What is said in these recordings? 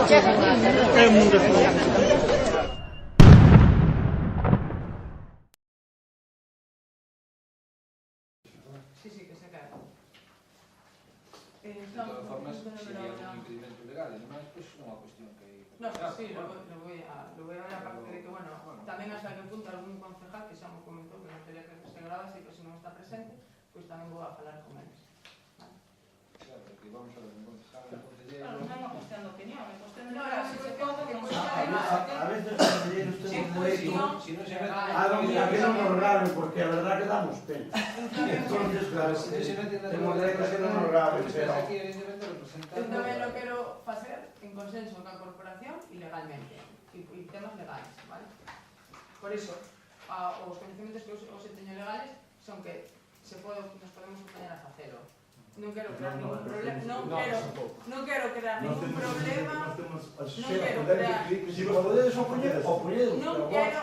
É mundo Sí, sí, que se queda. De todas formas, si hay algún impedimento legal y demás, pues es una cuestión que... No, sí, lo voy a ver aparte de que, bueno, tamén hasta que punto algún concejal que xa me comentou que non quería que se grabase e que se non está presente, pois tamén vou a falar con eles. Claro, porque vamos a ver, un concejal, un concelleiro... Claro, non é unha cuestión de opinión, é cuestión de No, ver era se sobre se todo pode que ou non pois se xa pode. A veces los concelleiros Sí, tienen pues, derecho Si no se ve... a que no nos graben, porque a verdad que damos pena. Entonces, claro, tenemos derecho a que no nos graben, pero... aquí, evidentemente, representando... Eu tamén lo quero facer en consenso coa corporación e legalmente, e temas legais, vale? Por iso, os conhecimentos que os teño legales son que nos podemos opoñer a facelo. Non quero crear ningún problema, non quero crear ningún problema, non quero crear... Si vos podedes opoñer, opoñedos, Non quero...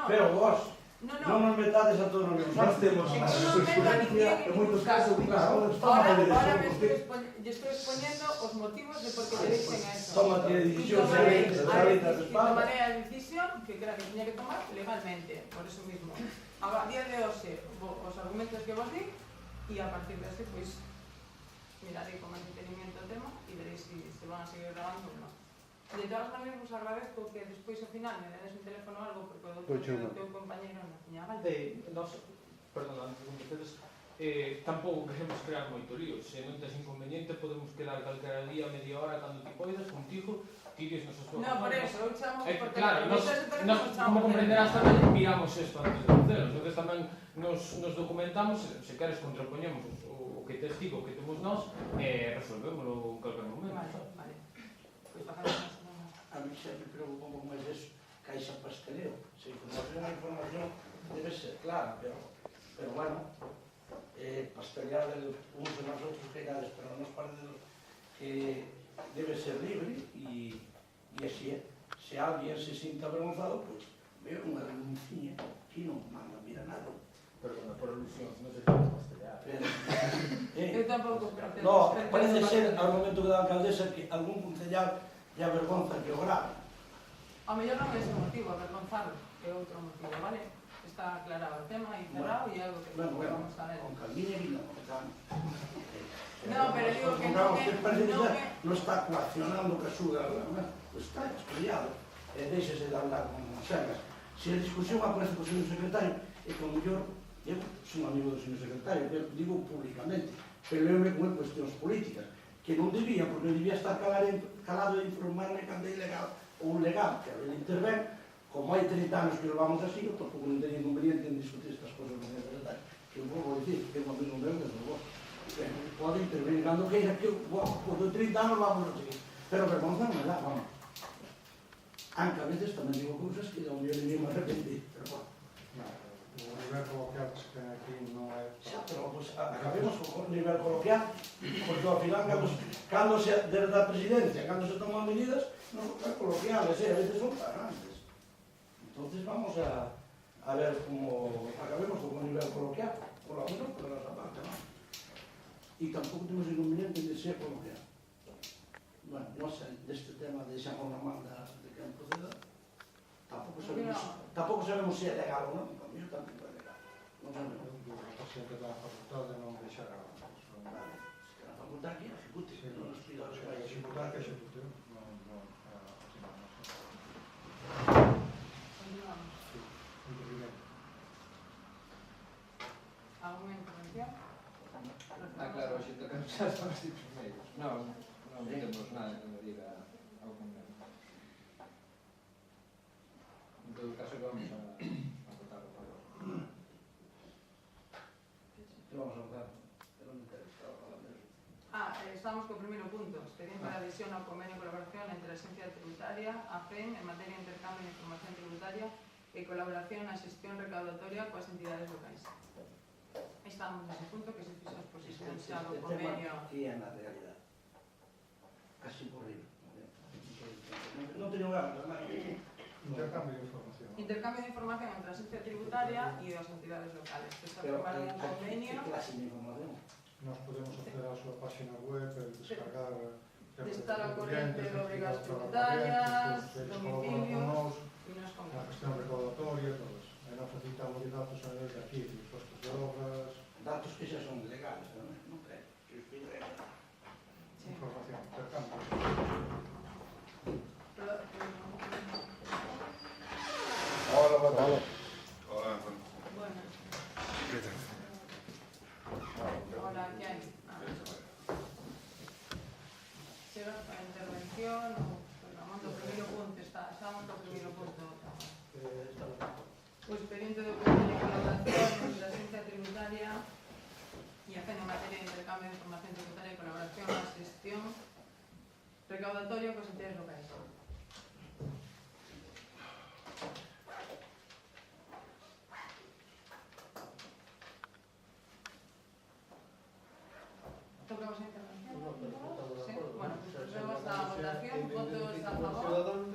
pero vos, non non nos metades a todos nos Nós temos que a non meto a ninguén en moitos casos, claro, Ahora toma lle estoy exponiendo os motivos de por que te dicen eso. Tómate a decisión, tomaré a decisión que creo que tenía que tomar legalmente, por eso mismo. A día de hoxe, os argumentos que vos di, e a partir de este, pois, miraré con máis detenimiento o tema e veréis se van a seguir grabando ou non. De todas maneiras, vos agradezco que despois ao final me dedes un teléfono ou algo, porque o teu compañeiro non tiña galda. Perdón, ustedes tampouco queremos crear moito lío. Se non tes inconveniente, podemos quedar calquera día, media hora, cando ti poidas, contigo, tires nos as súas... No, por eso, eu chamo por claro, teléfono. como comprenderás tamén, miramos isto antes de facelo. Entonces tamén nos documentamos, se queres contrapoñemos o que tes ti, o que temos nós, resolvémoslo en calquer momento. Vale. Pois facemos a mí sempre preocupa un pouco máis eso, caixa pasteleo. Se a información debe ser clara, pero bueno, pastelear uns de nosotros pegades, pero nos parece que debe ser libre e así é. Se alguén se sinta avergonzado, pois veo unha denuncia que non manda mira nada. Perdona, por alusión, non se pode pastelear. Eu tampouco pretendo. No, parece ser, ao momento que da alcaldesa, que algún concellal lle avergonza que o grave. Ao mellor non é ese motivo, avergonzarlo, é outro motivo, vale? Está aclarado o tema e cerrado e algo que vamos a ver. Con calmiña e vino, No, pero digo que non está coaccionando que suga, está estudiado, deixese de hablar con xergas. Se a discusión aparece co señor secretario, é que o mellor, eu son amigo do señor secretario, digo públicamente, pero eu me con cuestións políticas, que non debía, porque debía estar calado e informarme cando é ilegal ou legal, que ele intervén, como hai 30 anos que lo vamos así, eu tampouco non teria inconveniente en discutir estas cosas con el secretario, que eu vou dicir, que é o mesmo meu, desde vos. Pode intervenir cando queira, que eu, por 30 anos vamos a seguir, pero vergonza non me dá, vamos. Aunque a veces tamén digo cousas que ao mellor nem me arrepentir, pero bueno. O nivel coloquial que se ten aquí non é... Xa, pero pues, acabemos con o nivel coloquial, porque ao final, cando se, desde a presidencia, cando se toman medidas, non son coloquiales, a veces son flagrantes. Entonces vamos a ver como acabemos con o nivel coloquial, por lo menos por nosa parte, non? E tampouco temos inconveniente de ser coloquial. Bueno, non sei, deste tema de xa con a manda de quen proceda, tampouco sabemos se é legal ou non, para mí tampouco é legal. Non sabemos. O presidente da facultade non deixa gravar. Vale, se que na facultade que ejecute, non nos pida os que vai Executar que executar. execute, non Continuamos. Alguna intervención? claro, hoxe tocamos xa son os primeiros. Non temos nada que me diga ao convento. En todo caso, vamos a votar o favor. Que vamos a votar? Eu non me interesa falar de eso. Estamos co primeiro punto. Expediente de adhesión ao convenio de colaboración entre a Agencia Tributaria, a FEN, en materia de intercambio de información tributaria e colaboración na xestión recaudatoria coas entidades locais. Estamos nese punto que se fixo a exposición xa do convenio. Que é na realidade? Casi por riba. Non teño ganas, non. intercambio de información. Intercambio de información entre a Agencia Tributaria e as entidades locales. Que está Pero firmado un convenio. que clase de información? Nós podemos acceder á súa página web e descargar de estar ao corriente de obrigas tributarias, domicilios e nos a convenios. gestión recaudatoria, todo eso. E non facilitamos os datos a nivel de aquí, de impostos de obras, Datos que xa son legales, non creo. Que os pide Sí. información, intercambio. Hola, boa tarde. Bueno, hola, ¿qué hay? Chega a intervención ou vamos ao primeiro punto, estamos no primeiro punto. O expediente de operación de colaboración de la agencia tributaria y hacen en materia de intercambio de información tributaria y colaboración a gestión recaudatoria con entidades locais. Tocamos a intervención. Sí. Bueno, pues procedemos a votación. ¿Votos a favor?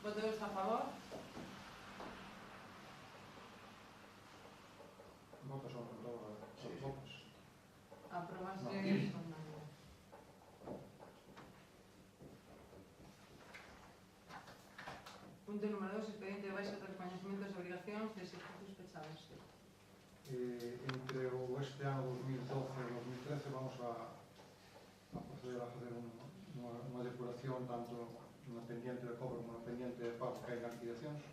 ¿Votos a favor? Votos son todos os votos. Aprobarse No. por unanimidad. Punto número 2. Expediente de baixas de reconocimientos de obligacións de exercicios pechados. Entre este ano 2012 e 2013 vamos a proceder a facer unha depuración tanto na pendiente de cobro como na pendiente de pago que hai na liquidacións.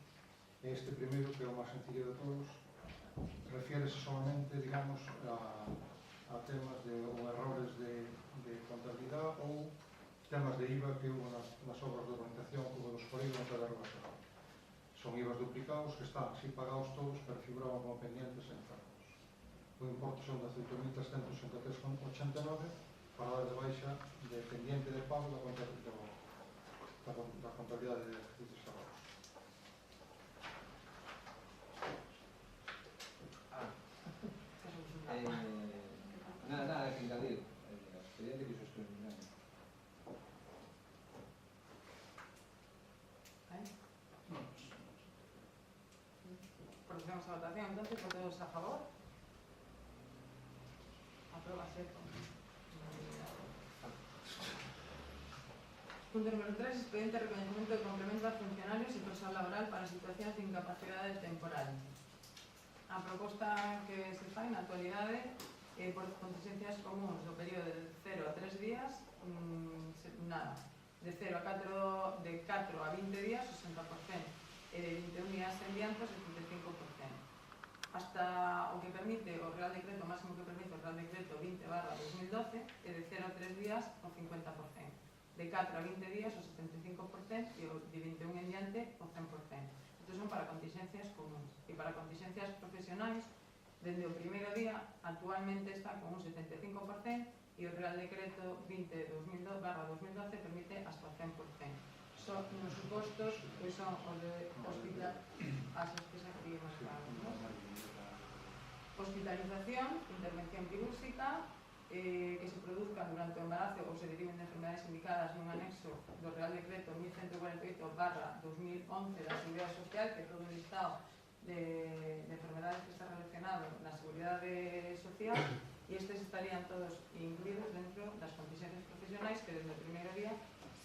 Este primeiro, que é o máis sencillo de todos, refiérese solamente, digamos, a temas de errores de contabilidade ou temas de IVA que hubo nas obras de urbanización que hubo dos polígonos da derogación. Son IVAs duplicados que están así pagados todos, pero figuraban como pendientes en cargos. O importe son de 18.363,89 para dar de baixa de pendiente de pago da contabilidade de ejercicios cerrados. Nada que engadir. Expediente que iso estou mirando. Procedemos a votación, entonces, ¿votos a favor? Apróbase por unanimidad. Punto número 3. Expediente de reconocimiento de complemento a funcionarios y personal laboral para situacións de incapacidade temporal. A proposta que se fai na actualidade por contingencias comuns do período de 0 a 3 días, nada. De 4 a 20 días, 60%. E de 21 días en diante, 75%. Hasta o que permite o Real Decreto, o máximo que permite o Real Decreto 20/2012, e de 0 a 3 días, o 50%. De 4 a 20 días, o 75%, e de 21 en diante, o 100%. Estos son para contingencias comuns. E para contingencias profesionais, dende o primeiro día, actualmente está con un 75%, e o Real Decreto 20/2012 permite hasta o 100%. Son nos supostos que son os de hospitalización, intervención quirúrgica, que se produzcan durante o embarazo ou se deriven de enfermedades indicadas nun anexo do Real Decreto 1148/2011 da Seguridade Social, que é todo un listado de enfermedades que está relacionado na Seguridade Social, e estes estarían todos incluídos dentro das contingencias profesionais que desde o primeiro día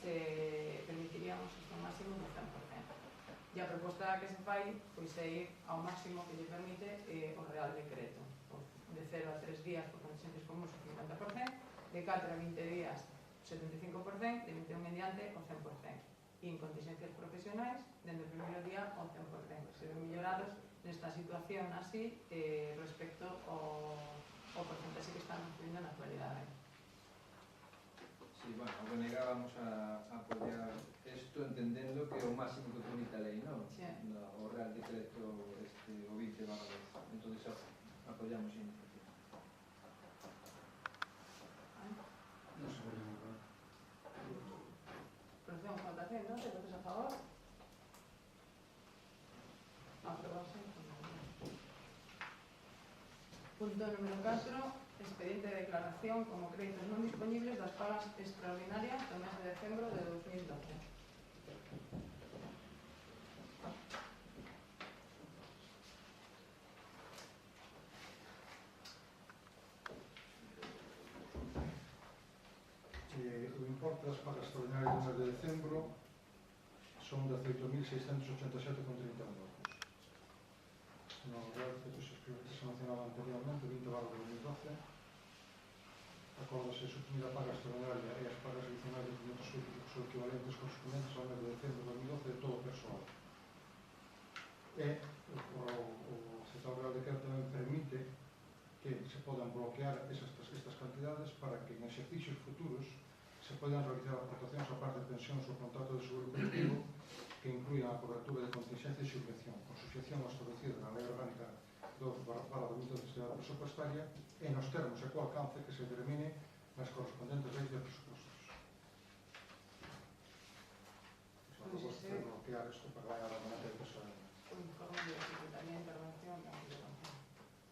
se permitiríamos hasta un máximo do 100%. E a proposta que se fai pois é ir ao máximo que lle permite o Real Decreto. De 0 a 3 días por contingencias comuns, o 50%, de 4 a 20 días, o 75%, de 21 en diante, o 100%. E en contingencias profesionais, dende o primeiro día, o 100%. Se ven mellorados nesta situación así respecto ao porcentaxe que están recibindo na actualidade. Sí, bueno, o que negábamos a apoiar isto entendendo que é o máximo que permite a lei, non? Sí. O Real Decreto o 20/12. Entón, apoiamos a iniciativa. Non se pode ningún. Procedemos a votación, non? ¿Votos a favor? Aprobarse. Punto número 4. Expediente de declaración como créditos non disponibles das pagas extraordinarias do mes de decembro de 2012. O importe das pagas extraordinarias do mes de decembro son 18.687,31 euros. No Real Decreto que se mencionaba anteriormente, 20/2012, acórdase suprimir a paga extraordinaria e as pagas adicionais de documentos públicos ou equivalentes correspondentes ao mes de decembro de 2012 de todo o persoal. E o citado Real Decreto tamén permite que se podan bloquear estas cantidades para que en exercicios futuros se podan realizar aportacións a parte de pensións ou contrato de seguro colectivo que incluyan a cobertura de contingencia e subvención, con suxección ao establecido na Lei Orgánica 2/2012 presupuestaria e nos termos e co alcance que se determine nas correspondentes leis de presupostos. Só que vos de bloquear isto para ganar a manera de pesar. O informe de Secretaría de Intervención da Intervención.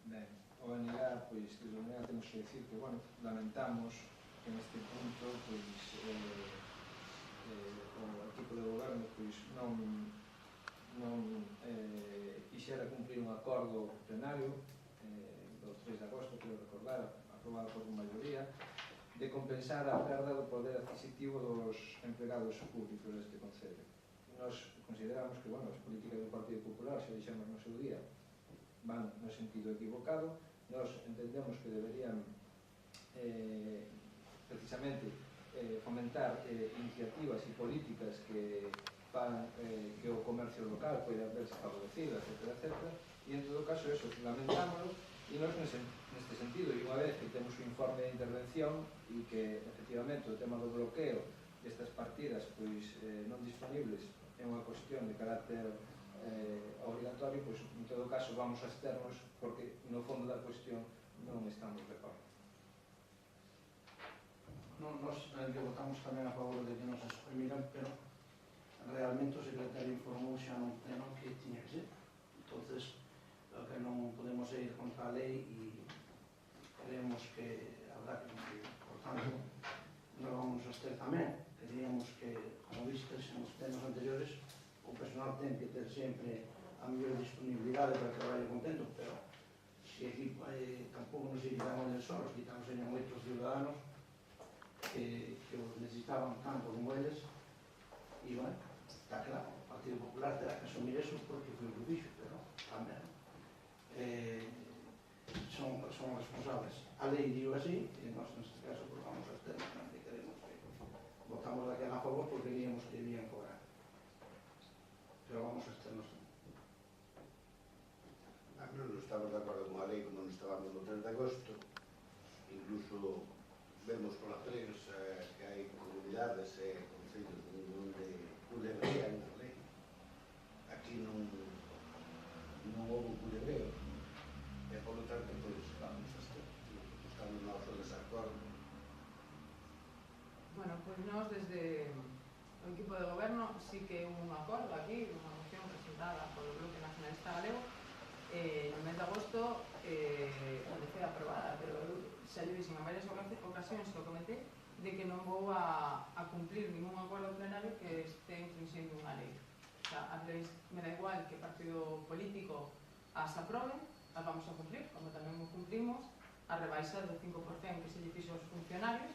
Ben, o NGA, pois, desde o NGA temos que decir que, bueno, lamentamos que neste punto, pois, o equipo de goberno, pois, non quixera cumprir un acordo plenario do 3 de agosto, quero recordar, aprobado por maioría, de compensar a perda do poder adquisitivo dos empregados públicos deste Concello. Nos consideramos que, bueno, as políticas do Partido Popular, xa dixemos no seu día, van no sentido equivocado. Nos entendemos que deberían precisamente fomentar iniciativas e políticas que fan que o comercio local poida verse favorecido, etc. E en todo caso, eso, lamentámoslo, e nos neste sentido, e unha vez que temos un informe de intervención e que efectivamente o tema do bloqueo destas partidas pois non disponibles é unha cuestión de carácter obligatorio, pois en todo caso vamos a absternos porque no fondo da cuestión non estamos de acordo. Nos votamos tamén a favor de que nos exprimiran, pero realmente o secretario informou xa non pleno que tiña que ser. Entonces, o que non podemos ir contra a lei e creemos que habrá que cumprir. Por tanto, non vamos a estar tamén. Queríamos que, como vistes en os temas anteriores, o personal ten que ter sempre a mellor disponibilidade para que traballe contento, pero se aquí tampouco nos quitamos de solos, quitamos en moitos ciudadanos que os necesitaban tanto como eles, e, bueno, está claro, o Partido Popular terá que asumir eso porque foi o que fixo, pero tamén son responsables. A lei digo así, e nós neste caso pues, vamos a estar que queremos que votamos daquela a favor porque queríamos que debían cobrar, pero vamos a estar nos non estamos de acordo con a lei como non estábamos no 3 de agosto. Incluso vemos pola prensa que hai comunidades e concellos onde culebrean a lei. Aquí non houve culebreo e, por lo tanto, pois vamos a estar. Estamos nós o desacordo. Bueno, pois nós desde o equipo de goberno sí que houve un acordo aquí, unha moción presentada polo Bloque Nacionalista Galego no mes de agosto, onde foi aprobada, pero xa lle dixen en varias ocasións que o comenté de que non vou a cumplir ningún acordo plenario que este infringindo unha lei. O sea, as leis me da igual que partido político as aprobe, as vamos a cumplir, como tamén o cumplimos, a rebaixa do 5% que se lle fixo aos funcionarios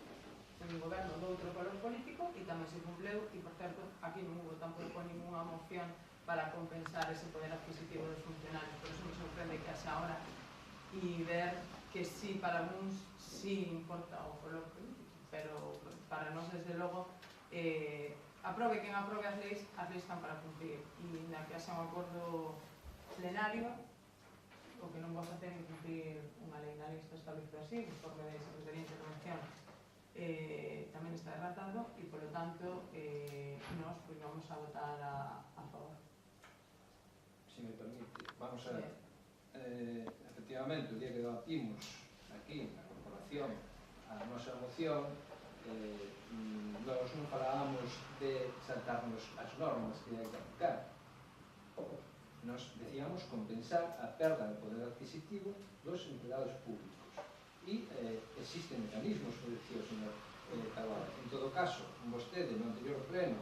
en un goberno do outro color político, e tamén se cumpleu, e por certo, aquí non hubo tampouco ninguna moción para compensar ese poder adquisitivo dos funcionarios. Por eso me sorprende que haxe ahora e ver que sí, para algúns sí importa o color político, pero para nós, desde logo, aprobe quen aprobe as leis están para cumplir, e na que haxa un acordo plenario, o que non vos a ter que cumplir unha lei, na lei está establecido así, o informe de Secretaría de Intervención tamén está erratado, e polo tanto nós pues, vamos a votar a favor. Se me permite, vamos a ver, efectivamente, o día que debatimos aquí na corporación a nosa moción, nós non falábamos de saltarnos as normas que hai que aplicar. Nos decíamos compensar a perda de poder adquisitivo dos empregados públicos. E existen mecanismos, como dicía o señor Taboada. En todo caso, vostede no anterior pleno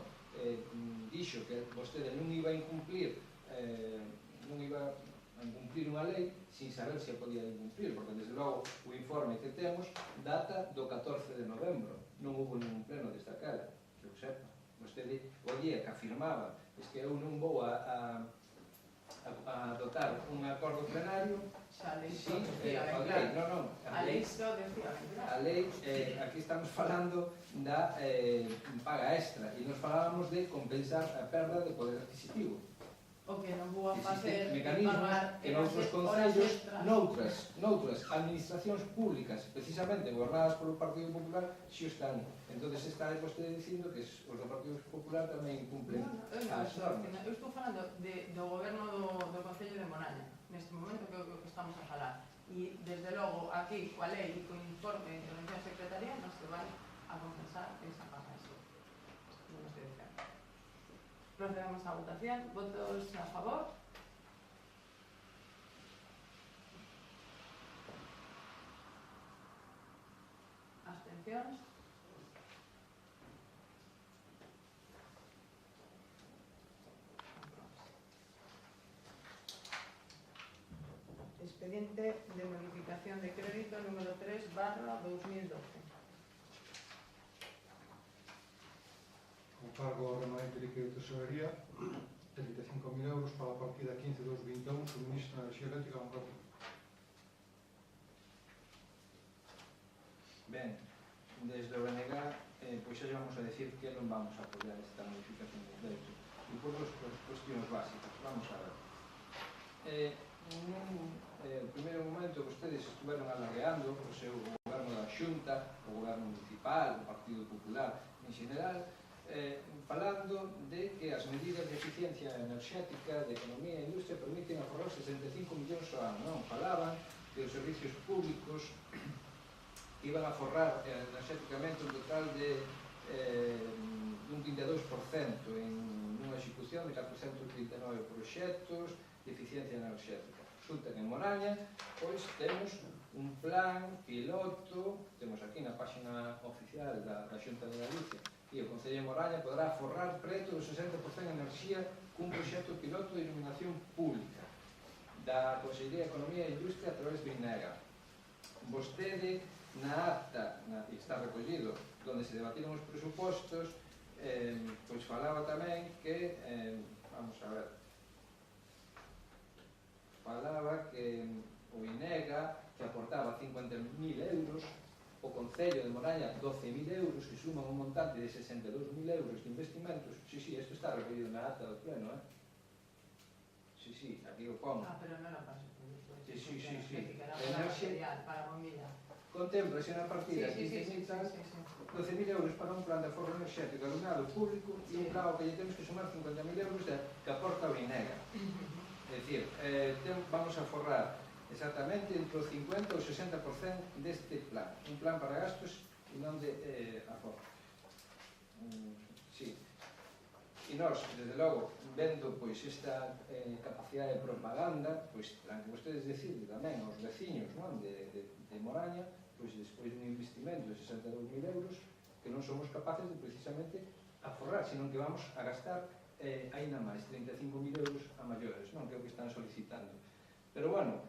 dixo que vostede non iba a incumplir, non iba a cumplir unha lei sin saber se a podían incumplir, porque desde logo o informe que temos data do 14 de novembro, non houve ningún pleno desta cara, que eu sepa. Vostede o día que afirmaba que eu non vou a dotar un acordo plenario. Xa, lei Sí, só decía, a claro. lei, non, A lei só decía, claro. a lei, aquí estamos falando da paga extra e nos falábamos de compensar a perda de poder adquisitivo. O que non vou a Existen facer mecanismos que noutros concellos, noutras administracións públicas, precisamente gobernadas polo Partido Popular, xo están. Entón, está vostede dicindo que os do Partido Popular tamén incumplen as normas. Eu estou falando do goberno do Concello de Moraña, neste momento que é o que estamos a falar. E, desde logo, aquí, coa lei e co informe de intervención secretaria, non se vai a compensar esa paga extra. Non estou dicindo. Procedemos á votación. Votos a favor? Abstencións? Expediente de modificación de crédito número 3/2012. O cargo remanente líquido de tesorería, 35.000 euros para a partida 15.221, suministro de enerxía eléctrica a un bloque. Ben, desde o BNG, pois xa vamos a decir que non vamos a apoiar esta modificación de crédito. E por dos cuestións básicas, vamos a ver. No primeiro momento, vostedes estuveron alardeando o seu goberno da Xunta, o goberno municipal, o Partido Popular en general, falando de que as medidas de eficiencia enerxética, de economía e industria permiten aforrar 65 millóns ao ano. Non, falaban que os servicios públicos iban a forrar enerxéticamente un total de un 22% en unha execución de 439 proxectos de eficiencia enerxética. Resulta que en Moraña pois temos un plan piloto, temos aquí na página oficial da Xunta de Galicia, e o Concello de Moraña poderá forrar preto do 60% de enerxía cun proxecto piloto de iluminación pública da Consellería de Economía e Industria a través do INEGA. Vostede, na acta, que está recollido, onde se debatiron os presupostos, pois falaba tamén que, vamos a ver, falaba que o INEGA que aportaba 50.000 euros, o Concello de Moraña 12.000 euros, que suman un montante de 62.000 euros de investimentos. Sí, isto está recollido na acta do pleno, Sí, aquí o pon. Pero non o paso por isto. Sí. Era para material, para bombilla. Contempla unha partida de 15.000 euros para un plan de aforro enerxético alumnado público e un plan que lle temos que sumar 50.000 euros que aporta o INEGA. É dicir, vamos a forrar exactamente entre o 50 e o 60% deste plan. Un plan para gastos e non de aforro. Sí. E nós, desde logo, vendo pois esta capacidade de propaganda, pois terán que vostedes decirle tamén aos veciños, non, de Moraña, pois despois dun investimento de 62.000 euros, que non somos capaces de precisamente aforrar, senón que vamos a gastar aínda máis, 35.000 euros a maiores, non, que é o que están solicitando. Pero, bueno,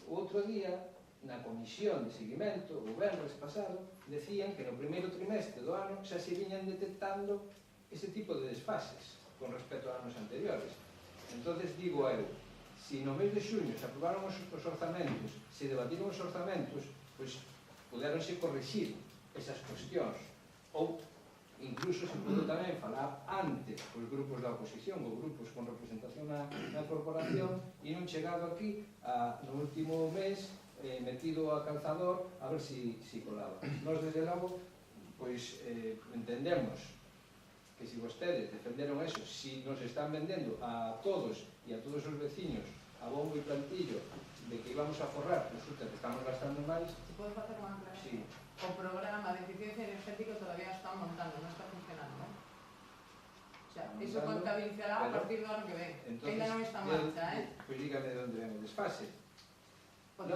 o outro día, na comisión de seguimento, o venres pasado, decían que no primeiro trimestre do ano xa se viñan detectando ese tipo de desfases con respecto a anos anteriores. Entonces digo eu, se no mes de xuño se aprobaron os orzamentos, se debatiron os orzamentos, pois puderonse corrixir esas cuestións, ou incluso se pudo tamén falar antes os grupos da oposición ou grupos con representación na corporación e non chegado aquí no último mes metido a calzador a ver si colaba. Nos desde logo pois entendemos que se vostedes defenderon eso, si nos están vendendo a todos e a todos os veciños a bombo e plantillo de que íbamos a forrar, resulta que estamos gastando máis. Se pode facer unha aclaración? Sí. O programa de eficiencia energética todavía está montando, non está funcionando, non? O sea, iso contabilizará a partir do ano que ven. Ainda non está en marcha, Pois dígame de onde ven o desfase. O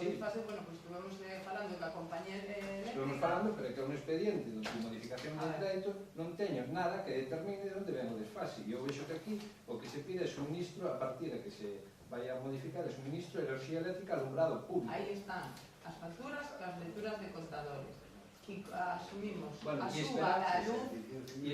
desfase, bueno, pois estuvemos falando que a compañía eléctrica... Estuvemos falando, pero que é un expediente de modificación de crédito, non teño nada que determine de onde ven o desfase. E eu vexo que aquí o que se pide é suministro a partir de que se vai a modificar o suministro de enerxía eléctrica alumbrado público. Aí están as facturas e as lecturas de contadores. E asumimos Bueno, a y suba da luz,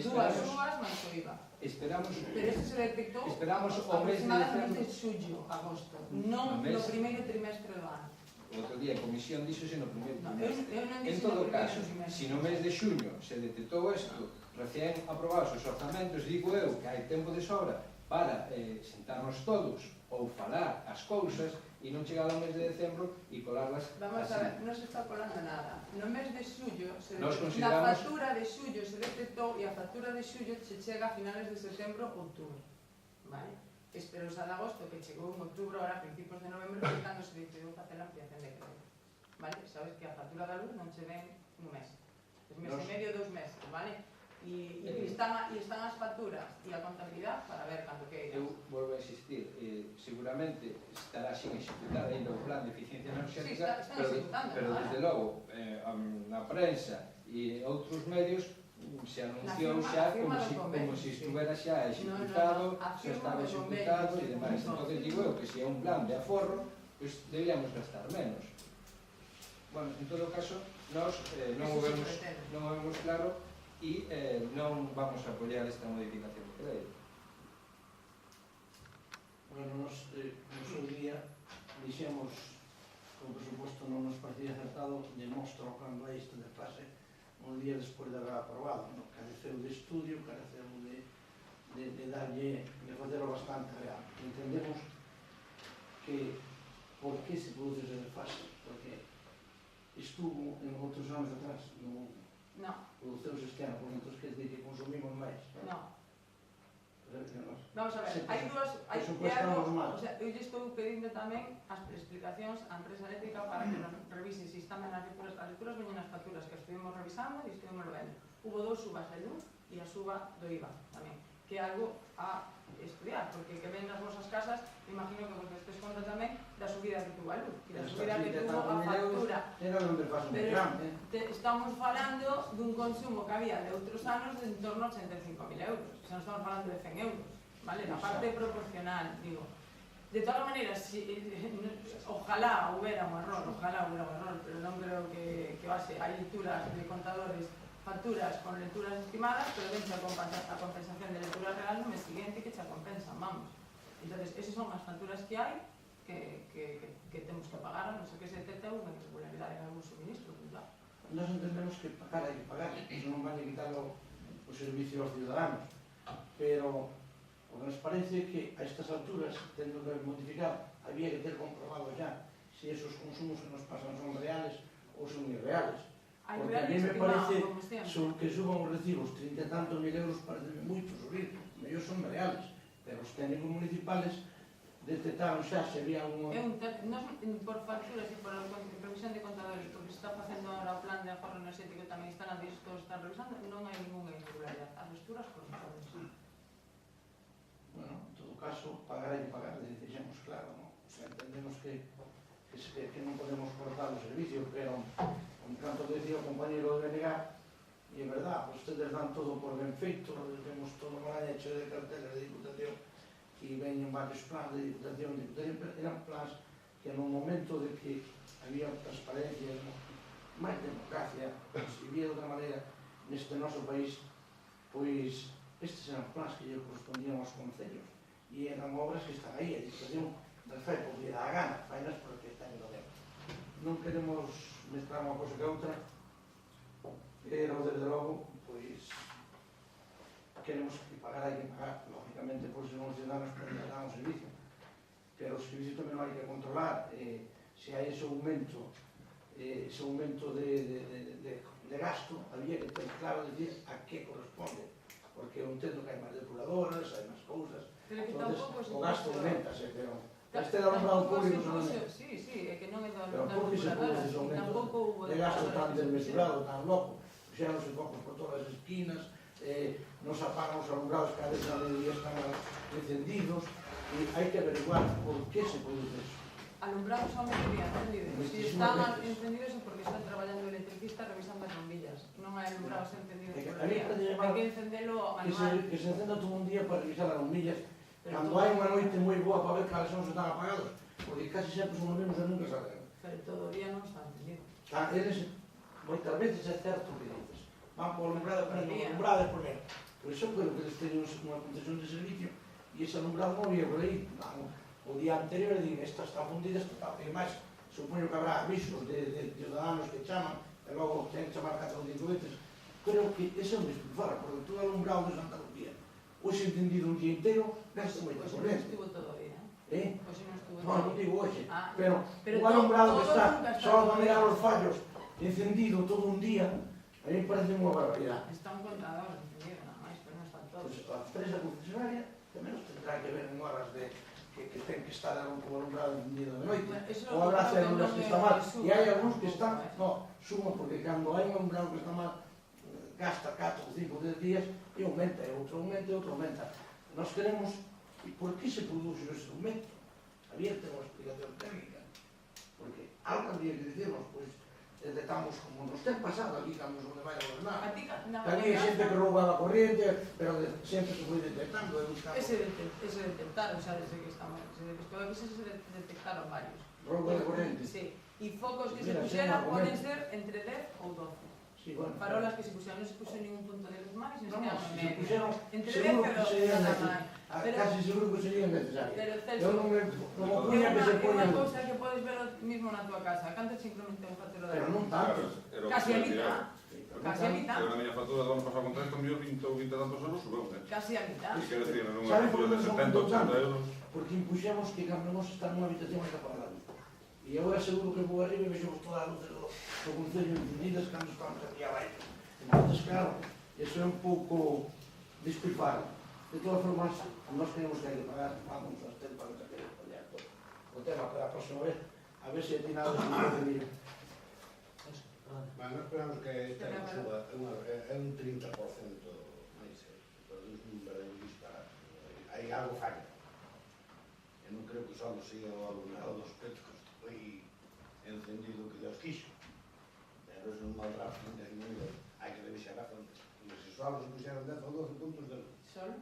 dúas subas máis o IVA. Esperamos Pero eso se detectou Esperamos o mes de aproximadamente decembro. xullo, agosto, non No mes. no primeiro trimestre do ano. O outro día a comisión díxose no primeiro No, trimestre. eu non En dixo todo no primeiro caso, trimestre. se no mes de xuño se detectou isto, recién aprobados os orzamentos, digo eu que hai tempo de sobra para sentarnos todos ou falar as cousas e non chegar ao mes de decembro e colarlas Vamos así. a ver, non se está colando nada. No mes de xullo, Nos na consideramos- factura de xullo se detectou e a factura de xullo se chega a finales de setembro ou outubro. Vale? Espero esa de agosto que chegou en outubro, ahora a principios de novembro, que cando se decidiu facer a ampliación de crédito. Vale? Sabes que a factura da luz non che ven un mes. Un mes e medio, 2 meses, vale? E están as facturas e a contabilidade para ver cando que Eu volvo a insistir, seguramente estará sin executar ainda o plan de eficiencia energética, Sí, está executando, pero claro. desde logo na prensa e outros medios se anunciou xa firma do como convenio, se sí. estuvera xa executado, A xa firma estaba do executado convenio, e demais. sí. Entón digo eu que se é un plan de aforro, pois deberíamos gastar menos. Bueno, en todo caso, nós non o Eso se vemos, pretende. non o vemos claro e non vamos a apoiar esta modificación de crédito. Bueno, nos seu día dixemos que o presuposto non nos parecía acertado, demostro cando hai isto de fase un día despois de haber aprobado, no? Careceu de estudio, careceu de darlle, de facelo bastante real. Entendemos que por que se produce ese desfase, porque estuvo en outros anos atrás, non No, produceuse este ano, por entonces quer dizer que consumimos máis. no. Pero que nós Vamos a ver, Sí, hai dúas, hai presupuestamos mal. o sea, eu lle estou pedindo tamén as explicacións á empresa eléctrica para que nos revise se están ben as lecturas veñen as facturas que estuvimos revisando e estuvimos vendo. Hubo 2 subas de luz e a suba do IVA tamén, que é algo a estudiar, porque que ven nas vosas casas, imagino que vos destes conta tamén da subida que tuvo a luz, que da subida que tuvo a factura. Era un desfase moi Pero grande. estamos falando dun consumo que había de outros anos de en torno a 85.000 euros. Se non estamos falando de 100 euros, vale? Na parte proporcional, digo. De todas maneiras, ojalá hubiera un error, pero non creo que base. Hai lecturas de contadores, facturas con lecturas estimadas, pero vence a compensación de lectura real no mes siguiente que xa compensan, vamos. Entonces, esas son as facturas que hai que temos que pagar, a non ser que se detecte unha irregularidade en algún suministro, claro. Nós entendemos que pagar hai que pagar, iso non vai a quitar o servicio aos ciudadanos, pero o que nos parece que a estas alturas, tendo que modificar, había que ter comprobado ya se esos consumos que nos pasan son reales ou son irreales. Porque a mí me parece que suban os recibos 30 e tantos mil euros, parece moito subir, mellor son reales, pero os técnicos municipales detectaron xa se había algún... Por facturas e por revisión de contadores, porque se está facendo ahora o plan de aforro energético tamén están antes, todos están revisando, non hai ninguna irregularidade. As lecturas corresponden, sí. Bueno, en todo caso, pagar hai que pagar, dixemos claro, non? O sea, entendemos que non podemos cortar o servicio, pero en canto que decía o compañero de BNG, e é verdad, vostedes dan todo por ben feito, vemos todo mal hecho de carteles de diputación, e veñen varios plans de diputación, pero eran plans que no momento de que había transparencia, máis democracia, se vivía de outra maneira neste noso país, pois estes eran plans que lle correspondían aos concellos e eran obras que están aí, a diputación das fai por lle dá a gana, fainas porque ten o demo. Non queremos mezclar unha cosa que outra, pero desde logo, pois queremos que pagar, hai que pagar, lógicamente, por se non os ciudadanos dan o servicio, pero o servicio tamén non hai que controlar, se hai ese aumento de gasto, había que ter claro decir a que corresponde, porque eu entendo que hai máis depuradoras, hai máis cousas, entonces o gasto aumentase, pero este é alumbrado público solamente. Sí, é que non é da Pero por que se produce ese aumento de gasto tan desmesurado, tan loco? Puxéronse focos por todas as esquinas, nos apagan os alumbrados cada vez que a mediodía están encendidos, e hai que averiguar por que se produce eso. Alumbrados ao mediodía, entendido. Si están encendidos é porque están traballando o electricista revisando as bombillas. Non hai alumbrados encendidos por el día. Hai que encendelo a manual. Que se encenda todo un día para revisar as bombillas, Cando hai unha noite moi boa para ver que as non están apagados, porque casi sempre son os mesmos e nunca salen. Pero todo o día non está entendido. Eles, moitas veces é certo que dices, van por alumbrado, pero non alumbrado é por menos. Por iso, pero que eles teñen unha concesión de servicio e ese alumbrado non había por aí. O día anterior e din, esta está fundida, esta está, e máis, supoño que habrá avisos de ciudadanos que chaman, e logo ten que chamar 4 ou 5 veces. Creo que ese é un despilfarro, porque todo alumbrado de Santa Lucía, hoxe entendido un día inteiro, gasta moita Pois non corrente. estuvo todo o día. Pois non estuvo non, non digo hoxe, pero o alumbrado que está só a todo mirar os fallos encendido todo un día, a mí parece unha barbaridade. Está un contador encendido, nada máis, pero non están todos. Pois a empresa concesionaria tamén nos tendrá que ver en horas de que ten que estar con o alumbrado encendido de noite. O habrá células que está mal. E hai algúns que están, suman, porque cando hai un alumbrado que está mal, gasta 4 ou 5 10 días e aumenta, e outro aumenta e outro aumenta. Nós queremos, e por que se produce ese aumento? Había que ter unha explicación técnica, porque algo habría que dicirnos, pois, detectamos como nos ten pasado aquí cando nos vai a gobernar. Tamén hai xente que rouba a corriente, pero sempre se foi detectando e buscando. Ese detectaron, xa desde que estamos, despois que se detectaron varios. Roubo de corriente. Sí, e focos que se Mira, puxeran sí, poden ser entre 10 ou 12. Sí, bueno, Farolas que se puxeran, non se puxo ningún punto de luz máis, non se quedan se en medio. puxeron, Entre 10 seguro e que 12, serían nada máis. casi seguro que serían necesarias. Pero Eu Celso, non me puña que se é poñan, unha cousa que podes ver mismo na tua casa. Canto se incrementa un factor de pero luz? non tanto. Casi a mitad. Casi a mitad. Eu na miña factura do ano pasado con 30 millóns, 20 ou 20 tantos euros subeu, Casi a mitad. Quero dicir, nunha Sabe por factura de que non 70, aumentou 80 euros. Porque impuxemos que cando nos está nunha habitación hai que apagar a luz. E eu aseguro que vou arriba e vexamos todas as luces do Concello encendidas cando estamos aquí abaixo. Entón, claro, iso é un pouco despilfarro. De todas formas, nós queremos que hai que pagar, vamos a ter para que apoiar todo. O tema para a próxima vez, a ver se atinado de 15 millóns. Bueno, esperamos que esta suba é un 30% máis, pero é un verdadeiro disparate. Hai algo falla. Eu non creo que só siga o alumnado dos petos que foi encendido que Dios quixo. Pero é un mal rato, hai que revisar a fonte. E se só se puxeron 10 ou 12 puntos de luz. Sol?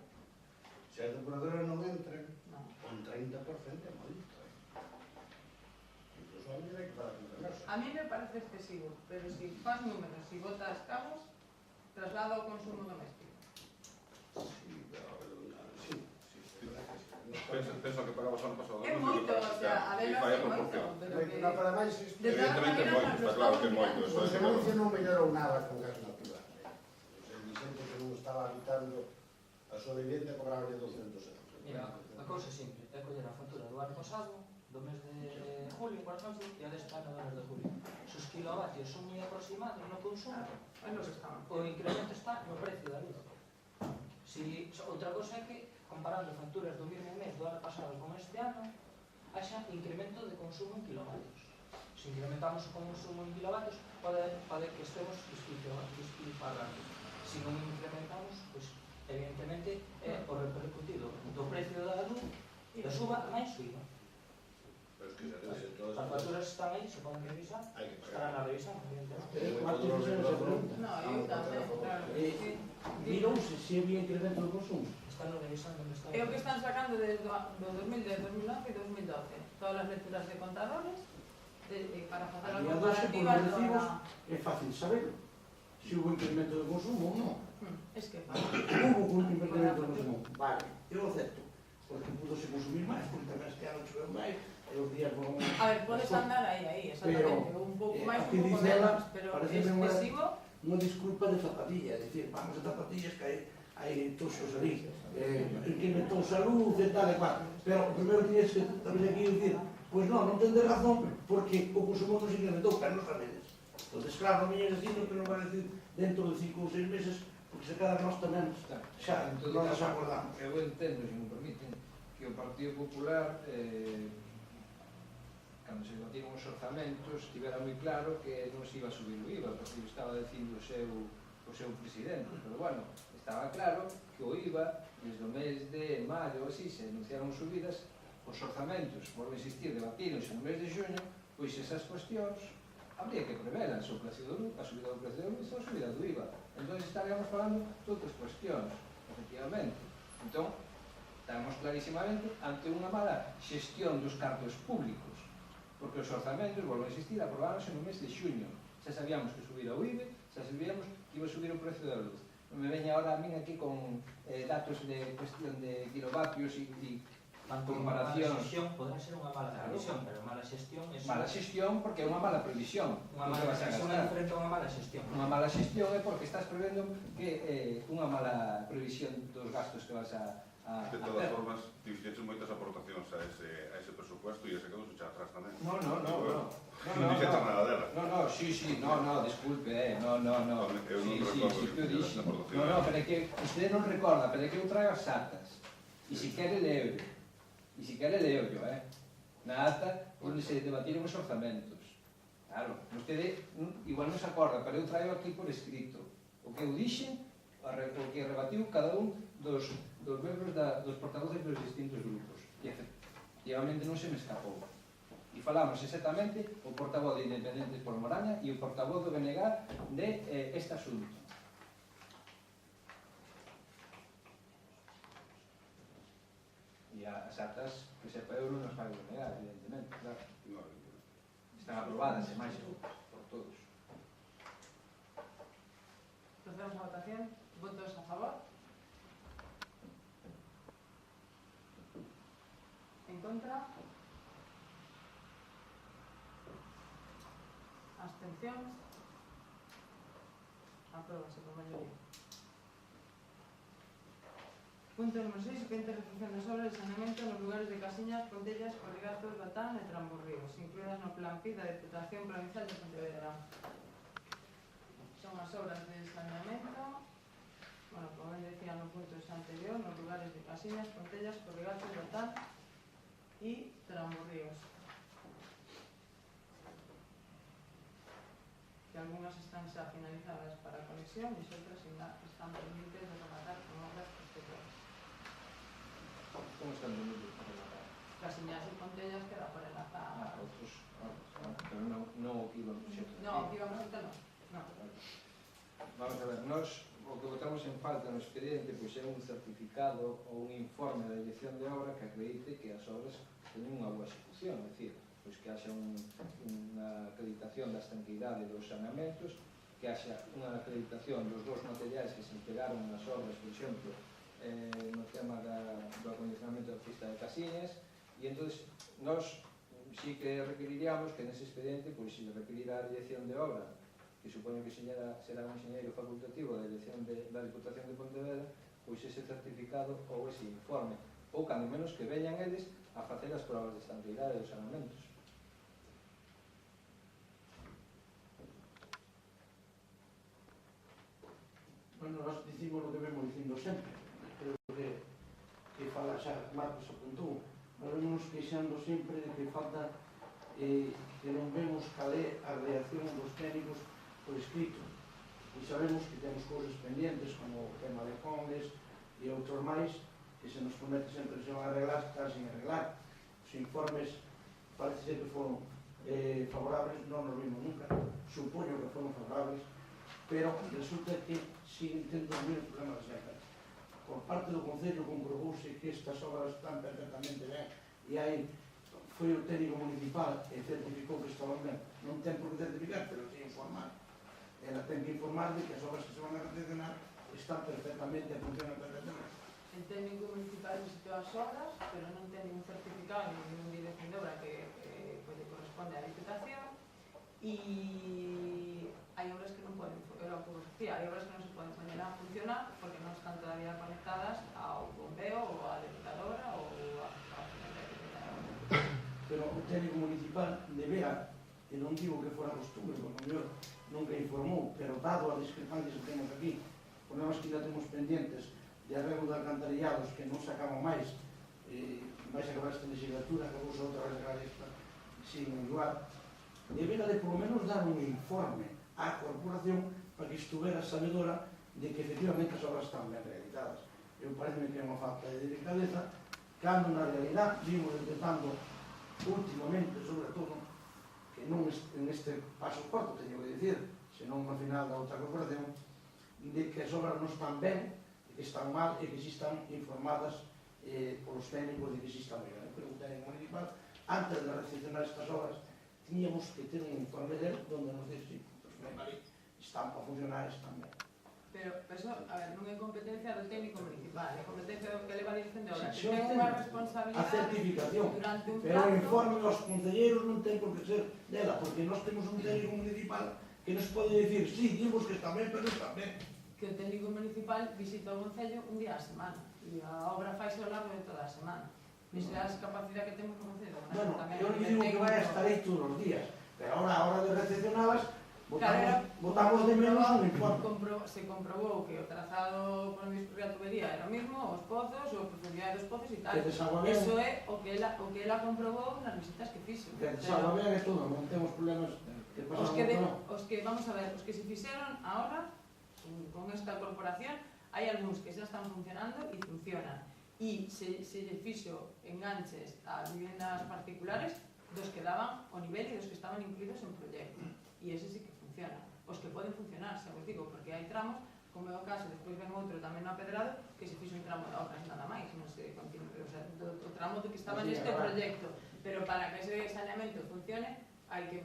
Se as depuradoras non entran, Non. con 30% é moito. Incluso a mí hai que parar con casa. A mí me parece excesivo, pero si faz números, si botas cabos, traslada ao consumo doméstico. Sí, pero, sí, verdad que sí. Pensa que pagabas ano pasado. É moito, o sea, a ver, vai a é moito. proporción. Pero Moito, que... non para máis isto. De todas Evidentemente é maneras, moito, lo está claro estamos que é moito. mirando. Eso O é que servicio non mellorou nada con gas natural. O Vicente que non estaba habitando a súa vivienda cobraba 200 euros. Mira, a cousa simple é coller a factura do ano pasado, do mes de julio, por exemplo, e a deste ano do mes de julio. Se os kilovatios son moi aproximados no consumo, É lo que estamos. o incremento está no precio da luz. Outra cousa é que, comparando facturas do mesmo mes do ano pasado con este ano, haxa incremento de consumo en kilovatios. Se incrementamos o consumo en kilovatios, pode que estemos despilfarrando. Se non incrementamos, pois, evidentemente, é o repercutido do precio da luz da suba máis o IVA. Pero es que se revisen todas As facturas están aí, se poden revisar, hai que estarán pagar. a revisar, evidentemente. ¿Cuántos millones se pregunta? No, eu tamén, claro. Sí. Mirouse se había incremento do consumo. Están revisando onde están. É o que están sacando desde do 2010, 2011 e 2012. Todas as lecturas de contadores para facer A a día de hoxe, por comparativa os recibos, toda... é fácil saber se hubo incremento de consumo ou non. Es que Hubo un incremento de consumo. Vale, eu acepto. Porque pudo se consumir máis, porque tamén este ano choveu máis, e os días vão... A ver, podes andar aí, exactamente, un pouco máis, aquí un pouco dice ela, menos, pero pareceme excesivo... unha disculpa de zapatilla, é dicir, vamos a zapatillas que hai toxos ali, incrementou a luz e tal e cual, pero primeiro tienes que tamén aquí dicir, pois non tendes razón, porque o consumo non se incrementou, pero non sabedes. Entón, claro, non me dicindo que non vai decir dentro de 5 ou 6 meses, porque se cada nós tamén xa En todo non nos caso, acordamos. eu entendo, se me permiten, que o Partido Popular, cando se batiron os orzamentos, tivera moi claro que non se iba a subir o IVA, porque o estaba dicindo o seu presidente. Pero, bueno, estaba claro que o IVA, desde o mes de maio ou así, se anunciaron subidas, os orzamentos, por insistir, debatironse no mes de xuño, pois esas cuestións habría que prevelas, o precio do luz, a subida do precio do luz e a subida do IVA. Entón estaríamos falando de outras cuestións, efectivamente. Entón, Estamos clarísimamente ante unha mala xestión dos cartos públicos, porque os orzamentos, volvo a insistir, aprobáronse no mes de xuño. Xa sabíamos que subir o IBE, xa sabíamos que iba a subir o precio da luz. Non me veña ahora a min aquí con datos de cuestión de kilovatios e comparacións. Mala xestión podrá ser unha mala previsión, pero mala xestión é Mala xestión porque é unha mala previsión. unha mala previsión é diferente a unha mala xestión. Unha mala xestión é porque estás prevendo que unha mala previsión dos gastos que vas a De todas formas, ti fixeches moitas aportacións a ese presupuesto e ese quedou xa atrás tamén. No. Non dixeches nada dela. No, disculpe, no. Eu non recordo que fixeches esta aportación. No, pero é que usted non recorda, pero é que eu traio as actas. E se quere leo yo, na acta onde se debatiron os orzamentos. Claro, vostede igual non se acorda, pero eu traio aquí por escrito o que eu dixen, o que rebatiu cada un dos membros dos portavoces dos distintos grupos. E efectivamente non se me escapou. E falamos exactamente o portavoz de Independentes por Moraña e o portavoz do BNG de este asunto. E as actas que se eu non as vai negar, evidentemente, claro. Están aprobadas, e máis por todos. Procedemos a votación. Votos a favor? En contra? Abstencións? Apróbase por maioría. Punto número 6. O que realización das obras de saneamento nos lugares de Casiñas, Pontellas, Corrigatos, Batán e Tramborríos, incluídas no Plan PID da Deputación Provincial de Pontevedra. Son as obras de saneamento, como ben decía no punto anterior, nos lugares de Casiñas, Pontellas, Corrigatos, Batán e Tramborríos. Que algunhas están xa finalizadas para conexión e outras están pendientes de rematar con obras posteriores. Como están pendientes de rematar? Casiñas e Pontellas queda por enlazar. Outros, pero non o que iba no proxecto. No, o que iba no proxecto non. Vamos a ver, nós o que votamos en falta no expediente pois é un certificado ou un informe da dirección de obra que acredite que as obras teñen unha boa execución, é dicir, pois que haxa unha acreditación da estanqueidade dos saneamentos, que haxa unha acreditación dos dous materiais que se empregaron nas obras, por exemplo, no tema do acondicionamento da pista de Casiñas, e entón nós sí que requeriríamos que nese expediente pois se requerir a dirección de obra, que supoño que será un enxeñeiro facultativo da dirección da Diputación de Pontevedra, pois ese certificado ou ese informe, ou cando menos que veñan eles a facer as probas de estanqueidade dos saneamentos. Bueno, nós dicimos o que vemos dicindo sempre. Creo que fala xa Marcos apuntou. Nós vemos queixando sempre de que falta que non vemos cal é a reacción dos técnicos por escrito. E sabemos que temos cousas pendientes como o tema de Condes e outros máis que se nos promete sempre se van a arreglar, que están sin arreglar. Os informes parece ser que foron favorables, non nos vimos nunca, supoño que foron favorables, pero resulta que siguen tendo os mesmos problemas sempre. Por parte do Concello comprobouse que estas obras están perfectamente ben e foi o técnico municipal e certificou que estaban ben. Non ten por que certificar, pero ten que informar. Ela ten que informar de que as obras que se van a recepcionar están perfectamente e funcionan perfectamente. El técnico municipal visitou as obras, pero non ten ningún certificado ni ningún dirección de obra que lle corresponde á Diputación, e hai obras que non poden, hai obras que non se poden poner a funcionar porque non están todavía conectadas ao bombeo ou á depuradora ou á pero o técnico municipal debera, e non digo que fora costumbre, porque o mellor nunca informou, pero dado a discrepancia que temos aquí, problemas que ainda temos pendientes de arreglo de alcantarillados que non sacamos máis, vais a acabar esta legislatura, acabou outra vez a esta sin igual, debera de por lo menos dar un informe á corporación para que estuvera sabedora de que efectivamente as obras están ben realizadas. Eu parece que é unha falta de delicadeza, cando na realidad vimos detectando últimamente, sobre todo, que non en este paso corto, teño que dicir, senón no final da outra corporación, de que as obras non están ben, que están mal e que si están informadas os técnicos de que sí está moi ben. Pero o técnico municipal, antes de recepcionar estas obras, tiñamos que ter un informe dele donde nos dice, pues ben, vale, están para funcionar, están ben. Pero eso, a ver, non é competencia do técnico municipal, é competencia do que leva a dirección de obras, Sí, que ten ten unha a responsabilidade certificación, durante un pero o plazo. informe dos concelleiros non ten por que ser dela, porque nós temos un técnico municipal que nos pode dicir, sí, dimos que está ben, pero está ben. Que o técnico municipal visita o Concello un día a semana e a obra faise ao largo de toda a semana. Iso é a capacidade que temos no Concello. Bueno, eu non digo que vai a estar aí todos os días, pero ahora a hora de recepcionalas, votamos de menos un informe. Se comprobou que o trazado por onde discurría a tubería era o mismo, os pozos, a profundidade dos pozos e tal. Que desagua ben. Iso é o que ela comprobou nas visitas que fixo. Que desagua ben e todo, non temos problemas que pasan Os que, vamos a ver, os que se fixeron ahora, con esta corporación, hai algúns que xa están funcionando e funcionan. E se lle fixo enganches a viviendas particulares dos que daban o nivel e dos que estaban incluídos en proyecto. E ese sí que funciona. Os que poden funcionar, xa vos digo, porque hai tramos, como é o caso, despois ven outro tamén no Apedrado, que se fixo un tramo de obras nada máis, non se continúa, o sea, o tramo que estaba neste proyecto. Pero para que ese saneamento funcione, hai que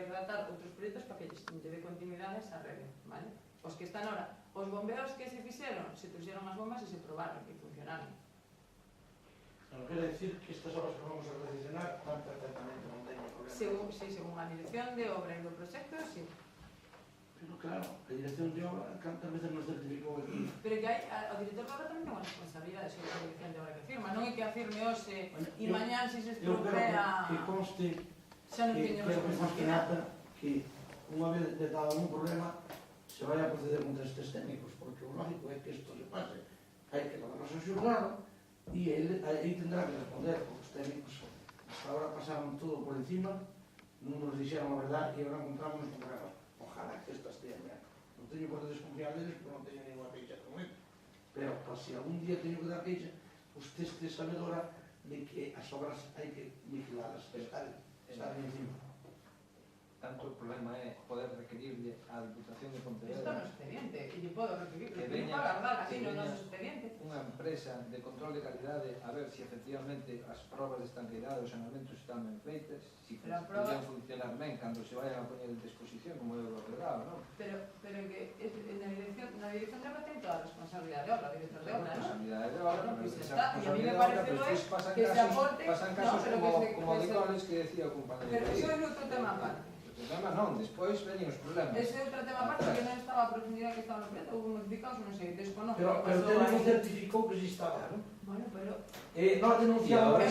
redactar outros proxectos para que lle dé continuidade a esa rede, vale? Os que están ahora, os bombeos que se fixeron, se puxeron as bombas e se probaron que funcionaron. Non quere decir que estas obras que vamos a recepcionar van perfectamente, non teño problema. Según a dirección de obra e do proxecto, sí. Pero claro, a dirección de obra, cantas veces nos certificou aquí. Pero que o director de obra tamén ten unha responsabilidade sobre a dirección de obra que firma, non é que afirme hoxe e mañán se estropea... Que conste xa non teño responsabilidade. Que unha vez detado un problema se vai a proceder contra estes técnicos, porque o lógico é que isto se pase. Hai que levarnos ao xulgado e aí tendrá que responder, porque os técnicos hasta ahora pasaron todo por encima, non nos dixeron a verdade e agora encontramos con problemas. Ojalá que estas tean, non teño por desconfiar deles, porque non teño ninguna queixa con ele. Pero, se algún día teño que dar queixa, usted este sabedora de que as obras hai que vigilalas, estar encima. Tanto o problema é poder requerirle á Diputación de Pontevedra. Isto no expediente, e lle podo requerir, que pero veña, para guardar así que no veña noso expediente. Unha empresa de control de calidade a ver se efectivamente as probas de estanqueidade dos saneamentos están ben feitas, se podían funcionar ben cando se vayan a poñer en disposición, como é o Apedrado, non? Pero que na dirección de obra ten toda a responsabilidade de obra, o director de obra, non? Responsabilidade de obra, Bueno, pero pues esa está, e a mí me responsabilidade de obra, parece pues pasan que se aporte... casos como de Coles que decía o compañero. Pero eso é outro tema aparte. O problema non, despois veñen os problemas. Ese é outro tema aparte que non estaba a profundidade que estaba no proxecto, houve modificados, non sei, desconozco. Pero o técnico certificou que si estaba, non? Bueno, pero... Nós denunciamos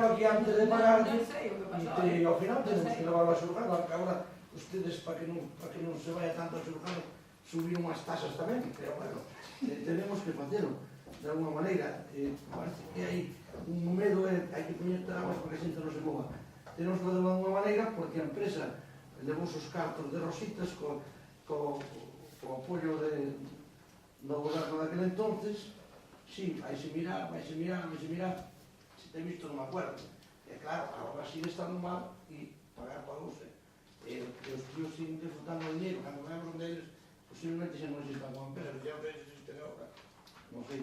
aquí antes de pagar non sei o que pasou. E ao final tenemos que levarlo a xulgado, que agora ustedes, para que non se vaya tanto a xulgado, subiron as tasas tamén, pero bueno, tenemos que facelo de alguma maneira. Parece que hai un medo, hai que poñer trabas para que a xente non se mova. Tenemos que facelo de alguma maneira porque a empresa levou os cartos de Rositas co apoio do goberno daquele entonces. Sí, vaise mirar, se te visto non me acuerdo. E claro, agora sigue estando mal e pagar pagouse. E os tíos siguen disfrutando o dinero, cando vemos onde eles posiblemente xa non existan como empresa, pero xa non sei se existen agora, non sei.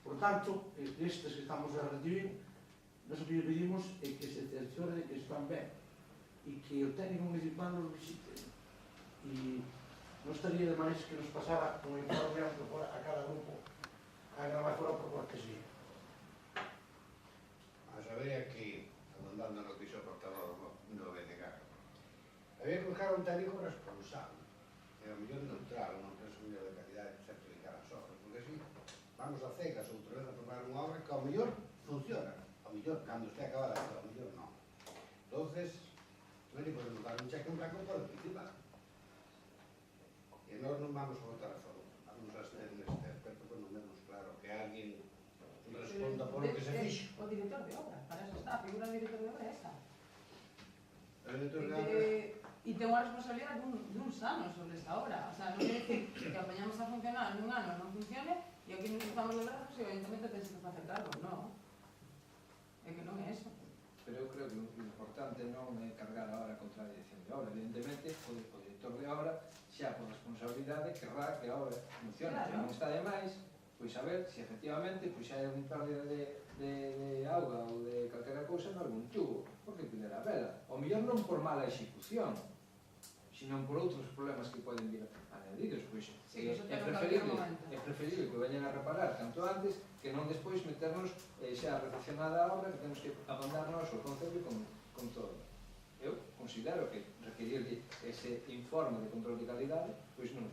Por tanto, estes que estamos a recibir, nós o que pedimos é que se cerciore de que están ben e que o técnico municipal nos visite. E non estaría de máis que nos pasara un informe a cada grupo, a gravar fora por cortesía. A saber aquí, abundando no que iso portavoz no BNG, había que buscar un técnico responsable, e ao mellor neutral, unha empresa de calidade que certificar as obras, porque así vamos a cegas outra vez a tomar unha obra que ao mellor funciona, ao mellor cando este acabada, ao mellor non. Entonces, non lle podemos dar un cheque en blanco para participar. E nós non vamos a votar a favor, vamos a estar neste aspecto quando vemos claro que alguén responda por o que se fixo. O director de obra, para eso está, a figura do director de obra é esa. O director de obra... E ten unha responsabilidade dun anos sobre esa obra. O sea, non quer decir que apañamos a funcionar nun ano non funcione e aquí nos estamos de brazos e o ayuntamiento ten que facer cargo. Non. É que non é eso. Pero eu creo que o importante non é cargar agora contra a dirección de obra. Evidentemente, o director de obra xa por responsabilidade querrá que a obra funcione. Claro. Non está de máis pois a ver se efectivamente pois hai un pérdida de auga ou de calquera cousa en algún tubo, porque pide a vela. O mellor non por mala execución, sino por outros problemas que poden vir añadidos, pois Sí, é preferible que veñan a reparar canto antes que non despois meternos xa recepcionada a obra que temos que abandarnos o Concello con todo. Eu considero que requerir ese informe de control de calidade pois non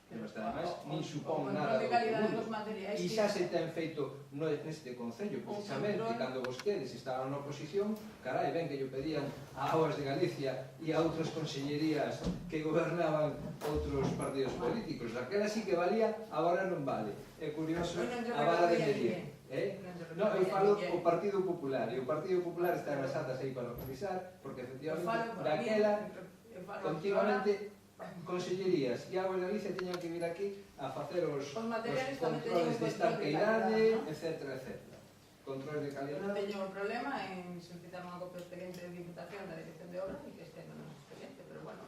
está ademais, nin supón nada do mundo. E xa se ten feito neste Concello, precisamente, cando vostedes estaban na oposición, carai, ben que yo pedían a Aguas de Galicia e a outras consellerías que gobernaban outros partidos políticos. Daquela sí que valía, agora non vale. É curioso a vara de medir. Non, eu falo o Partido Popular, e o Partido Popular está en as atas aí para revisar, porque efectivamente, daquela, continuamente, consellerías e Aguas de Galicia teñan que vir aquí a facer os controles de estanqueidade, etc. Controles de calidad. Non teño un problema en solicitar unha copia expediente de Diputación da Dirección de Obra e que este non é expediente, pero bueno,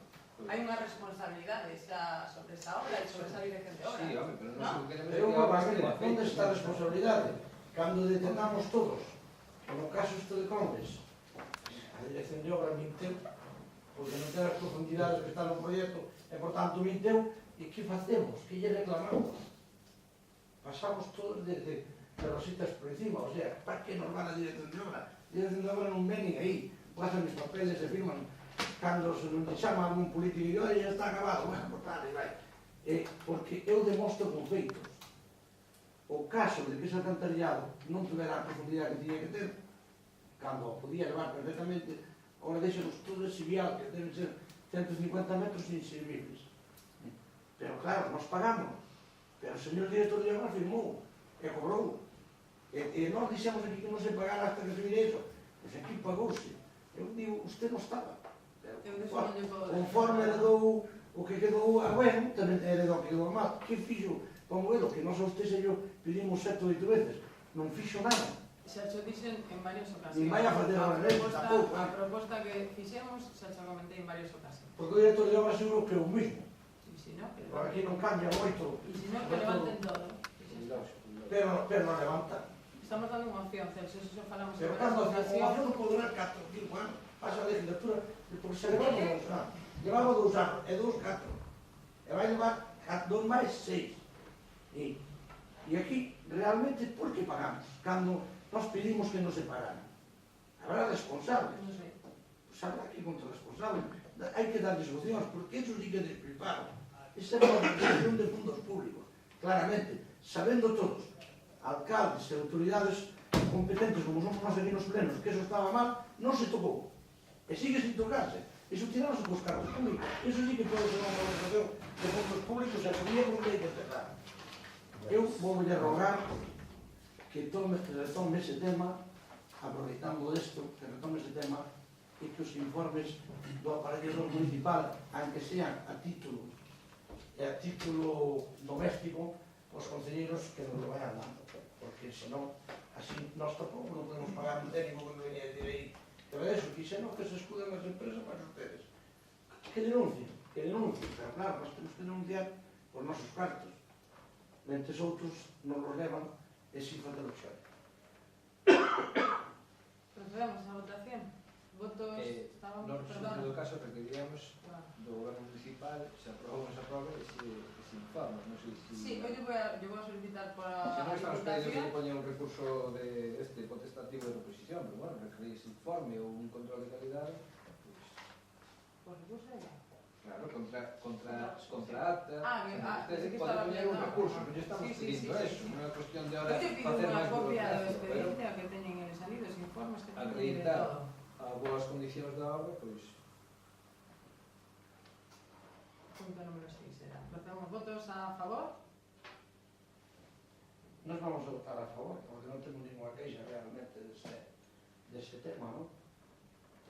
hai unha responsabilidade xa sobre esa obra e sobre esa Dirección de Obra. Sí, home, pero non se queremos Pero onde está a responsabilidade? Cando detenamos todos, como caso isto de Congres, a Dirección de Obra minteu, porque non ten as profundidades que está no proxecto, e por tanto minteu, e que facemos? Que lle reclamamos? Pasamos todos de rositas por encima, o sea, para que nos van a Dirección de Obra? Dirección de Obra non venen aí, pasan os papeles e firman, cando se non te chama algún político e digo, ya está acabado, bueno, por tal, e vai. Porque eu demostro con feitos. O caso de que ese alcantarillado non tuvera a profundidade que tiña que ter, cando o podía levar perfectamente, agora deixanos todo exhibiado, que deben ser 150 metros inservibles. Pero claro, nos pagamos. Pero o señor director de obra firmou, e cobrou. E nós dixemos aquí que non se pagara hasta que se vire iso. Pois aquí pagouse. Eu digo, usted non estaba. Conforme heredou o que quedou a bueno, tamén heredou o que quedou a mal. Que fixo? Como ele, que nós a usted se yo pedimos 7 ou 8 veces. Non fixo nada. Xa cho dixen en varias ocasións. Ni vai a facer a tampouco. A proposta que fixemos xa cho comentei en varias ocasións. Porque o director de obra seguro que é o mismo. E se non, que Por aquí non cambia moito. E se non, que levanten todo. Pero non levanta. Estamos dando unha opción, Celso, eso falamos Pero en cando a varias opción non pode durar 4 ou 5 anos. Pasa a legislatura, porque se levamos 2 anos. Levamos 2 anos, e 2, 4. E vai levar 2 máis 6. E aquí, realmente, por que pagamos? Cando nós pedimos que non se pagaran. Habrá responsables. Non sei. Pues habrá que contra responsables. Hai que darle solucións, porque eso sí que é despilfarro. Esa é unha utilización de fondos públicos. Claramente, sabendo todos, alcaldes e autoridades competentes como somos nós aquí nos plenos, que eso estaba mal, non se tocou. E sigue sin tocarse. Eso tiramos cos cargos públicos. Eso sí que pode ser unha utilización de fondos públicos e sería como que hai que empezar. Eu vou lle rogar que retome ese tema, aproveitando isto, que retome ese tema e que os informes do aparello municipal, aunque sean a título doméstico, os concelleiros que nos lo vayan dando, porque senón, así nós tampouco non podemos pagar un técnico que non venía a decir aí, pero eso, que senón que se escuden as empresas para ustedes. Que denuncien, pero claro, nós temos que denunciar os nosos cartos, mentes outros nos los levan e sin facer o xer. Procedemos a votación. Votos, estábamos, En todo caso, requeríamos do goberno municipal, se aprobou, se aprobe, ese informe. Non sei se... Sí, hoy yo voy a solicitar para Se non a estamos pedindo que Diputación. se poña un recurso de este potestativo de reposición, pero bueno, requerir ese informe ou un control de calidade, Por recurso ya. claro, contra acta. Pensé que Pode estaba poñer un viendo. recurso, pero ya estamos pedindo eso, non é cuestión de ahora Yo te pido facer unha máis copia do burocracia, pero expediente que teñen en salidos, informes que teñen de acreditar todo. a boas condicións da obra, pois... Punto número 6 será. Procedemos votos a favor. Nos vamos a votar a favor, porque non temos ninguna queixa realmente dese tema, non?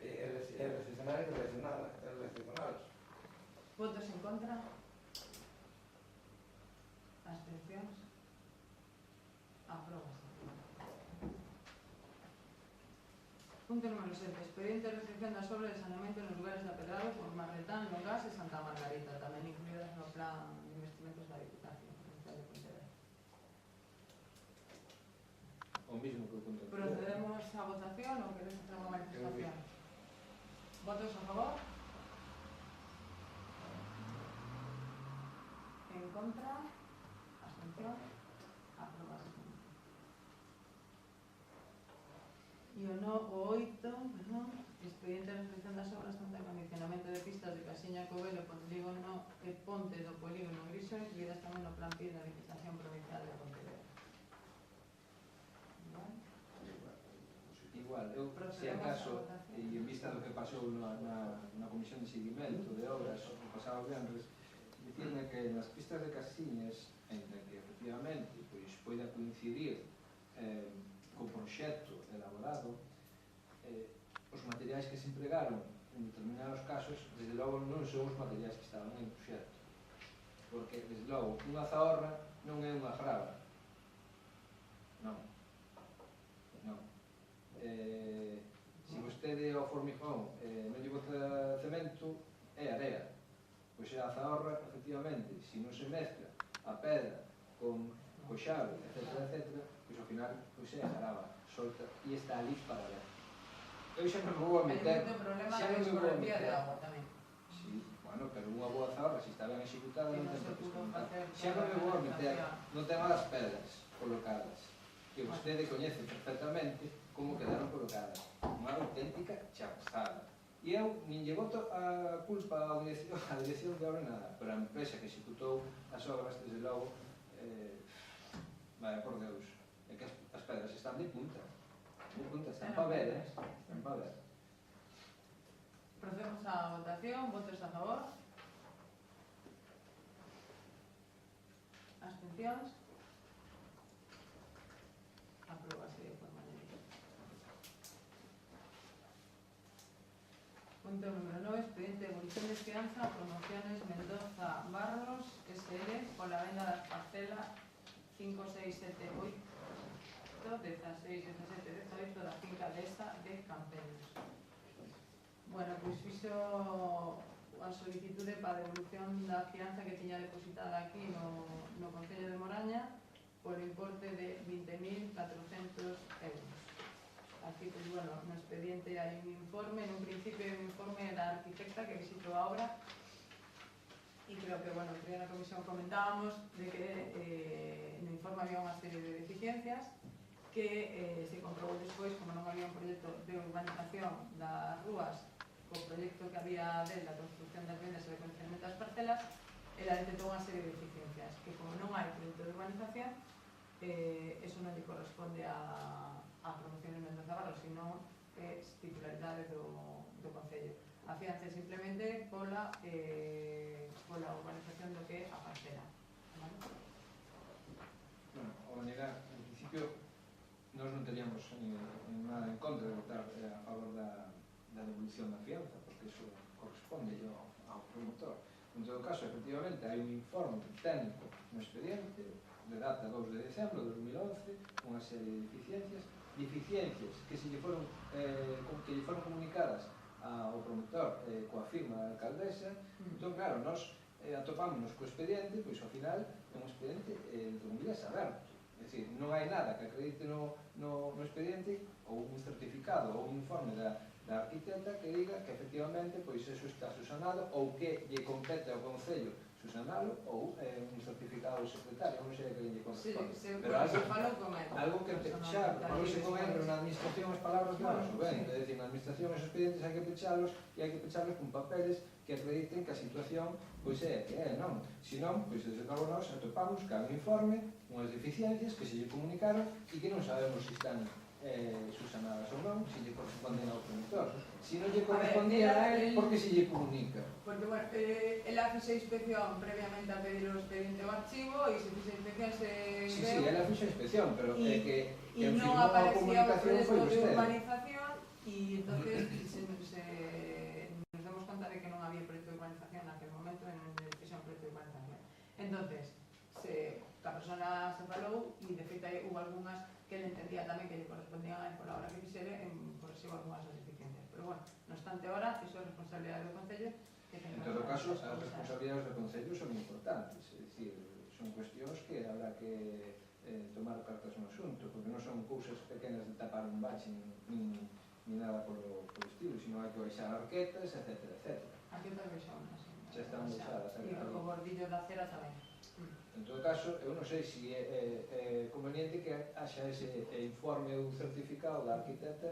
É recepcionar e recepcionadas. Votos en contra. Abstencións. Aprobas. Punto número 7. Expediente de recepción das obras de saneamento nos lugares de Apedrado por Marretán, Nogas e Santa Margarita, tamén incluídas no plan de investimentos da Diputación. a votación ou queréis hacer unha manifestación? Votos a favor? En contra? Abstención? Aprobado. E o 8, perdón, expediente de realización das obras tanto de acondicionamento de pistas de Casiña Covelo, polígono e ponte do polígono Griso, incluídas tamén no plan PIR da Diputación Provincial de Pontevedra. Igual, eu, se acaso, e en vista do que pasou na comisión de seguimento de obras o pasado venres, dicirme que nas pistas de Casiñas, en que efectivamente pois poida coincidir co proxecto elaborado, os materiais que se empregaron en determinados casos, desde logo non son os materiais que estaban en proxecto, porque desde logo unha zahorra non é unha grava, non. Se vostede ao formigón non lle bota cemento, é area. Pois a zahorra, efectivamente, se non se mezcla a pedra con xave, etc., pois ao final é a grava, solta, e está ali para ver. Eu xa non me vou a meter... Hai moito problema con a vía de agua tamén. Sí, bueno, pero unha boa zahorra, se está ben executada, non ten por que escontar. Xa non me vou a meter no tema das pedras colocadas, que vostede coñece perfectamente como quedaron colocadas. Unha auténtica chapuzada. E eu nin lle boto a culpa á dirección de obra nada, pero a empresa que executou as obras, desde logo, vaya por Deus, é que as pedras están de punta. De punta, están para ver, están para ver. Procedemos á votación, votos a favor. Abstencións. Aprobase de forma unánime. Punto número 9, expediente de evolución de fianza, promociones Mendoza Barros, SL, por la venda das parcelas 5, 6, 7, 8, 16, 17, 18 da finca desta de Campelos. Bueno, pois fixo a solicitude para a devolución da fianza que tiña depositada aquí no Concello de Moraña por importe de 20.400 euros. Aquí, pues bueno, no expediente hai un informe, en un principio hai un informe da arquitecta que visitou a obra e creo que, bueno, en a comisión comentábamos de que no informe había unha serie de deficiencias que se comprobou despois, como non había un proxecto de urbanización das rúas co proxecto que había del da construcción das vendas e de condicionamento das parcelas, ela detectou unha serie de deficiencias que, como non hai proxecto de urbanización, eso non lle corresponde a promoción en Mendoza Barros, sino é titularidade do Concello. A fianza é simplemente pola urbanización do que é a parcela. Bueno, ao negar, en principio, nós non teríamos nada en contra de votar a favor da devolución da fianza, porque iso corresponde ao promotor. En todo caso, efectivamente, hai un informe técnico no expediente de data 2 de decembro de 2011, unha serie de deficiencias que lle foron comunicadas ao promotor coa firma da alcaldesa. Entón, claro, nós atopámonos co expediente, pois ao final é un expediente entre comillas aberto, é dicir, non hai nada que acredite no expediente ou un certificado ou un informe da arquitecta que diga que efectivamente pois eso está susanado ou que lle compete ao Concello susanalo ou un certificado secretario, non sei que lle corresponde. Pero algo que pechar, falouse con entro na administración as palabras non o ben, é dicir, na administración os expedientes hai que pechalos e hai que pecharlos con papeles que acrediten que a situación pois é que é, non? Se non, pois desde logo nós atopamos que hai un informe, unhas deficiencias que se lle comunicaron e que non sabemos se están susanadas ou non, se lle corresponden ao promotor. Se non lle correspondía a él, por que se lle comunica? Porque, bueno, ela fixe inspección previamente a pedir o expediente ao archivo e se fixe inspección se veu... Sí, ela fixe inspección, pero que non firmou a aparecía o comunicación foi proxecto de vostede. urbanización e entonces nos demos conta de que non había proxecto de urbanización naquele momento e non fixe un proxecto de urbanización. Entonces, a persona se falou e de feito hubo algunhas que ele entendía tamén que lle correspondían a él por a hora que fixere en corresivo algunhas das deficiencias. Pero bueno, no obstante ahora, iso é responsabilidade do Concello. En todo caso, as responsabilidades do Concello son importantes, é dicir, son cuestións que habrá que tomar tomar cartas no asunto, porque non son cousas pequenas de tapar un bache ni nada polo estilo, sino hai que baixar arquetas, etcétera, etcétera. Aquí tamén xa unas. Xa están baixadas. E o bordillo da cera tamén. En todo caso, eu non sei se é conveniente que haxa ese informe ou certificado da arquitecta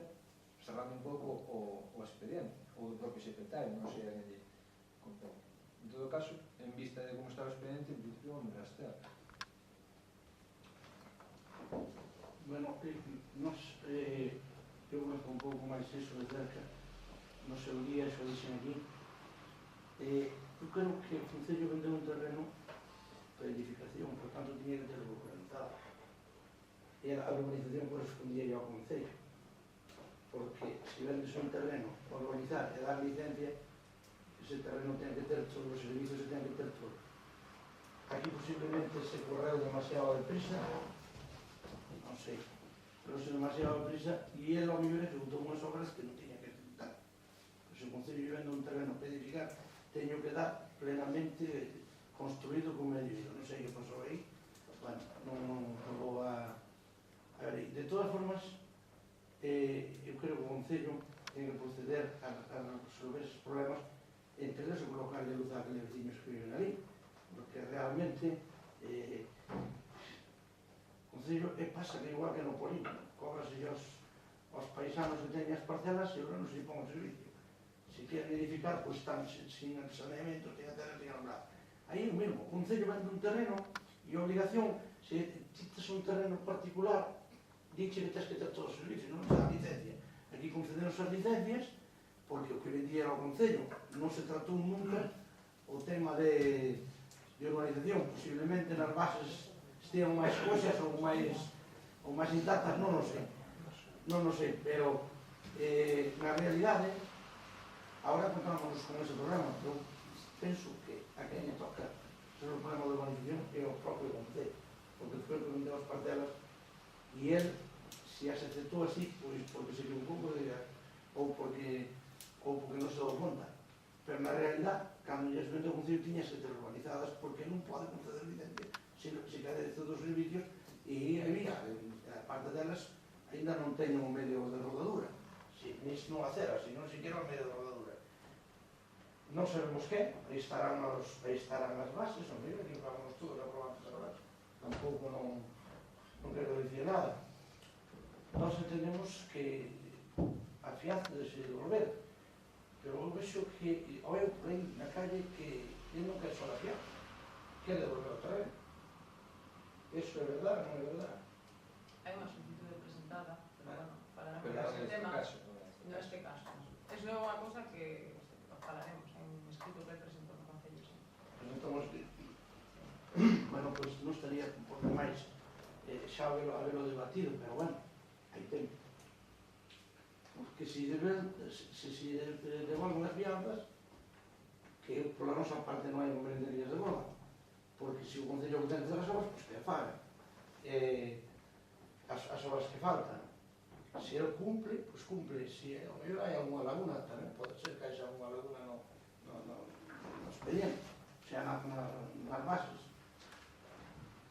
cerrando un pouco o expediente, ou do propio secretario, non sei a quen lle compete. En todo caso, en vista de como está o expediente, en principio vamos a estar. Bueno, eu conozco un pouco máis iso de cerca, no seu día, xo dixen aquí. Eu creo que o Concello vendeu un terreno para edificación, por tanto, tiña que ter urbanizado. E a urbanización correspondía ao Concello, porque se vendes un terreno para urbanizar e dar licencia, ese terreno ten que ter todos os servicios e ten que ter todo. Aquí posiblemente se correu demasiado deprisa, non sei, pero se demasiado deprisa, e ele ao mellor executou unhas obras que non tiña que executar. Se o Concello vende un terreno para edificar, teño que dar plenamente construído con medio hilo. Non sei que pasou aí, bueno, non vou a ver aí. De todas formas, eu creo que o Concello ten que proceder a resolver esos problemas entre eles e colocarle luz a aqueles veciños que viven ali, porque realmente o Concello pasa que igual que no polígono, cóbrase aos paisanos que teñen as parcelas e non se pon o servicio. Se queren edificar, pois están sin saneamento, sin terra, sin alumbrado. Aí o mesmo, o Concello vende un terreno e a obligación, se tes un terreno particular, dixe que tens que ter todos os servicios, non te dá licencia. Aquí concederos as licencias, porque o que vendía era o Concello. Non se tratou nunca o tema de urbanización. Posiblemente nas bases estean máis coxas ou máis intactas, non o sei. Non o sei, pero na realidade, agora encontramos con ese problema. Eu penso que a quen lle toca ser o problema de urbanización é o propio Concello, porque foi o que vendeu as parcelas e el, se as aceptou así, pois porque se equivocou, ou porque non se dou conta. Pero na realidade, cando lles vendeu o Concello, tiñas que ter urbanizadas, porque non pode conceder licencia se cadece todos os servicios e mira, a parte delas ainda non teñen un medio de rodadura, non a cera, senón siquiera o medio de rodadura. Non sabemos que, aí estarán as bases, non sei, que vamos todos a probar as bases. Tampouco non quero dicir nada. Nós entendemos que a fianza de se devolver, pero eu vexo que eu por aí na calle que non quer só a fianza, quer devolver o terreno. Eso é verdade, non é verdade? Hai unha solicitud presentada, pero bueno, falaremos Pero deste tema. neste caso. Eso é unha cousa que falaremos en un escrito que presentó no Concello. Presentamos que, bueno, pois non estaría por demais xa habelo debatido, pero bueno, hai tempo. Porque se devolven as fianzas, que pola nosa parte non hai inconveniente que as devolvan, porque se o Concello ten que facer as obras, pois que a faga. As obras que faltan, se ele cumple, pois cumple. Se ao mellor hai alguna laguna, tamén pode ser que haxa alguna laguna no expediente, xa nas bases.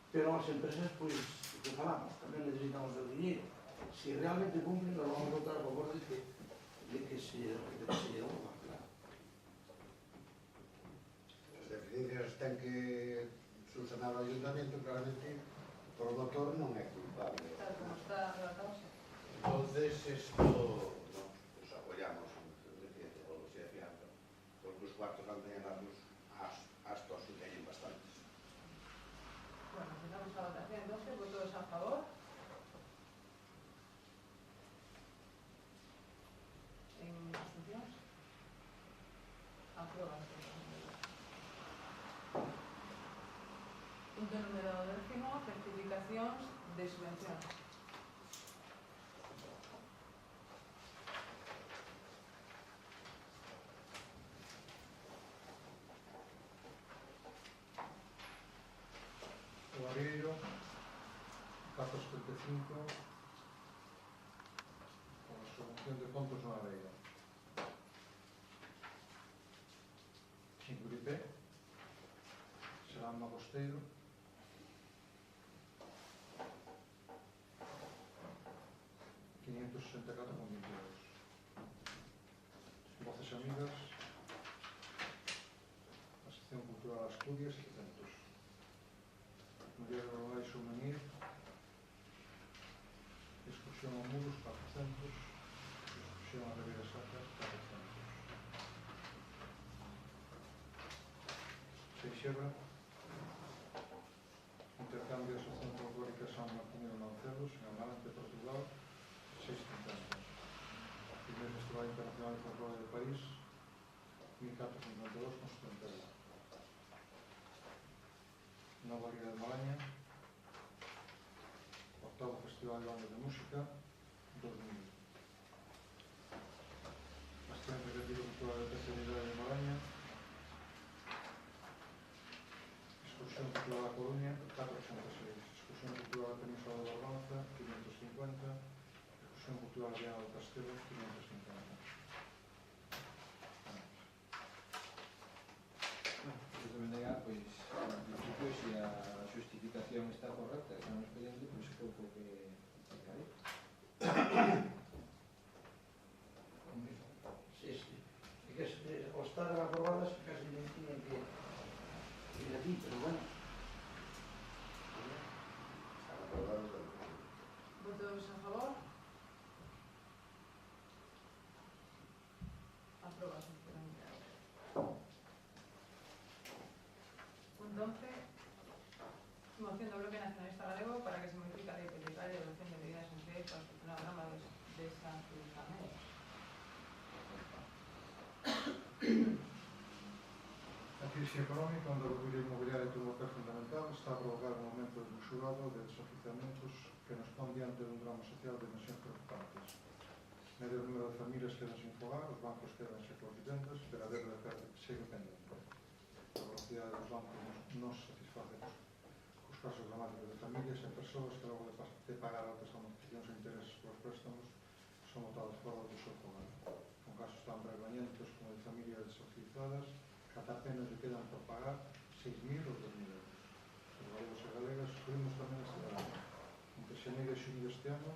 Pero as empresas, pois, o que falamos, tamén necesitamos o dinheiro. Se realmente cumplen, nos vamos a votar a favor de que se devolvan, claro. As deficiencias ten que subsanar o ayuntamiento, claramente, o promotor non é culpable. Tal como está relatado, sí. Entonces, esto nos apoyamos en deficiencia, o se de fianza, porque os cuartos van a darnos astos que teñen bastantes. Bueno, empezamos a votación, entonces, votos a favor. En abstencións. Aproba. Punto número 10, certificacións de subvencións. O Barreiro, 475, con a subvención de fondos no Aveiro. En Curipé, será Magosteiro, 264,22. Voces Amigas, a sección cultural Asturias, 700. Mujeres Rurales Souvenir, excursión a Muros, 400. Excursión a Ribeira Sacra, 400. Seixebra, intercambio de Asociación Folclórica San Martín de Mancelos, en Amarante, Portugal, 650. Primer Festival Internacional de Folclore de París, 1452,71. Nova Liga de Malaña, octavo Festival de Bandas de Música, 2000. Asociación Recreativa Cultural de Terceira Idade de Malaña, Excursión Cultural da Coruña, 486. Excursión Cultural da Península de Barbanza, 550. Excursión Cultural da Viana do Castelo, 550. Pois, en principio, se a xustificación está correcta, que non expediente, pois é pouco que cae. Sí. É que ao estar aprobadas casi non tiñan que ir aquí, pero bueno. Están aprobados. Votos a favor? Aprobase. Entonces, moción do Bloque Nacionalista Galego para que se modifique a lei hipotecaria de adopción de medidas en crédito para solucionar o drama dos desafiuzamentos. A crise económica, onde o ruído inmobiliario tuvo papel fundamental, está a provocar un aumento desmesurado de desafiuzamentos que nos pon diante dun drama social de dimensións preocupantes. Medio número de familias quedan sin fogar, os bancos quedanse por vivendas, pero a débeda segue pendente. A velocidade dos bancos non se satisface cos casos dramáticos de familias e persoas que logo de pagar altas amortizacións e intereses polos préstamos son botados fora do seu fogar. Con casos tan vergoñentos como de familias desafiuzadas que ata apenas lle quedan por pagar 6.000 ou 2.000 euros. Os galegos e galegas sufrimos tamén este drama. Entre xaneiro e xullo deste ano,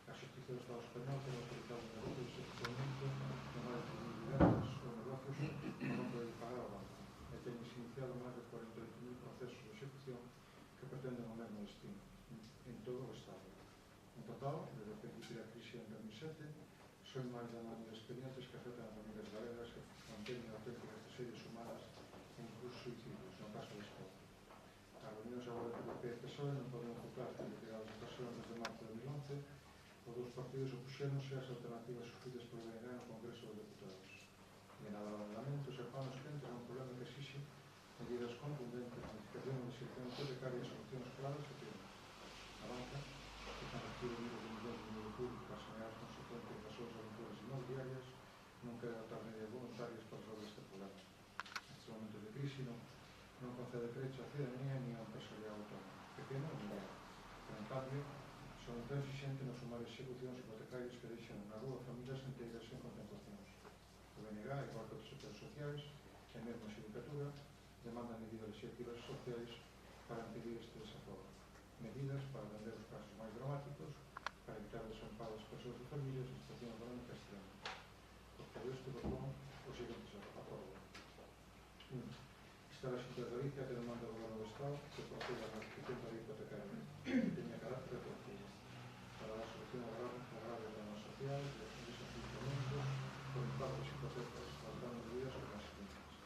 a Xustiza do Estado Español ten autorizado un negocio de executamento de máis de 2.000 vivendas ou negocios por non poder pagar ao banco. E teñen iniciado máis de 48.000 procesos de execución que pretenden o mesmo destino en todo o Estado. En total, desde o principio da crise en 2007, son máis de 9.000 expedientes que afectan a familias galegas que manteñen auténticas tragedias humanas e incluso suicidios, no caso de Escola. As reunións agora do PP e PSOE non poden ocultar que, liquidadas as ocasións desde marzo de 2011, os dous partidos opuxéronse ás alternativas sufridas polo BNG no Congreso dos Deputados. E nada de lamentos e panos quentes é un problema que exixe medidas contundentes, modificación de situación hipotecaria e solucións claras e firmes. A banca, que ten recibido miles de millóns de dinero público para sanear as consecuencias das súas aventuras inmobiliarias, non quere adoptar medidas voluntarias para resolver este problema. Nestes momentos de crise non concede crédito á ciudadanía ni ao empresariado autónomo, pequeno ou mediano. Pero, en cambio, son intransigentes no sumar execucións hipotecarias que deixan na rúa familias inteiras sen contemplacións. O BNG, igual que outros sectores sociais, e mesmo a sindicatura, demandan medidas legislativas sociais para impedir este desafogo. Medidas para atender os casos máis dramáticos, para evitar o desamparo das persoas e familias en situación económica extrema. Por todo isto, propongo os seguintes acordos. 1. Instar a Xunta de Galicia que demanda ao Goberno do Estado que proceda a ratificación da lei hipotecaria que teña carácter retroactivo para dar solución ao grave drama social de desafiuzamentos por impacto das hipotecas aos danos debidos por consecuencias.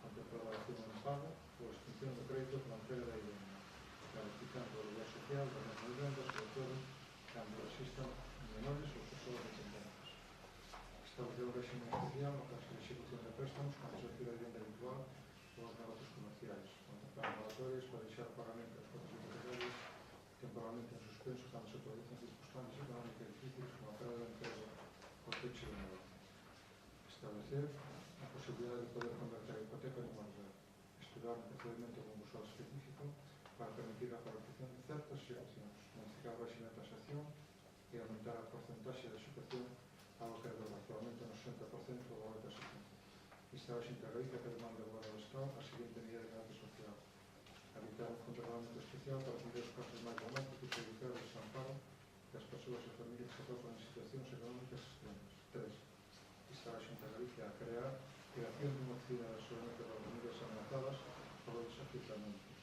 Contempla a elaboración de un pago ou extinción do crédito para a entrega da vivenda, clarificando o lugar social da mesma vivenda, sobre todo cando existan menores ou persoas dependentes. Establecer un régimen especial no caso de execución de préstamos con exercir a vivenda habitual ou os negocios comerciais, contemplar moratorias para deixar o pagamento das cotas hipotecarias temporalmente en suspenso cando se producen circunstancias económicas difíciles como a pérdida de emprego ou peche de negocio. Establecer a posibilidade de poder converter a hipoteca en un alquiler. Estudar un procedimento concursal específico para permitir a paralización de certas execucións, modificar o régimen de taxación e aumentar a porcentaxe de execución algo que é actualmente no 60% do valor da taxación. Instar a Xunta de Galicia que demanda ao Goberno do Estado a seguinte medida de carácter social: habilitar un fondo de parlamento especial para atender os casos máis dramáticos e evitar o desamparo das persoas e familias que se atopan en situacións creación de unha oficina de asesoramento para as familias amenazadas por os desafiuzamentos,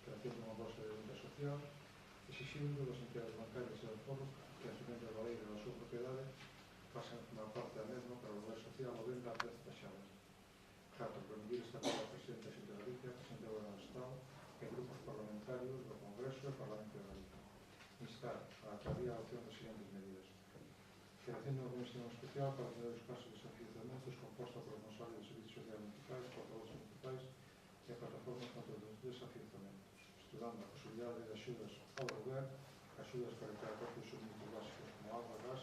creación de unha bolsa de venta social, exixindo das entidades bancarias e dos foros que as vivendas baleiras da súa propiedade pasen a formar parte da mesma para o lugar social ou venda a prezo taxado. 4. Reunir esta para a Presidenta de Galicia, Presidente do Goberno do Estado e grupos parlamentarios do Congreso e Parlamento de Galicia. Instar a Alcaldía a adopción das seguintes medidas. Creación de unha comisión especial para atender os casos de desafiuzamentos composta por responsables de servicios sociais municipais, portavoces municipais e plataformas contra os desafiuzamentos, estudando a posibilidade de axudas ao lugar, axudas para crear propios suministros básicos como agua, gas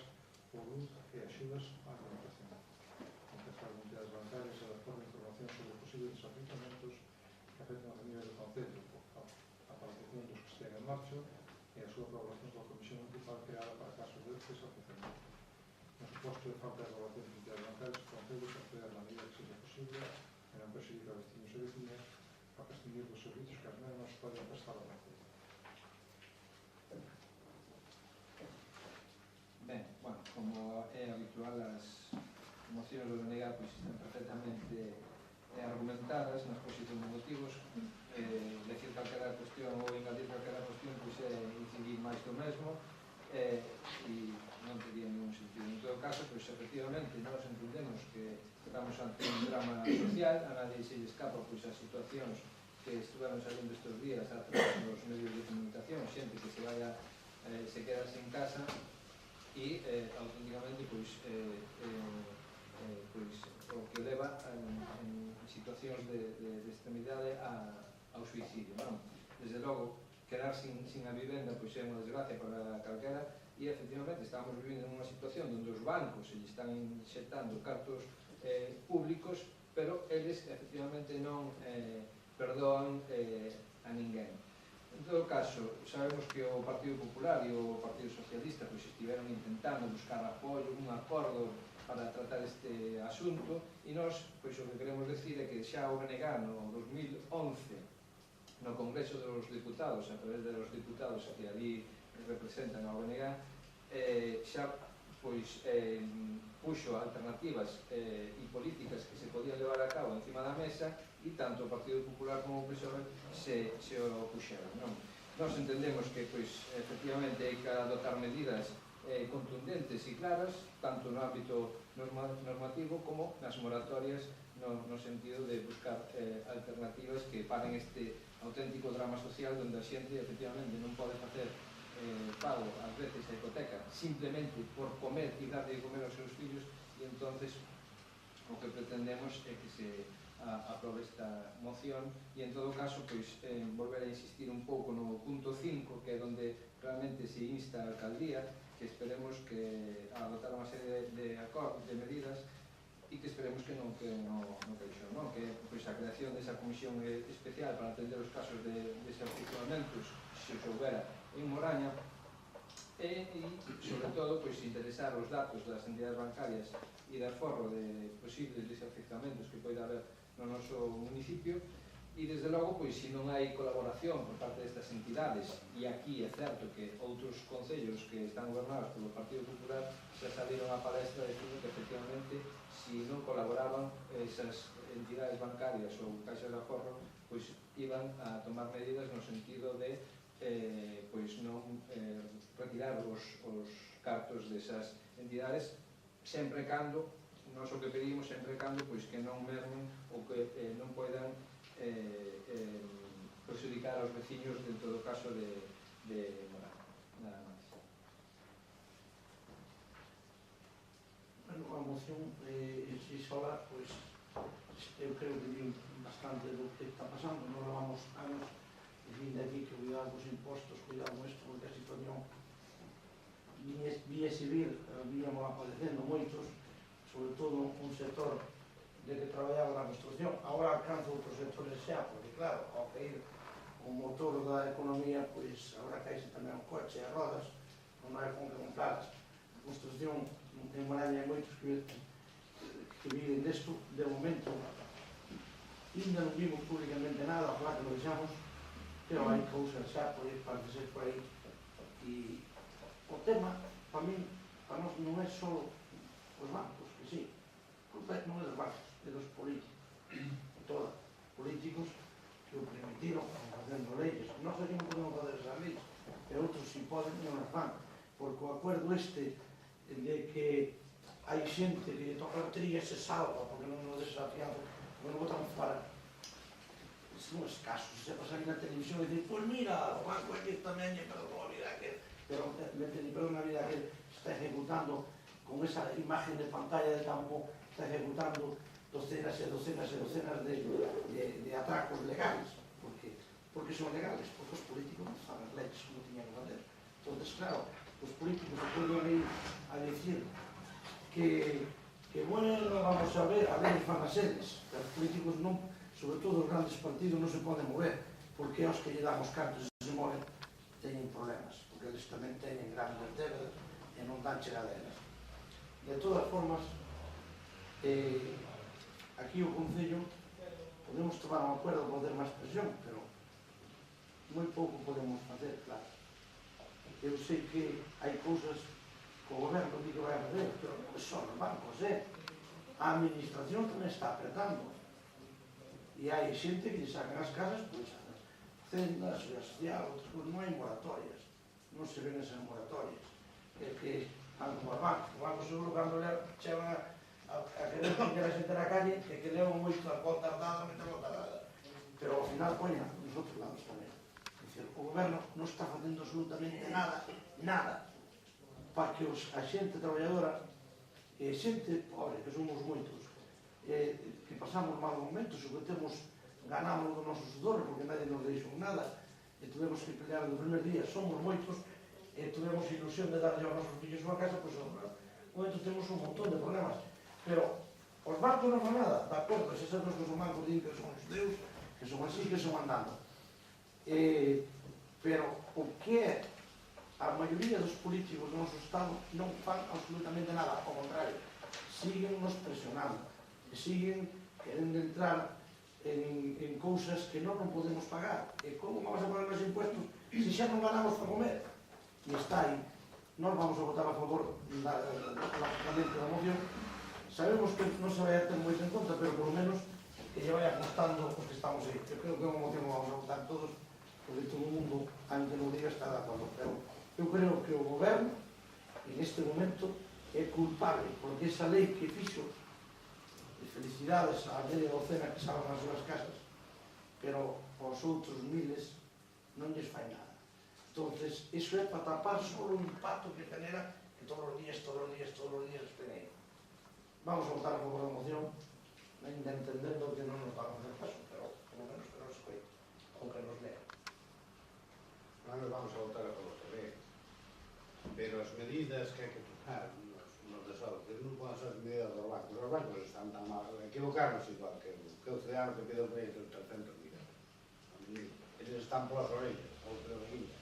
ou luz e axudas á alimentación. Contestar as entidades bancarias e dar forma de información sobre os posibles desafiuzamentos que afectan a familias do Concello, a paralización dos que estén en marcha e a súa aprobación pola Comisión Municipal creada para casos de desafiuzamento. No suposto de falta de aprobación das entidades bancarias, o Concello se acceder na medida que seja posible e non perseguir a vecinos e vecinas para prescindir dos servicios que as mesmas poden prestar ao Concello. Ben, bueno, como é habitual, as mocións do BNG pois están perfectamente argumentadas na exposición de motivos. Decir calquera cuestión ou engadir calquera cuestión pois é incidir máis do mesmo e non tería ningún sentido. En todo caso, pois efectivamente nós entendemos que estamos ante un drama social, a nadie se lle escapa pois as situacións que estuveron salindo estes días a través dos medios de comunicación, xente que se vaya se queda sin casa e auténticamente pois o que leva en situacións de extremidade ao suicidio, non? Desde logo, quedar sin a vivenda pois é unha desgracia para calquera e efectivamente estamos vivindo nunha situación onde os bancos se lle están inxectando cartos públicos, pero eles efectivamente non perdoan a ninguén. En todo caso, sabemos que o Partido Popular e o Partido Socialista pois estiveron intentando buscar apoio, un acordo para tratar este asunto e nós, pois o que queremos decir é que xa o BNG no 2011 no Congreso dos Diputados, a través dos diputados que ali representan ao BNG, xa pois puxo alternativas e políticas que se podían levar a cabo encima da mesa e tanto o Partido Popular como o PSOE se opuxeron, non? Nós entendemos que, pois, efectivamente, hai que adoptar medidas contundentes e claras, tanto no ámbito normativo como nas moratorias, no sentido de buscar alternativas que paren este auténtico drama social onde a xente, efectivamente, non pode facer pago, ás veces, a hipoteca, simplemente por comer e darle de comer aos seus fillos, e entonces o que pretendemos é que se aprobe esta moción e, en todo caso, pois, volver a insistir un pouco no punto 5, que é onde realmente se insta a alcaldía que esperemos que adoptar unha serie de medidas e que esperemos que non queixo, non? Que pois, a creación desa comisión especial para atender os casos de desafiuzamentos, se os houbera en Moraña, e sobre todo, pois, interesar os datos das entidades bancarias e dar forro de posibles desafiuzamentos que poida haber no noso municipio. E, desde logo, pois, se non hai colaboración por parte destas entidades, e aquí é certo que outros concellos que están gobernados polo Partido Popular xa saliron á palestra dicindo que, efectivamente, se non colaboraban esas entidades bancarias ou caixas de aforro, pois iban a tomar medidas no sentido de pois non retirar os cartos desas entidades, sempre e cando, nós o que pedimos sempre e cando, pois que non mermen ou que non poidan perjudicar aos veciños, en todo caso, de morar. Nada máis. Bueno, a moción en si sola, pois, eu creo que di bastante do que está pasando. Nos levamos anos dicindo aquí que cuidado cos impostos, cuidado con isto, porque a situación vía civil víamos aparecendo moitos, sobre todo un sector de que traballaba na construcción, agora alcanza outros sectores xa, porque claro, ao cair o motor da economía, pois agora caíse tamén o coche e as rodas, non hai con que comprarlas. A construcción en Moraña hai moitos que viven desto, de momento, ainda non vimos públicamente nada, ojalá que lo deixamos, pero hai cousas xa por aí, parece ser por aí, e o tema, para min, para nós non é só os bancos, que sí, culpa non é dos bancos, é dos políticos. Todos políticos que o permitiron facendo leyes. Nós aquí non podemos fazer esas leyes, e outros si poden e non as fan. Porque o acuerdo este de que hai xente que lle toca a lotería se salva porque non nos desafiamos, porque non votamos para. Son escasos, se pasa aquí na televisión e dicen, pois mira, o banco aquí tamén lle perdonou a vida que, pero me perdona a vida que está ejecutando con esa imagen de pantalla de campo, está ejecutando docenas e docenas e docenas de atracos legales. Porque son legales, porque os políticos non fan as leyes como tiñan que fazer. Entón, claro, os políticos se poden ir a decir que bueno, vamos a ver fan as sedes, pero os políticos non, sobre todo os grandes partidos, non se poden mover, porque aos que lle damos cartos e se moven teñen problemas, porque eles tamén teñen grandes débredas e non dan chegaderas. De todas formas, aquí o Concello podemos tomar un acuerdo para ter máis presión, pero moi pouco podemos facer, claro. Eu sei que hai cousas que o goberno di que vai a fazer, pero non son os bancos, a administración tamén está apretando. E hai xente que lle sacan as casas, pois, a Facenda, a Seguridade Social, outras cousas, non hai moratorias. Non se ven esas moratorias. É que van como os bancos. O banco seguro, cando chegan a querer pintar a xente na calle, é que levan moito a conta dada, meter a dada. Pero ao final poña nos outros lados tamén. O goberno non está facendo absolutamente nada, para que a xente traballadora, xente pobre, que somos moitos, que pasamos malos momentos, o que temos, ganamos do noso sudor, porque nadie nos deixou nada, e tuvemos que pelear no primer día, somos moitos, e tuvemos ilusión de darlle aos nosos fillos unha casa, pois no momento temos un montón de problemas, pero os bancos non fan nada, de acordo, se sabes que os bancos din que son os deus, que son así, que son andando. Pero o que é a maioría dos políticos do noso Estado non fan absolutamente nada, ao contrario, siguen nos presionando, siguen querendo entrar en cousas que non podemos pagar. E como vamos a pagar os impuestos se xa non ganamos para comer? E está aí. Nós vamos a votar a favor da moción. Sabemos que non se vai a ter moito en conta, pero por lo menos que lle vai ajustando os que estamos aí. Eu creo que é unha moción que vamos a votar todos, porque todo o mundo, aunque non diga, está de acordo. Pero eu creo que o goberno, en este momento, é culpable, porque esa lei que fixo, de felicidades a media docena que salvan as súas casas, pero aos outros miles non lles fai nada. Entonces, iso é para tapar só o impacto que genera que todos os días estén aí. Vamos a votar a favor da moción, ainda entendendo que non nos van a facer caso, pero polo menos que nos escoite, ou que nos lea. Nós vamos a votar a favor tamén, pero as medidas que hai que tomar nos desafios non poden ser as medidas dos bancos. Os bancos están tan mal, equivocarnos igual que o ciudadano que pide un crédito de 300 millones. Eles están polas orellas, ou peor ainda.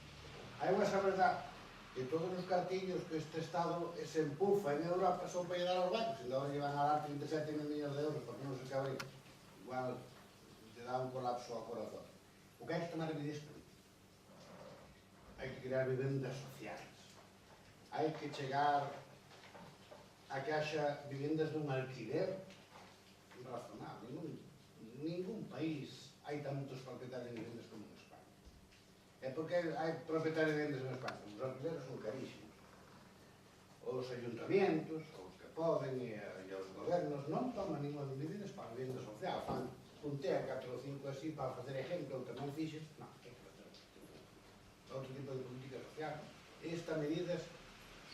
Hai unha verdade que todos os cartillos que este Estado se empufa en Europa son para ayudar aos bancos, e agora lle van a dar 37 millones de euros porque non se cabe, igual te dá un colapso ao corazón. O que hai que tomar medidas políticas. Hai que crear vivendas sociais. Hai que chegar a que haxa vivendas dun alquiler razonable. Ningún país hai tantos propietarios de vivendas como en España. É porque hai propietarios de vivendas en España. Os alquileres son carísimos. Os ayuntamientos, os que poden, e os gobernos non toman ninguna medidas para a vivenda social. Fan puntean 4 ou 5 así para facer exemplo, que non fixen. Non, hai que facer outro tipo de política social. Estas medidas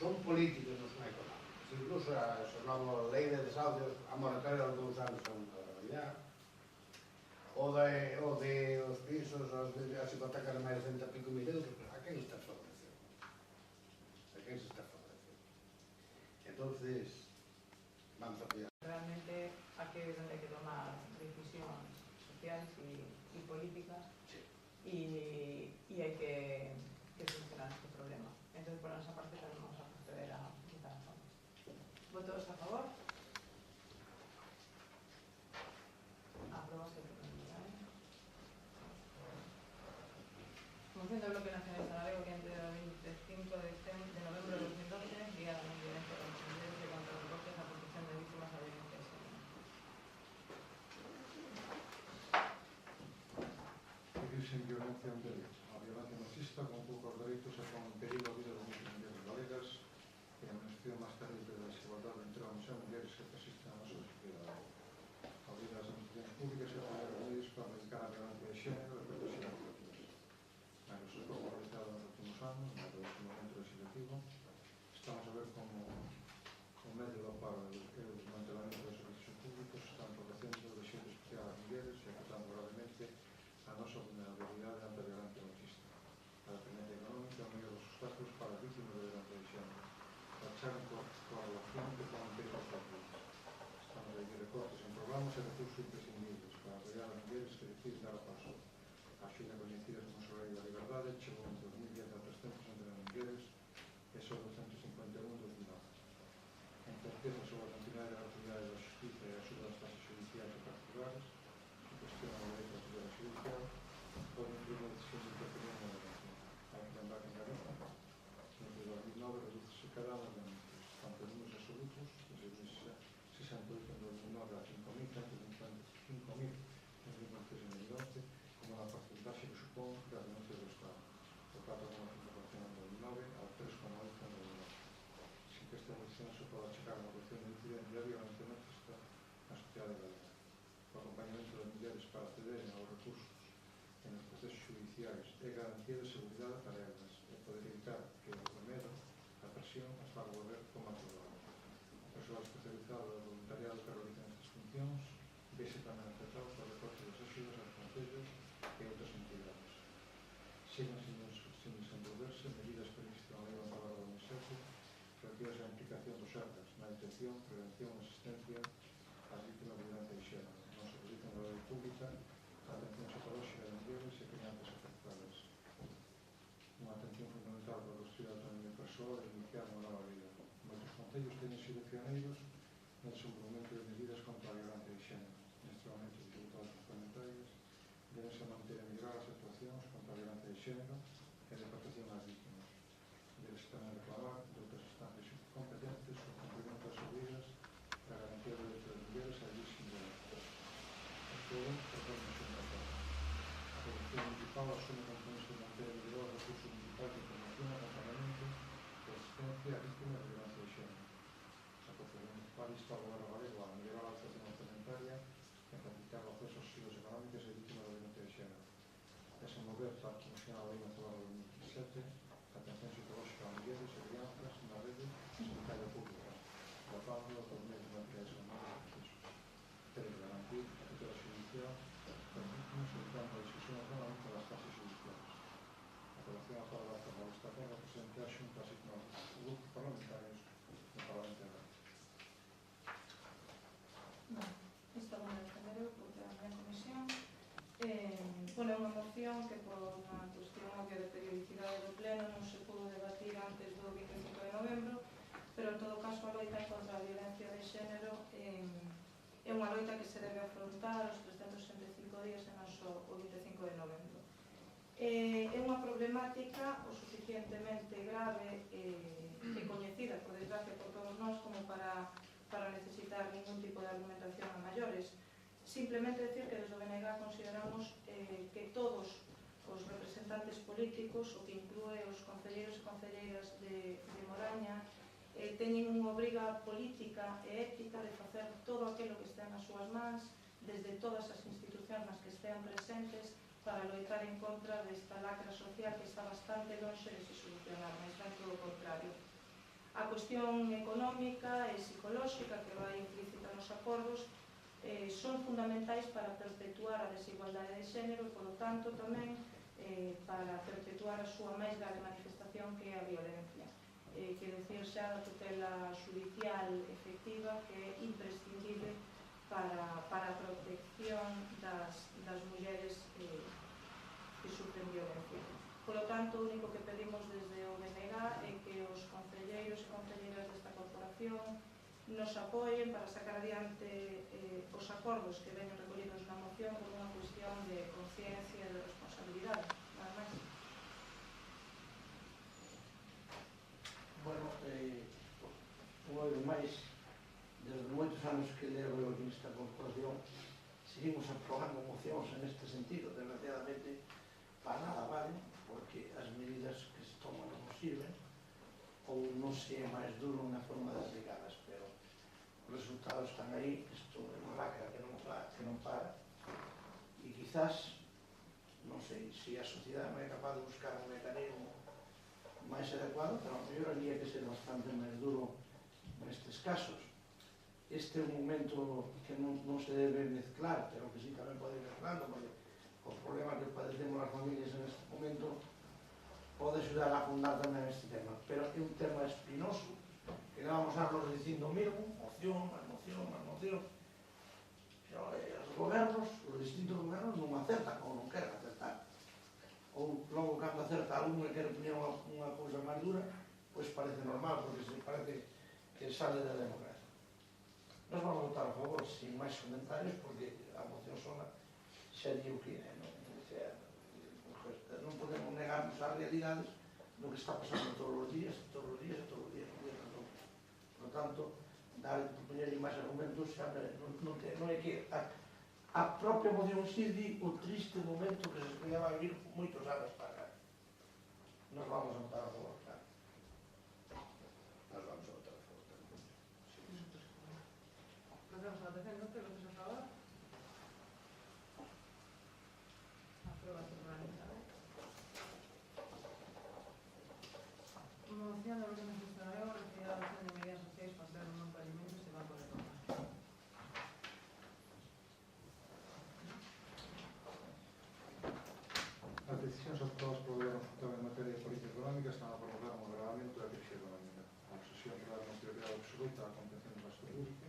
son políticas, non son económicas. Incluso a nova lei de desahucios, a moratoria dos 2 anos son unha realidade. O de os pisos, as hipotecas de máis de 100 e pico mil euros, a quen está favorecendo? A quen se está favorecendo? Entonces, vamos a apoiar. Realmente aquí es donde hay que tomar decisiones sociales y políticas, Sí. y hay que solucionar este problema. Entonces, por esa parte también vamos a proceder a votar a favor. ¿Votos a favor? Aprobase. Moción del Bloque Nacionalista Galego que entre el 25 de noviembre de 2012, Día de la No Violencia contra las Mujeres y contra los Golpes, la protección de víctimas de violencia de género. continuación de a violencia machista conculca os dereitos e pon en perigo a vida de muitas mulleres galegas e a mención máis terrible da desigualdade entre homens e mulleres que persiste na nosa sociedade. Obriga as administracións públicas a tomar medidas para erradicar a violencia de xénero e proteger as vítimas. Mais o sector realizado nos últimos anos, no último momento legislativo, estamos a ver como o medio do paro e o desmantelamento dos servicios públicos están favoreciendo de xeito especial ás mulleres e afectando gravemente a nosa vulnerabilidade ante a violencia machista. A dependencia económica é o mellor dos obstáculos para as vítimas de violencia de xénero. Racharon coa relación que pon en perigo as vítimas. Estamos a ir recortes en programas e recursos imprescindibles para apoiar as mulleres que deciden dar o paso. A axuda coñecida como Soleil da Liberdade chegou en 2010 a 300 entre as mulleres e só 251 en 2009. A incerteza sobre a continuidade da autoridade da justiza e a axuda das tasas judiciais e particulares que cuestionan o dereito da tutela judicial pode influir na decisión de interferir na violencia. Hai que lembrar que en Galicia, desde 2009, reduce cada ano as denuncias, tanto en números absolutos, desde 68 en 2009 a 5.000, 5.000 en 2013 en 2011, como na porcentaxe que supón das denuncias do Estado, do 4,5% en 2009 ao 3,8% en 2011. Sin que esta evolución se poda chegar a unha reducción de incidencia de violencia machista na sociedade galega. O acompañamento das mulleres para acceder aos recursos en os procesos judiciais é garantía de seguridade para elas e poder evitar que o medo, a presión, as faga volver como a problema. O persoal especializado do voluntariado que realiza estas funcións vese tamén afectado por recortes das axudas aos concellos e outras entidades. Siguen sin desenvolverse medidas previstas na Lei do Amparo do Ministerio relativas á implicación dos sergas na detección, prevención e asistencia ás vítimas de violencia de xénero. Non se realiza na lei pública a atención psicolóxica de mulleres e crianças afectadas. Unha atención fundamental para construir a autonomía persoal e iniciar unha nova vida. Moitos concellos teñen sido pioneiros no desenvolvemento de medidas contra a violencia de xénero. Neste momento, os diputados parlamentarios deben manter e mellorar as actuacións contra a violencia de xénero e de protección ás vítimas. Debe tamén reclamar de outras instancias competentes o cumprimento das medidas para garantir o dereito das mulleres a vivir sin violencia. Todo propone un papel. A Policía Municipal asume o compromiso de manter e mellorar os recursos municipais de información, acompañamento e asistencia a vítimas de violencia de xénero. A Policía Municipal insta ao Goberno galego a mellorar a actuación orçamentaria e facilitar o acceso aos servizos económicos e vítimas de violencia de xénero. Desenvolver, tal como sinala a Lei Nacional de 2017, a atención psicolóxica a mulleres e crianzas na rede sanitaria pública, tratando os medios materiais humanos e precisos. Debe garantir a tutela judicial das vítimas evitando a discusión económica das tasas judiciais. A relación a toda a forma desta terra presente a xunta así como os grupos parlamentarios do Parlamento de Galicia. Isto non é defender eu, porque a minha comisión pone unha moción que por unha cuestión obvia de periodicidade do pleno non se pudo debatir antes do 25 de novembro, pero en todo caso a loita contra a violencia de xénero é unha loita que se debe afrontar os 365 días e non só o 25 de novembro. É unha problemática o suficientemente grave e coñecida, por desgracia, por todos nós como para necesitar ningún tipo de argumentación a maiores. Simplemente decir que desde o BNG consideramos que todos os representantes políticos, o que inclúe os concelleiros e concelleiras de Moraña, teñen unha obriga política e ética de facer todo aquilo que estea nas súas mans, desde todas as institucións nas que estean presentes, para loitar en contra desta lacra social que está bastante lonxe de se solucionar, mas ben todo o contrario. A cuestión económica e psicolóxica que vai implícita nos acordos son fundamentais para perpetuar a desigualdade de xénero e, polo tanto, tamén para perpetuar a súa máis grave manifestación que é a violencia. Que decir xa da tutela judicial efectiva que é imprescindible para a protección das mulleres que sufren violencia. Por lo tanto, o único que pedimos desde o BNG é que os concelleiros e concelleiras desta corporación nos apoien para sacar adiante os acordos que veñen recollidos na moción por unha cuestión de conciencia e de responsabilidade. Nada máis. Bueno, unha vez máis, desde moitos anos que levo nesta corporación, seguimos aprobando mocións en este sentido. Desgraciadamente, para nada valen, porque as medidas que se toman non sirven, ou non se é máis duro na forma de aplicadas, pero os resultados están aí, isto é unha máquina que non para, e quizás, non sei, se a sociedade non é capaz de buscar un mecanismo máis adecuado, pero a mellor había que ser bastante máis duro nestes casos. Este é un momento que non se debe mezclar, pero que sí tamén pode ir mezclando, porque o problema que padecemos as familias en este momento pode axudar a afundar tamén este tema, pero é un tema espinoso que vamos a nos dicindo mesmo, moción, pero os gobernos, os distintos gobernos non acertan ou non queren acertar, ou logo cando acerta algún e quere poñer unha cousa máis dura, pois parece normal, porque se parece que sale da democracia. Nos vamos a votar a favor, sin máis comentarios, porque a moción sola xa di o que é, non podemos negarnos ás realidades do que está pasando todos os días. Por lo tanto, poñer máis argumentos xa non é que a propia moción sí di o triste momento que se va a vivir moitos anos para cá. Nos vamos a votar a favor, claro. Nos vamos a votar a favor tamén. Procedemos a votación, ¿no? ¿Votos a favor? Aprobado organizado. Moción de orden constitucional referida a la adopción de medidas sociales para crear un banco de alimentos y banco de ropa. As decisións adoptadas polo Goberno Central en materia de política económica están a promover un agravamento da crise económica. A obsesión de dar unha prioridade absoluta á contención do gasto público,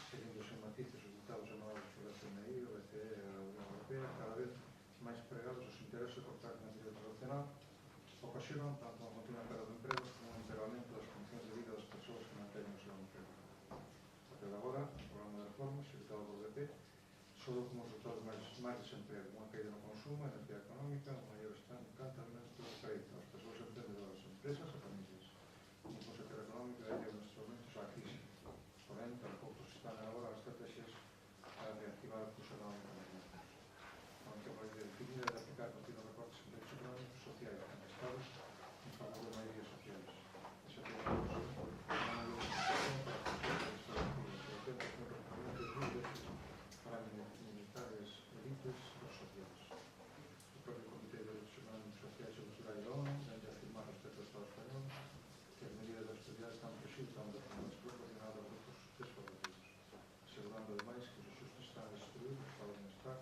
seguindo sen matices os ditados anuales do FMI, o BCE e a Unión Europea, cada vez máis pregados aos intereses do cortar financiero internacional, ocasionan tanto unha continua perda de empregos como un empeoramento das condicións de vida das persoas que manteñen o seu emprego. Porque agora, o programa de reformas, evitado por BP, só como resultado máis desemprego, unha caída no consumo, enerxía económica, un maior encantamento do crédito ás persoas emprendedoras, empresas e familias. Un consejero económico que deu nestes momentos á crise. Porén, tampouco se están agora as estrategias para reactivar a curso económica nos mercados. Aunque vai definir e aplicar continuos recortes en derechos económicos sociais contestados en favor de maiorías sociales. Ese tipo de cosas, unha mayor situación para cumplir a legislación para militares, élites e sociales. O propio Comité de Derechos Económicos, Sociais e Culturais da ONU debe afirmar respecto ao Estado español que as medidas de austeridade están resultando de forma desproporcionada a grupos desfavorecidos, asegurando ademais que os ajustes están a destruir o Estado de Bienestar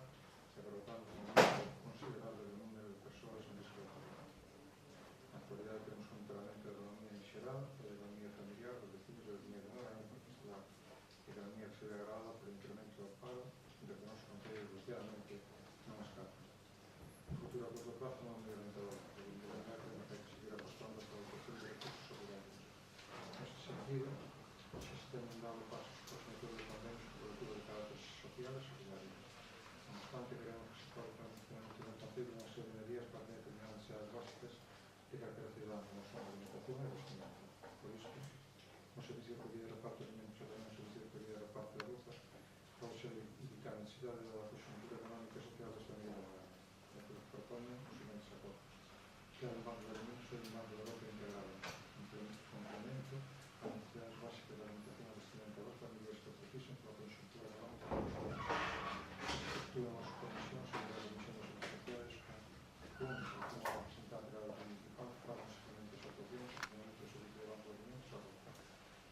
e provocando un aumento considerable do número de persoas en risco de pobreza. Na actualidade temos un empeoramento da economía en xeral, da economía familiar, dos vecinos e da economía rural en particular. A economía que se ve agravada por o incremento do paro, de que nos concellos desgraciadamente non escapa. O futuro a corto plazo non é moi orientador, porque o gobernar ten que seguir apostando por a obtención de recursos solidarios. Neste sentido, se estén dando pasos para os métodos de convenios de cobertura de carácter social e solidario. Non obstante, creemos que se pode plantear un concello unha serie de medidas para tener determinadas necesidades básicas de carácter ciudadano, como son a alimentación e a vestimenta. Por isto, un servicio de comida de reparto de alimentos e tamén un servicio de comida de reparto de roupa pode ser indicar a necesidade da conxuntura económica e social das familias modernas. É por que proponen os seguintes acordos. Crear un banco de alimentos e un banco de roupa integrado, un complemento a necesidades básicas de alimentación e vestimenta das familias que precisen pola conxuntura económica e social. Estructuran as comisións sobre as emisiones sociales con a representante da área municipal para os seguimentos de actuacións, seguimento do servicio de banco de alimentos a roupa.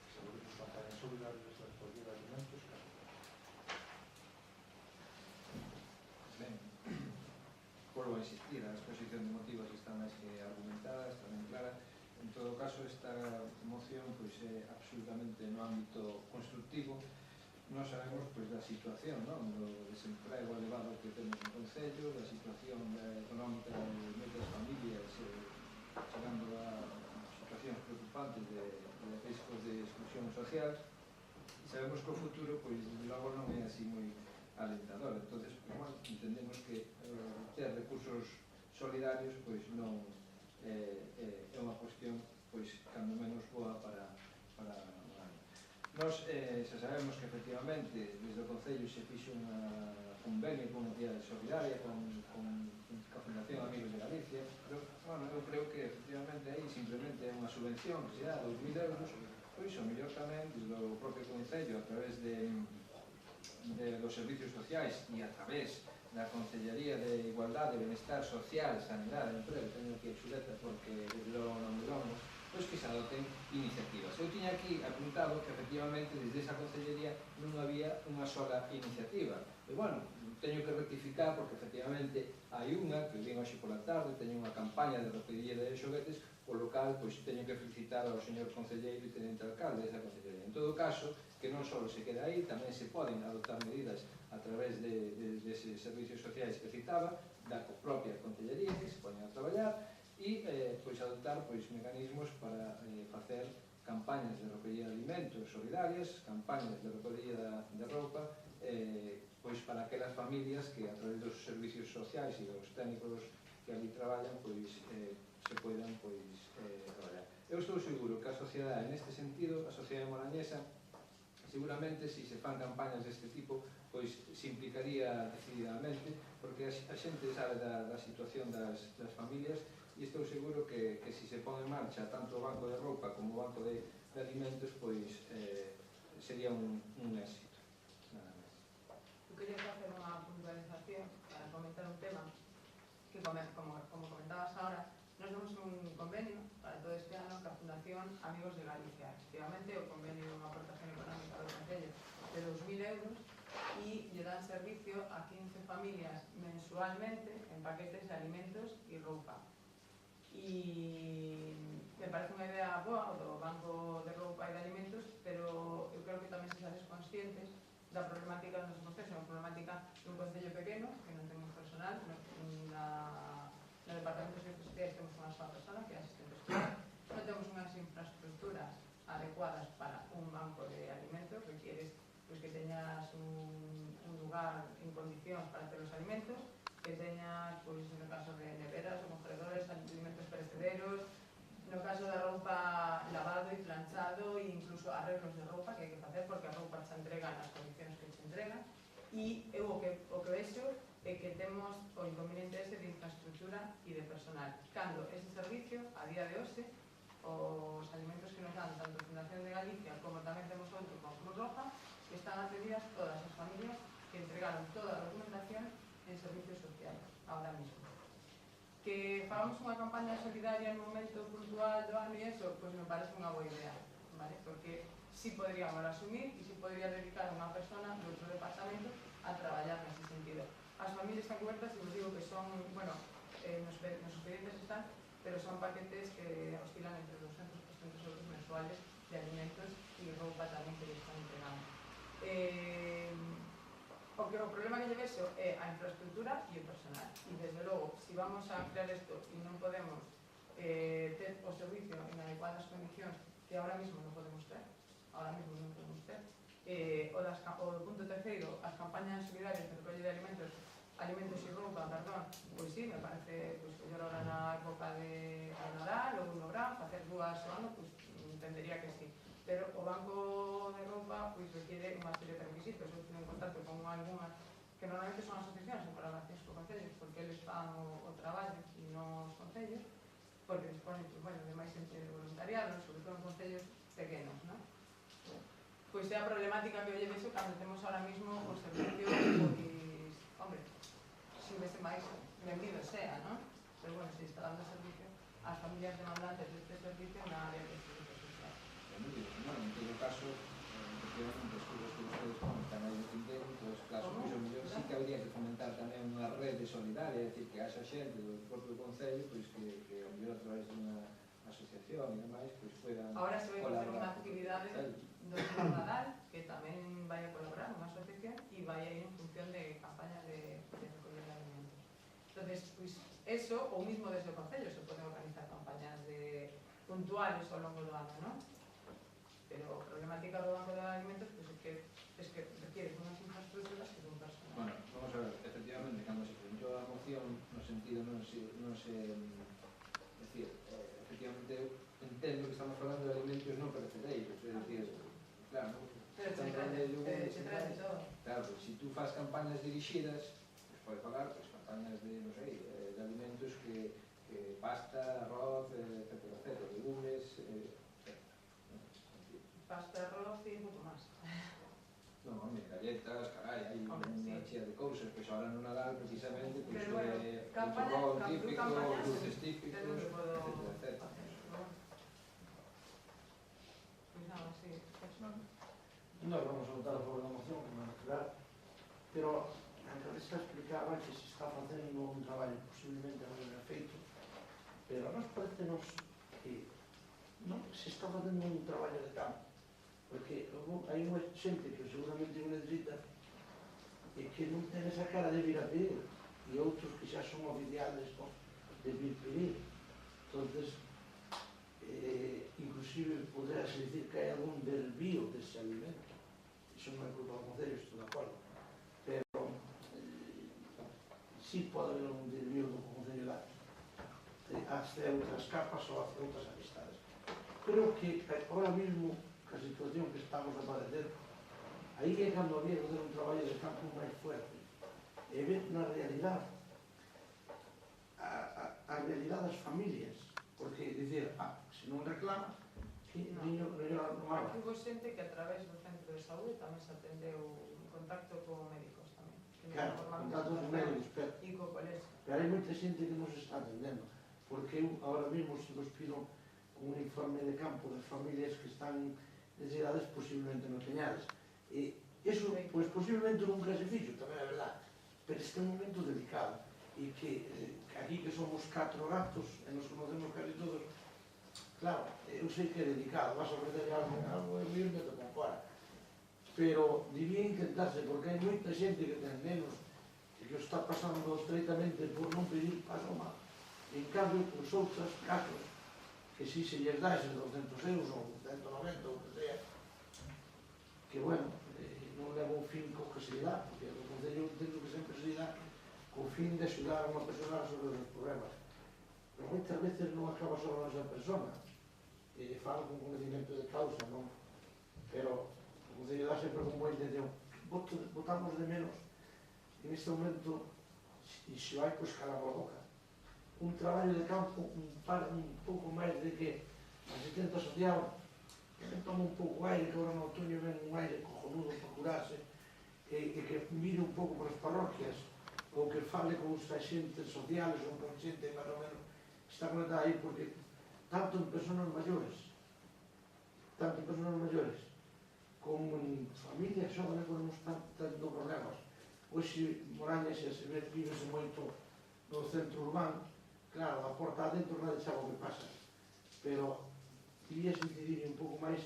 Se realizan campañas solidarias de recogida de alimentos e Ben, volvo a insistir, a exposición de motivos está máis que argumentada, está ben clara. En todo caso, esta moción pois, é absolutamente no ámbito constructivo. Nós sabemos pois, da situación, non? Do desemprego elevado que temos no Concello, da situación económica de moitas familias, chegando a situacións preocupantes de riscos de exclusión social. E sabemos que o futuro, pois, desde logo non é así moi alentador. Entonces, bueno, entendemos que ter recursos solidarios pois non é unha cuestión pois cando menos boa para o ano. Nós xa sabemos que efectivamente desde o Concello se fixo unha convenio con unha entidade solidaria, con a Fundación Amigos de Galicia, pero, bueno, eu creo que efectivamente aí simplemente é unha subvención que se dá 2.000 euros, pois o mellor tamén do propio Concello a través dos servicios sociais e a través da Concellería de Igualdade, Benestar Social, Sanidade, Emprego, teño aquí a chuleta porque desde logo non me longo, pois que se adoten iniciativas. Eu tiña aquí apuntado que efectivamente desde esa Concellería non había unha sola iniciativa. E bueno, teño que rectificar porque efectivamente hai unha que vin hoxe pola tarde, teño unha campaña de recollida de xoguetes, polo cal pois teño que felicitar ao señor concelleiro e tenente alcalde desa Concellería. En todo caso, que non só se queda aí, tamén se poden adoptar medidas a través deses servicios sociais que citaba, da propia Concellería que se poñen a traballar e pois adoptar pois mecanismos para facer campañas de recollida de alimentos solidarias, campañas de recollida de roupa, pois para aquelas familias que a través dos servicios sociais e dos técnicos que ali traballan pois se poidan pois traballar. Eu estou seguro que a sociedade neste sentido, a sociedade morañesa, seguramente se fan campañas deste tipo pois se implicaría decididamente porque a xente sabe da situación das familias e estou seguro que se se pon en marcha tanto o banco de roupa como o banco de alimentos pois sería un éxito. Nada máis. Eu quería facer unha puntualización para comentar un tema que, como comentabas ahora, nos damos un convenio para todo este ano ca Fundación Amigos de Galicia. Efectivamente, o convenio é unha aportación económica do Concello de 2.000 euros e lle dan servicio a 15 familias mensualmente en paquetes de alimentos e roupa. E me parece unha idea boa o do banco de roupa e de alimentos, pero eu creo que tamén se sabes conscientes da problemática do noso concello, unha problemática dun concello pequeno, que non temos personal, no Departamento de Servicios Sociais temos unha sola persona, que é asistente social, non temos unhas infraestructuras adecuadas para un banco de alimentos, requieres pues, que teñas un lugar en condicións para hacer os alimentos, que teñas, pois, no caso de neveras ou congeladores, alimentos perecederos, no caso da roupa lavado e planchado e incluso arreglos de roupa que hai que facer porque a roupa se entrega nas condicións que se entrega e eu o que vexo é que temos o inconveniente ese de infraestructura e de personal. Cando ese servicio, a día de hoxe, os alimentos que nos dan tanto Fundación de Galicia como tamén temos outro con Cruz Roja, están atendidas todas as familias que entregaron toda a documentación en servicios sociais, ahora mismo. Que fagamos unha campaña solidaria en un momento puntual do ano e eso, pois me parece unha boa idea, vale? Porque si podríamos asumir e si podría dedicar unha persona do outro departamento a traballar nese sentido. As familias están cobertas e vos digo que son, bueno, nos expedientes están, pero son paquetes que oscilan entre 200 e 300 euros mensuales de alimentos e roupa tamén que les están entregando. O problema que lle vexo é a infraestructura e o personal. E, desde logo, se vamos a crear isto e non podemos ter o servicio en adecuadas condicións que ahora mismo non podemos ter, o punto terceiro, as campañas solidarias de recolle de alimentos e roupa, pois sí, me parece que ahora na época de Nadal ou no verán, facer dúas ao ano, pois entendería que sí. Pero o banco de roupa pois requiere unha serie de requisitos. Eu teño en contacto con algunhas que normalmente son asociacións en colaboracións con concellos porque eles fan o traballo e non os concellos, porque disponen de máis xente de voluntariado, sobre todo en concellos pequenos, non? Pois é a problemática que eu lle vexo cando temos ahora mismo o servicio, pois, hombre, se vese máis benvido sea, non? Pero, bueno, se está dando servicio ás familias demandantes deste servicio na área de servicios sociais. En todo caso, efectivamente, as cousas que vostedes comentan aí no tintero, en todos os casos, pois o mellor sí que habría que fomentar tamén unha rede solidaria, é dicir, que haxa xente do propio Concello, pois que o mellor a través dunha asociación e demais, pois puedan colaborar. Ahora se vai facer unha actividade do Nadal, que tamén vai a colaborar unha asociación e vai a ir en función de campañas de recoller de alimentos. Entonces, pois, eso, ou mismo desde o Concello, se poden organizar campañas puntuales ao longo do ano, non? Pero a problemática do banco de alimentos pois es que requiere unhas infraestructuras que son personas. Bueno, vamos a ver, efectivamente, cando se presentou a moción no sentido non se decir, efectivamente eu entendo que estamos falando de alimentos non perecedeiros, é dicir, claro, pero se trate todo. Claro, se tú faz campaña campañas dirixidas, pues pode falar, pues, campañas de, non sei, de alimentos que pasta, arroz, etcétera, legumes, Pasta, arroz e moito máis. non, home, galletas, carai, hai Hombre, unha sí. chea de cousas, pois ahora no Nadal, precisamente, pois Pero bueno, campaña, turrón cando típico, campañas, dulces que típicos, non se podo etcétera, facer. etcétera. Pero bueno. Pois nada, sí, eso. Nós vamos a votar a favor da moción, como é claro, pero a Teresa explicaba que se está facendo un traballo posiblemente non ben feito, pero a nos parecenos que non se está facendo un traballo de campo, porque hai unha xente que seguramente o necesita e que non ten esa cara de vir a pedir, e outros que xa son oficiales de vir pedir. Entonces, inclusive poderase dicir que hai algún desvío dese alimento. Iso non é culpa do Concello, estou de acordo. Pero sí pode haber un desvío do Concello hacia outras capas ou hacia outras amistades. Creo que ahora mismo, a situación que estamos a padecer, aí é cando había que fazer un traballo de campo máis fuerte e ver na realidade a realidade das familias, porque dicir, se non reclama, que niño non haga. Aquí hubo xente que a través do centro de saúde tamén se atendeu en contacto con médicos tamén. Claro, contacto con médicos, e co colexio. pero hai moita xente que non se está atendendo, porque eu ahora mesmo se vos pido un informe de campo das familias que están necesidades posiblemente non teñadas. E iso, pois, posiblemente nunca se fixo, tamén é verdade, pero este é un momento delicado e que aquí que somos 4 gatos e nos conocemos casi todos, claro, eu sei que é delicado, vas a perder algo e eu me toco fora, pero debía intentarse, porque hai moita xente que ten nenos e que o está pasando estreitamente por non pedir paso mal. En cambio, pois outras casos que si se lles dá eses 200 euros ou 190 ou que sea, que bueno, non leva un fin co que se dá, porque o Concello entendo que sempre se dá co fin de axudar a unha persona a resolver os problemas. Pero moitas veces non acaba só a esa persona, falo con conocimiento de causa, non? Pero o Concello dá sempre con boa intención. Votamos de menos en este momento, e se vai, pois calamos a boca. Un traballo de campo un pouco máis de que asistente social, que me toma un pouco aire, que agora no outoño ven un aire cojonudo para curarse, e que mire un pouco para as parroquias, ou que fale con os agentes sociales ou con xente máis ou menos que está conectada aí, porque tanto en personas maiores como en familias xóvenes que non están tendo problemas. Hoxe Moraña xa se ve, vívese moito no centro urbano. Claro, a porta adentro non sabe o que pasa, pero debías incidir un pouco máis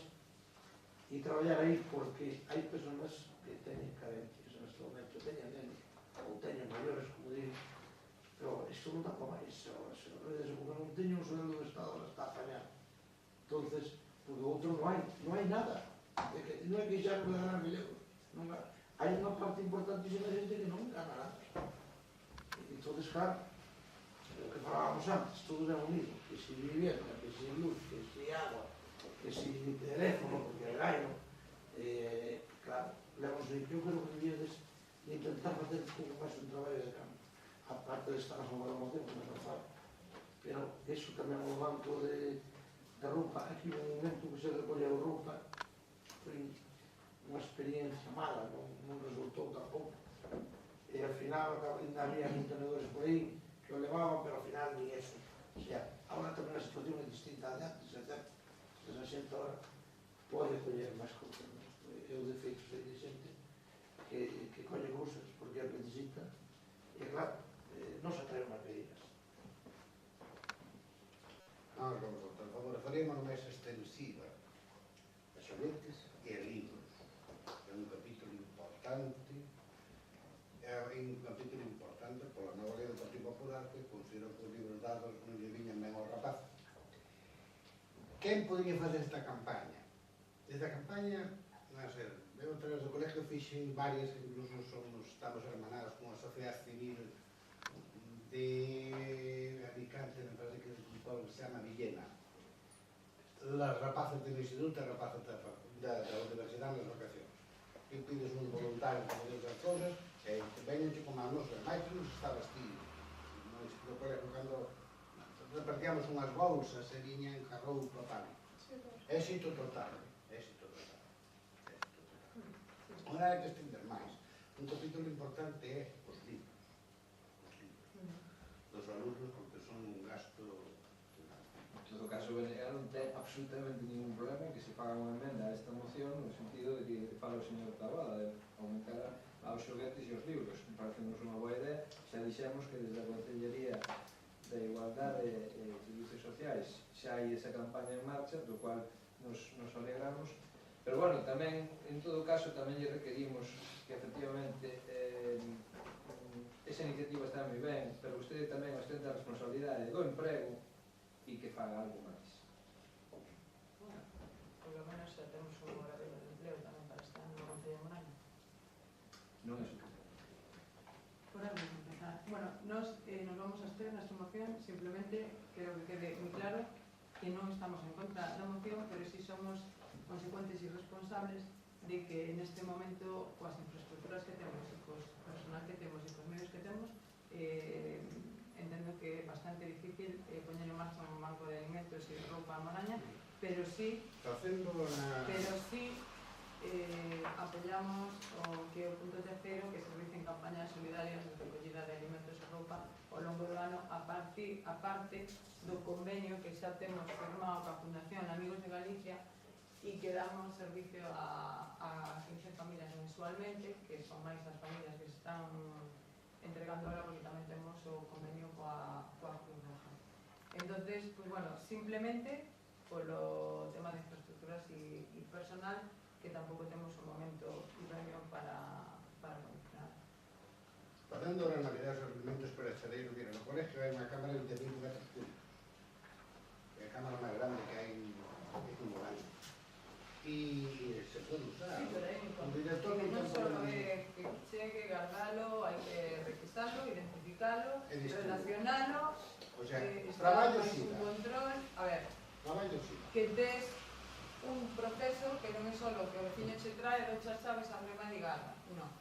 e traballar aí, porque hai personas que teñen carencias en este momento, teñen nenos ou teñen maiores, como digo, pero isto non dá para máis, porque non teño un sueldo do Estado, non está a fallar. Entonces, porque outro non hai nada, non é que xa non ganar 1000 euros, hai unha parte importantísima de xente que non gana nada. Entonces, claro, o que falábamos antes, todos é unido, que si vivienda, que si luz, que si agua, que si teléfono, porque é gairo, claro, levamos aí, que eu creo que debíades de intentar facer un pouco máis un traballo de campo, aparte de estar a favor da moción, como non falo, pero eso tamén o banco da roupa, aquí un momento que se recolleu roupa, foi unha experiencia mala, non resultou tampouco, e ao final ainda había contenedores por aí, que o levaban, pero ao final ni eso. O sea, agora tamén a situación é distinta de antes, é certo. Esa xente agora pode coller máis cousas. É o defeito de xente que colle cousas porque as necesita. E claro, non se atreven máis medidas. Nós vamos votar a favor. Faremos máis extensiva a xoguetes e a libros. É un capítulo importante. É un capítulo importante pola nova lei do Partido Popular, que considero que os libros dados non lle viñan ben ao rapaz. Quen podría fazer esta campaña? Esta campaña, non sei, eu a través do colegio fixen varias, incluso estamos hermanados con a sociedade civil de Alicante, me parece que é un pueblo que se chama Villena. Las rapaces do instituto e rapaces da universidade nas vacacións. E pides un voluntario para fazer as cousas, que veñenche como a noso, e máis que nos está vestido. Non explico cando repartíamos unhas bolsas e viñan ca roupa, tal. Éxito total, éxito total. Agora hai que estender máis. Un capítulo importante é os libros. Dos alumnos, porque son un gasto. En todo caso, Benegal non ten absolutamente ningún problema que se faga unha emenda a esta moción no sentido de que fala o señor Tabada de aumentar aos xoguetes e os libros. Me parece unha boa idea. Xa dixemos que desde a Consellería de Igualdade e Servicios Sociais xa hai esa campaña en marcha, do cual nos alegramos. Pero, bueno, tamén, en todo caso, tamén lle requerimos que, efectivamente, esa iniciativa está moi ben, pero vostede tamén ostenta a responsabilidade do emprego e que faga algo máis. Bueno, por lo menos xa temos un horario de empleo tamén para estar no Concello de Moraña. Non é suficiente. Por algo empezar. Bueno, nos vamos a abster nesta moción, simplemente quero que quede moi claro que non estamos en contra da moción, pero si somos consecuentes e responsables de que neste momento, coas infraestructuras que temos e cos personal que temos e cos medios que temos, entendo que é bastante difícil poñer en marcha un banco de alimentos e de roupa a Moraña, pero sí apoyamos o que é o punto terceiro, que se realicen campañas solidarias de recollida de alimentos e roupa ao longo do ano, a parte do convenio que xa temos firmado coa Fundación Amigos de Galicia e que damos servicio a 15 familias mensualmente, que son máis as familias que se están entregando ahora, porque tamén temos o convenio coa Cruz Roja. Entonces, pues bueno, simplemente polo tema de infraestructuras e personal, que tampouco temos un momento idóneo para condicionar. Facendo ahora Navidad os alimentos perecedereiros, mira, no colegio hai unha cámara de 20 metros cúbicos. É a cámara máis grande que hai en Moraña. E se pode usar. Sí, pero hai un director non só é que chegue, guardalo, hai que requisarlo, identificarlo, relacionarlo, o sea, traballo sí, sí. Un control, a ver, traballo sí. Que tes un proceso que non é só que o veciño che trae, dos chaves, abre má ligada, non.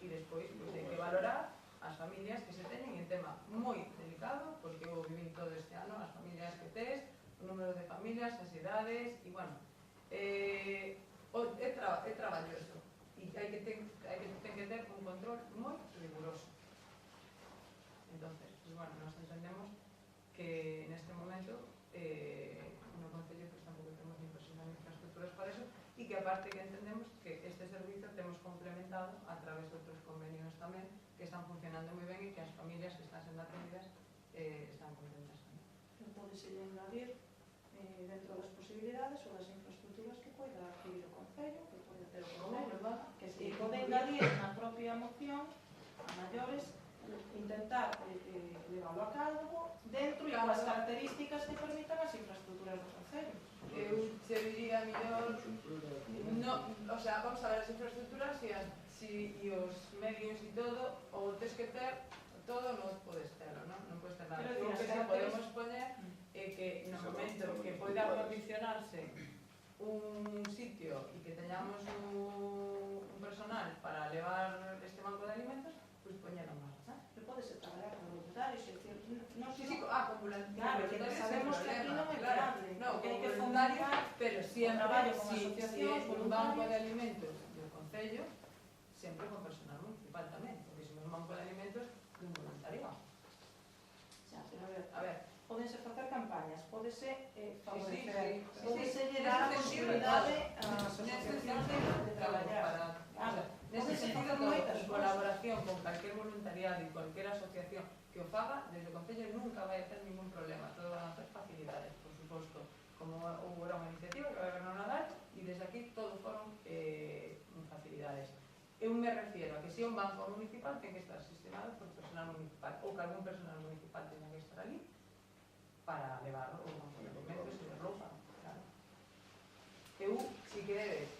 E despois, pois, hai que valorar as familias que se teñen, en tema moi delicado, porque eu viví todo este ano, as familias que tes, o número de familias, as edades, e, bueno, é traballoso, e hai que ter un control moi riguroso. Entonces, pues, bueno, nos entendemos que neste momento no Concello pues tampouco temos ni personal ni infraestructuras para eso, e que aparte que entendemos que este servicio temos complementado a través de outros convenios tamén que están funcionando moi ben e que as familias que están sendo atendidas están contentas tamén. Non podese engadir dentro das posibilidades ou das infraestructuras que poida adquirir o Concello, que poida ter o Concello, que se pode engadir na propia moción a maiores, intentar leválo a cabo dentro e coas características que permitan as infraestructuras do Concello. Eu che diría mellor, o sea, vamos a ver as infraestructuras e os medios e todo, ou tes que ter todo, non podes terlo, non podes ter nada. O que se podemos poñer é que no momento que poida acondicionarse un sitio e que teñamos un personal para levar este banco de alimentos, pois poñelo en marcha. Pero pode ser traballar con voluntarios, é dicir, non Sí, con voluntarios. Claro, que sabemos que aquí non é viable. No, que hai con que voluntarios, fomentar pero siempre, si é un banco de voluntarios. alimentos do Concello, sempre con personal municipal tamén, porque se non é un banco de alimentos dun voluntariado. Xa, pero A ver, pódense facer campañas, pódese favorecer, sí. pódese dar a posibilidade ás asociacións de traballar. Nese sentido, colaboración con calquer voluntariado e calquer asociación que o faga, desde o Concello nunca vai a ter ningún problema, todo van a ter facilidades, por suposto, como houve unha iniciativa que vai haber no Nadal, e desde aquí todos foron facilidades. Eu me refiero a que se un banco municipal ten que estar sistemado por personal municipal, ou que algún personal municipal tenga que estar ali para levar o banco de alimentos e de roupa, claro. Eu, si queredes,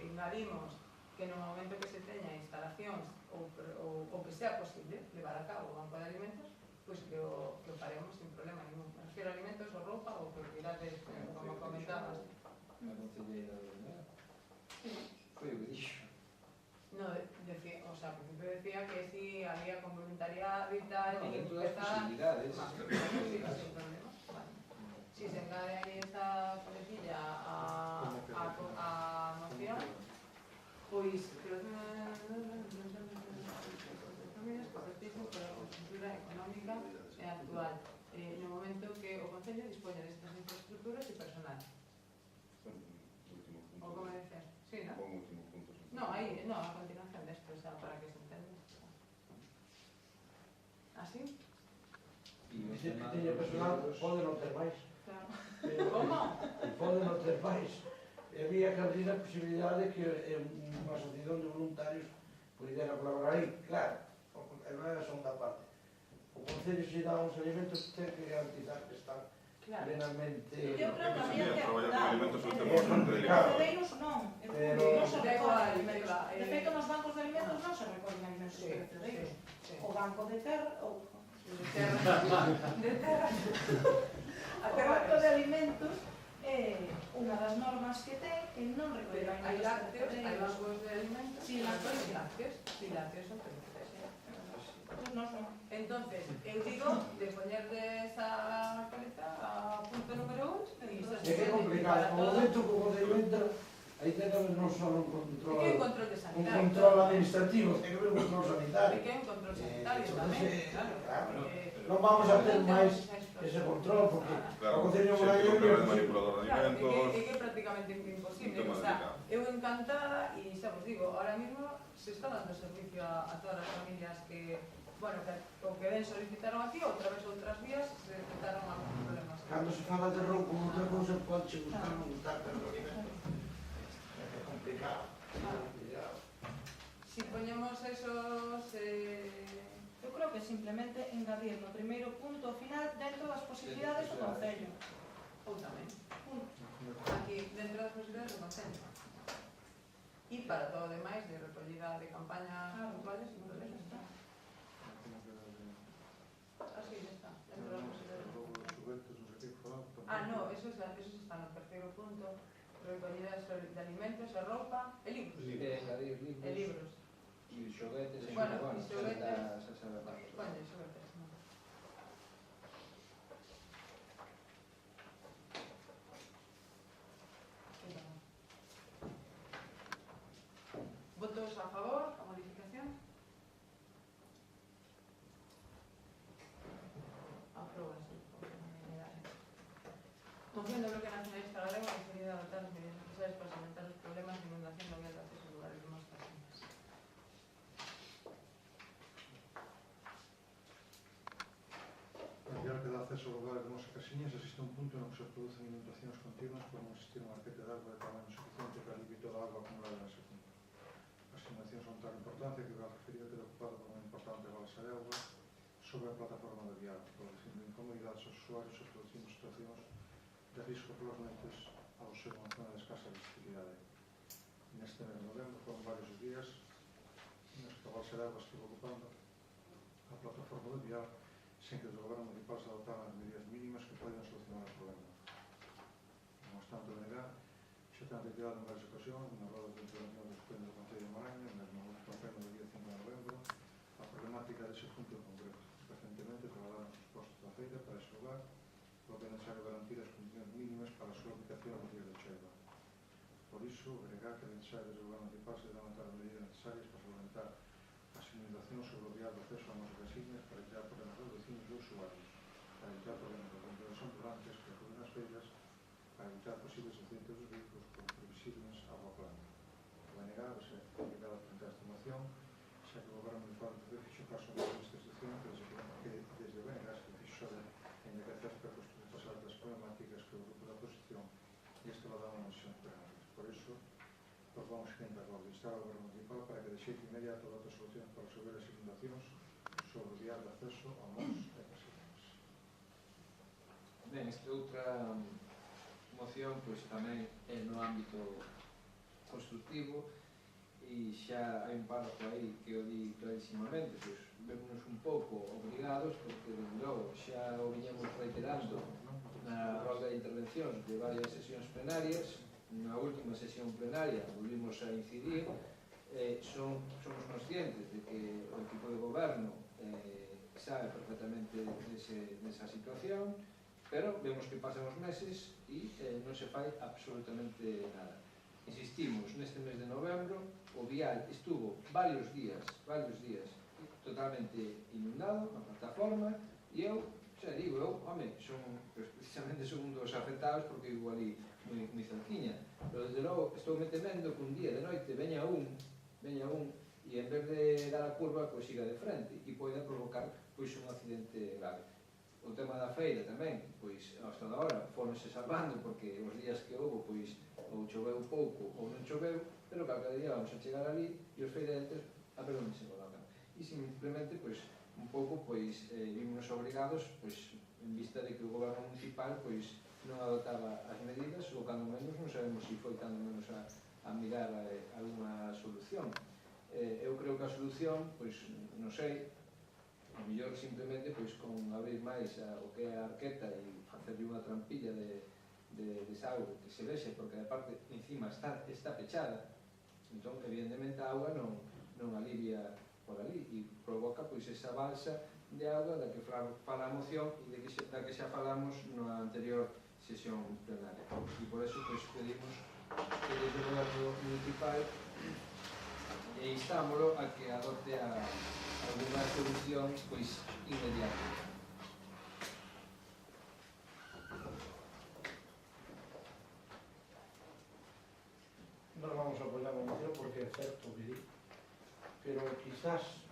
engadimos que no momento que se teña instalacións ou que sea posible levar a cabo o banco de alimentos, pois que o faremos sin problema ningún. Me refiero a alimentos ou roupa ou que irades, como comentabas. A concelleira de Benegal foi o que dixo. No, decía, o sea, al principio decía que sí había con voluntariado y tal, No, y dentro das empezaba... posibilidades. Sí, sin problema. Vale. Si se engade ahí esta coletilla a moción, pois infraestructura económica e actual no momento que o Concello dispoña destas infraestructuras e personal. O como decías? Sí, ¿no? Como último punto. No, aí, no, a continuación desto, o sea, para que se entenda. ¿Así? Dicir que teña personal pode non ter máis. Claro. Como? Pode non ter máis. Había que abrir a posibilidade que unha asociación de voluntarios pudera colaborar aí. Claro, non é a segunda parte. O Concello se dá uns alimentos ten que garantizar que están plenamente... Eu creo que había que traballar con acordar. alimentos é un tema É bastante complicado. delicado. Cedeiros non, Pero- non se recollen alimentos. Da igual, De feito, nos bancos de alimentos non se recollen alimentos Sí, de cedeiros. sí. O banco de terra, ou De terra. o banco de alimentos é unha das normas que ten que non recolle Hai alimentos de lácteos, hai cedeiros. bancos de alimentos. Sí, lácteos. Sí, lácteos son periodistas. Pues non son. Entonces, eu digo de poñer de esa coleta a punto número 1 e iso É que é complicado. No momento que o Concello entra, aí ten que haber non só un control... É que é un control de un sanitario. control administrativo, ten que haber un control É sanitario. que é un control sanitario Entonces, tamén, claro. claro, Eh, non vamos a ter non máis temos ese control, porque Claro, o Concello sempre Moraño contra el manipulador de Claro, alimentos. é que é prácticamente imposible. Un tema O sea, delicado. eu encantada e xa vos digo, ahora mismo se está dando servicio a todas as familias que, bueno, que o que ven solicitaron aquí, outra vez outras vías, se detectaron algún problemas. cando se fala de roubo ou outra cousa, pode che buscar un gustar pero alimentos. É complicado. Complicado. Si poñemos esos... Eu creo que simplemente engadir no primeiro punto ao final dentro das posibilidades do Concello. ou tamén, Punto. aquí dentro das posibilidades do Concello. E para todo o demais, de recollida de campañas puntuales, sin problema, está. Así, ya está, dentro das posibilidades do Concello. Ah, no, eso está no terceiro punto. Recollida de alimentos, e roupa, e libros. Engadir E libros. e xoguetes e Bueno, bueno, e xoguetes. Bueno, Coño, xoguetes, non. Votos a favor, a modificación? Apróbase por unanimidade. Moción do Bloque Nacionalista Galego a decidir adoptar as medidas necesarias para solventar os problemas de inundación no vial de acceso a lugares de más personas. Para vial que dá acceso ao lugar de Mos e Casiñas existe un punto no que se producen inundacións continuas por non existir un arquete de agua de tamaño suficiente para el límite da agua acumulada nese punto. As inundacións son tan importante que o referido queda ocupado por unha importante balsa de agua sobre a plataforma de vial, producindo incomodidades aos usuarios e producindo situacións de risco polas noites ao ser unha zona de escasa visibilidade. Neste mes de novembro foron varios os días nos que a balsa de agua estivo ocupando a plataforma de vial sen que os gobernos municipais adoptaran as medidas mínimas que poden solucionar o problema. Non obstante, o BNG xa ten retirado en varias ocasións nas rodas de intervención dos plenos do Concello de Moraña, mesmo no último pleno do día 5 de novembro, a problemática dese punto en concreto. Recentemente traballaron os postos da feira para ese lugar, polo que é necesario garantir as condicións mínimas para a súa aplicación nos días de cheiva. Por iso, o BNG que é necesario dos gobernos municipais de levantar as medidas necesarias para solventar as inundacións sobre o vial de acceso a Mos e Casiñas para evitar problemas dos vecinos e usuarios, para evitar problemas de control ambulantes que acuden ás feiras, para evitar posibles accidentes dos vehículos con previsibles aguaplanos. O BNG vai ser obligado a presentar esta moción, xa que o goberno municipal de fixo caso desta institución que desde o BNG se fixo saber en que hacer aspectos de pasar das problemáticas que o grupo da oposición e este va dar unha misión plenaria. Por iso, propomos que entre acordo instar ao goberno municipal para que de xeito inmediato dote solucións para resolver as inundacións sobre o vial de acceso a Mos e Casiñas. Ben, esta outra moción pois tamén é no ámbito constructivo e xa hai un párrafo aí que o di clarísimamente, pois vémonos un pouco obrigados porque logo xa o viñemos reiterando na roda de intervencións de varias sesións plenarias. Na última sesión plenaria volvimos a incidir somos conscientes de que o equipo de goberno sabe perfectamente desa situación, pero vemos que pasan os meses e non se fai absolutamente nada. Insistimos, neste mes de novembro, o vial estuvo varios días totalmente inundado na plataforma, e eu, xa digo, precisamente son un dos afectados porque vivo ali moi cerquiña, pero desde logo estou me temendo que un día de noite veña un e en vez de dar a curva, pois siga de frente e poida provocar pois un accidente grave. O tema da feira tamén, pois hasta da hora foronse salvando porque os días que houve pois ou choveu pouco ou non choveu, pero cada día vamos a chegar ali e os feirantes a ver onde se colocan. E simplemente pois un pouco pois vimos obrigados pois en vista de que o goberno municipal pois non adoptaba as medidas ou cando menos non sabemos se foi cando menos a mirar alguna solución. Eu creo que a solución, pois non sei, a mellor simplemente pois con abrir máis o que é a arqueta e facerlle unha trampilla de desagüe que se vexe, porque a parte encima está pechada, entón evidentemente a auga non alivia por ali e provoca pois esa balsa de auga da que fala a moción e da que xa falamos na anterior sesión plenaria. E por eso pois pedimos que desde o goberno municipal instámolo a que adopte alguna solución pois inmediata. Non vamos a apoiar a moción porque é certo o que di, pero quizás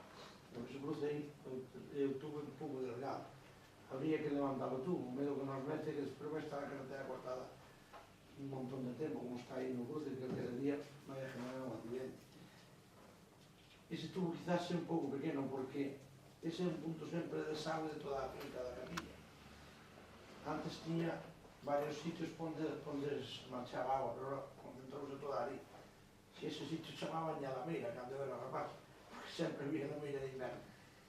o que se produce aí eu tuve un pouco delgado. Habría que levantarlo tú, o medo que nos mete que despois está a carretera cortada un montón de tempo, como está aí no cruce, que aquele día non vai a generar un accidente. Ese tubo quizás é un pouco pequeno porque ese é un punto sempre de desagüe de toda a finca da Capilla. Antes tiña varios sitios onde marchaba agua, pero ahora concentrouse toda ali. E ese sitio chamaba Ñalameira, cando eu era rapaz, porque sempre vía na meira de inverno.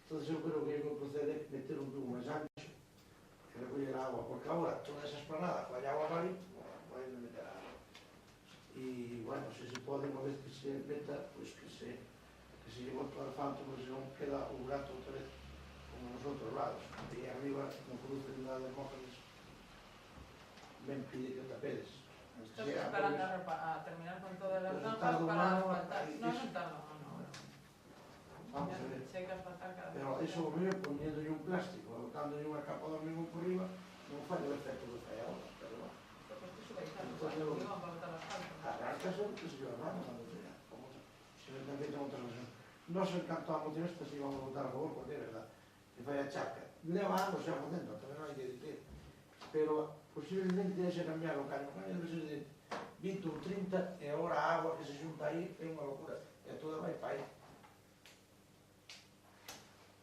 Entón eu creo que o procede é meter un tubo máis ancho e recoller a agua, porque agora toda esa esplanada coa agua vai meter a agua. E, bueno, se pode, unha vez que se meta, pois que se llevou todo o asfalto, porque senón queda o gato outra vez como nos outros lados. E arriba, no cruce de la Demógenes, ben pide que tapedes. Estoy esperando a terminar con todas las granjas para asfaltar. No, non tardo, no. Vamos a ver. Se hai que asfaltar cada vez. Pero eso o mío, poniéndolle un plástico, botándole unha capa de hormigón por riba, non fai o efecto que fai agora, pero bueno. Arrancas o que se lleva a mano cando sea. Se me tamén ten outra razón. Nos encantó a moción esta, si vamos a votar a favor, porque é verdad, que fai a chaca. Leva anos xa facendo, tamén non hai que dicir. Pero posiblemente deixe cambiar o caño. O caño debe ser de 20 ou 30 e agora a agua que se xunta aí é unha locura. E toda vai para aí.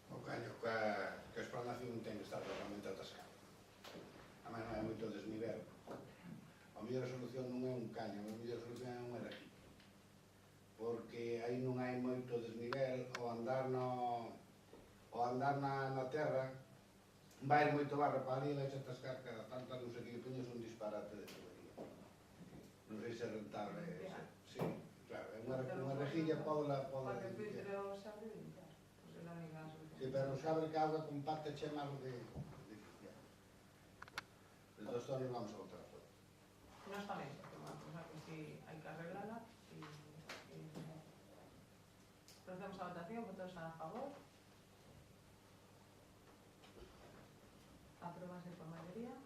O caño que a explanación ten que estar totalmente atascado. A máis non hai moito desnivel. A mellor solución non é un caño, a mellor solución é un erejito. Porque aí non hai moito desnivel, ao andar na terra vai moito barro para ali e vais atascar cada tanto, non sei que poñes un disparate de tubería. Non sei se é rentable. Sí, claro, é unha rejilla podla limpiar. Pero sabe limpiar, pois é a única solución. Sí, pero sabe que a auga compacta che malo de limpiar. De todos todos nos vamos a votar a todo. No está ben, porque é unha cosa que si hai que arreglala. Procedemos a votación, votos a favor. Apróbase por mayoría.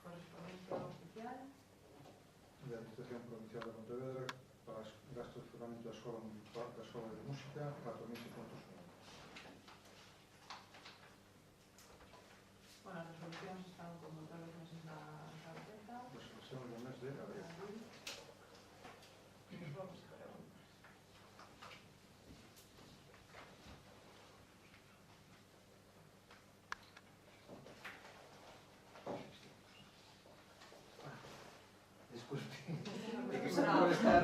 Correspondencia oficial. De la Administración Provincial de Pontevedra para gastos de funcionamiento da Escola Municipal da Escola de Música, 4.600 euros. Bueno, as resolucións están como todos os meses na carpeta. Resolución do mes de abril. E despois se preguntas. Disculpe, é que por estar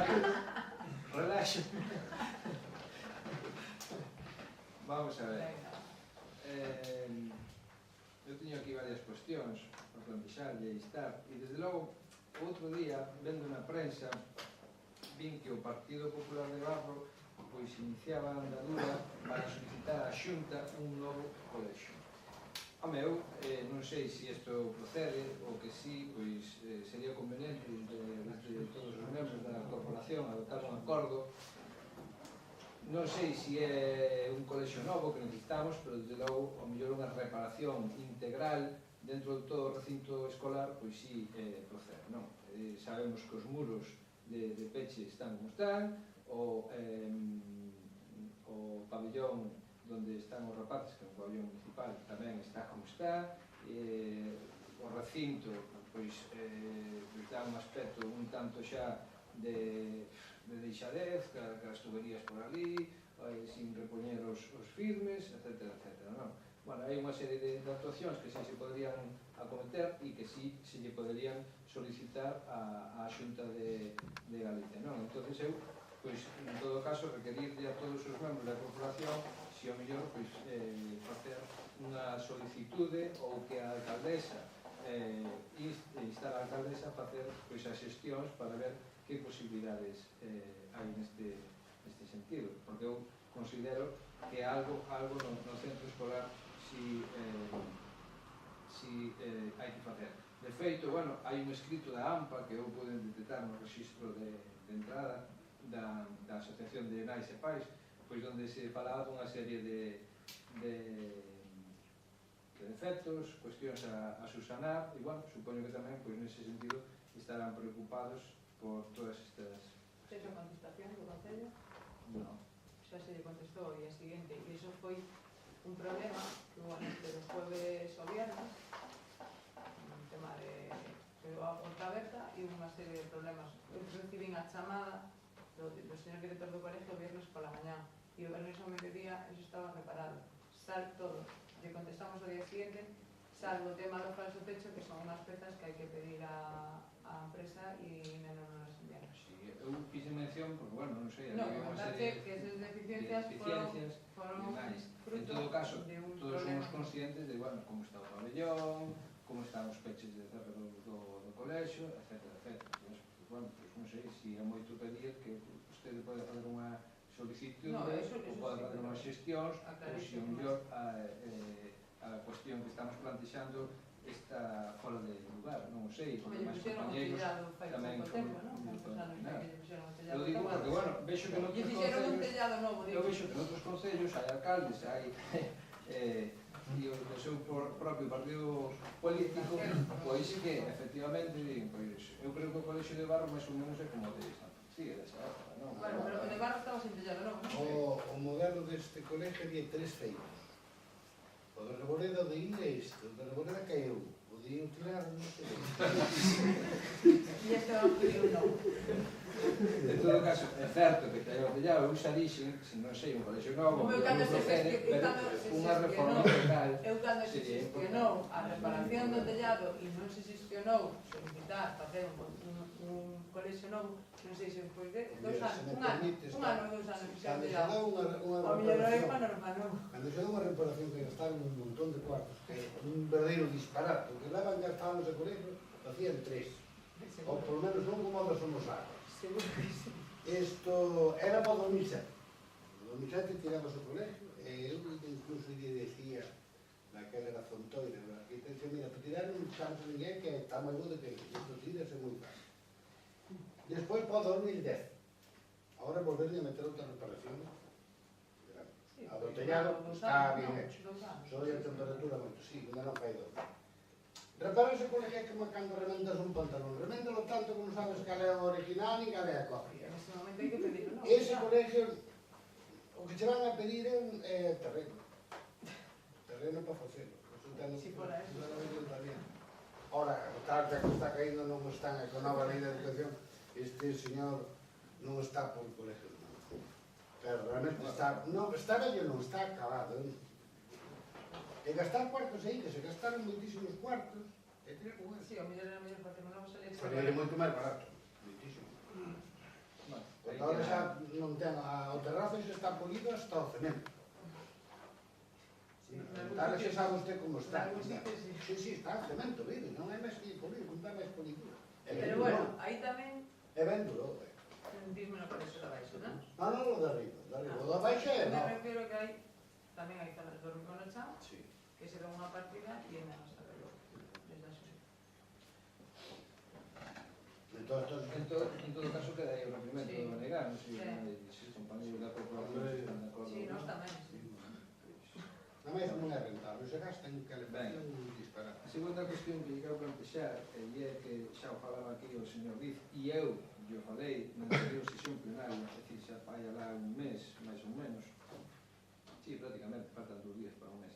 relaxo. Vamos a ver. Eu teño aquí varias cuestións para plantexar e estar, e desde logo, outro día, vendo na prensa, fin, que o Partido Popular de Barro pois iniciaba a andadura para solicitar a Xunta un novo colexio. Home, eu non sei se isto procede ou que sí, pois sería conveniente desde todos os membros da corporación adoptar un acordo. Non sei se é un colexio novo que necesitamos, pero desde logo, ao mellor unha reparación integral dentro de todo o recinto escolar, pois sí procede, non? Sabemos que os muros de peche están como están, o pabellón onde están os rapaces, que é un pabellón municipal, tamén está como está, o recinto pois dá un aspecto un tanto xa de deixadez, que as tuberías por ali, sin repoñer os firmes, etc. Non? Bueno, hai unha serie de actuacións que sí se poderían acometer e que sí se lle poderían solicitar á Xunta de Galicia, non? Entón, eu, pois, en todo caso, requerirle a todos os membros da corporación se ao mellor, pois, facer unha solicitude ou que a alcaldesa instar a alcaldesa a facer, pois, as xestións para ver que posibilidades hai neste sentido, porque eu considero que algo no centro escolar si hai que facer. De feito, bueno, hai un escrito da AMPA que eu poden detectar no registro de entrada da Asociación de Nais e Pais, pois onde se falaba dunha serie de defectos, cuestións a subsanar, e, bueno, supoño que tamén, pois, nese sentido, estarán preocupados por todas estas... ¿Esa contestación do Concello? Non. Xa se lle contestou o día siguiente, e iso foi un problema que hubo entre os jueves o viernes, un tema de a porta aberta e unha serie de problemas. Eu recibín a chamada do señor director do colegio o viernes pola mañá e o viernes ao mediodía eso estaba reparado. Sal todo, lle contestamos o día siguiente, salvo o tema do falso techo, que son unhas pezas que hai que pedir a empresa e non nos enviaron. Eu fixe mención, porque, bueno, non sei, No, había unha serie que esas deficiencias foron en todo caso, todos somos conscientes de, bueno, como está o pabellón, como están os peches de cerro do colexio, etc. Bueno, pues non sei, se é moito pedir que vostede pode fazer unha solicitude ou pode fazer unhas xestións, ou se o mellor a cuestión que estamos plantexando está fora de lugar, non o sei, porque máis compañeiros tamén eu digo porque, bueno, vexo que noutros concellos hai alcaldes, hai e o seu propio partido político, pois que, efectivamente, pois, eu creo que o Colexio de Barro máis ou menos é como o de Santa Lucía, desa época, non? Bueno, pero o de Barro estaba sin tellado, non? O modelo deste colegio había tres feitos. O de Reboreda de ir é este, o de Reboreda caeu, o de ir tirar non sei. E este é o que non. En todo caso, é certo que caeu o tellado, eu xa dixen, se non sei, un colexio novo, Eu cando se unha reforma total. Eu cando se xestionou a reparación do tellado e non se xestionou solicitar facer un colexio novo, non sei se despois de un ano ou 2 anos que se tellado. O mellor é para non. Cando se dá unha reparación que gastaron un montón de cuartos, que é un verdadeiro disparate, que levan gastados de colegio, facían 3. Ou polo menos non como dos somos agua. Isto era para o 2007. O 2007 tiramos o colegio, e eu incluso lle decía, naquela era Fontoira, na arquitectura, mira, para tirar non buscamos a ninguén que está moi bo de que isto tiras é moi fácil. Despois para o 2010. Agora volverle a meter outra reparación. A do tellado está bien hecho. Soy a temperatura moito, sí, ainda non fai 2. Repararse con que é como cando remendas un pantalón. Reméndalo tanto como sabes cal é o original e cal é a copia. En ese momento hai que pedirlo, non? Ese colegio, o que che van a pedir é terreno. Terreno para facelo. Si fora eso. Ora, tal que está caíndo non están con nova lei de educación, este señor non está por colegio. Pero realmente está, non, está bello non, está acabado. E gastar cuartos aí, que se gastaron moitísimos cuartos, e tirar con eso. Si, o mellor era mellor porque non salir. Sería moito máis barato, moitísimo. Porque agora xa non ten, o terrazo xa está polido hasta o cemento. Tal xa sabe usted como está. Sí, está en cemento, vive, non é máis que polido, non dá máis polidura. Pero bueno, aí tamén... É ben duro, Dísmelo por eso de abaixo, non? Ah, non, o de arriba. O de abaixo é, Me non. refiero que hai, tamén hai zonas de hormigón no chan, Sí. que se dan unha partida e en a saberlo desde a xunta. En todo caso queda aí o rompimento Sí. do Manegar, non sei Sí. se os compañeros da corporación están de acordo. Sí, nós tamén. Na mesa non é rentable, se gastan calefacción disparada. A segunda cuestión que lle quero plantexar é que xa o falaba aquí o señor Diz e eu lle falei na anterior sesión plenaria, é dicir, xa fai alá un mes, máis ou menos, sí, prácticamente, faltan 2 días para un mes,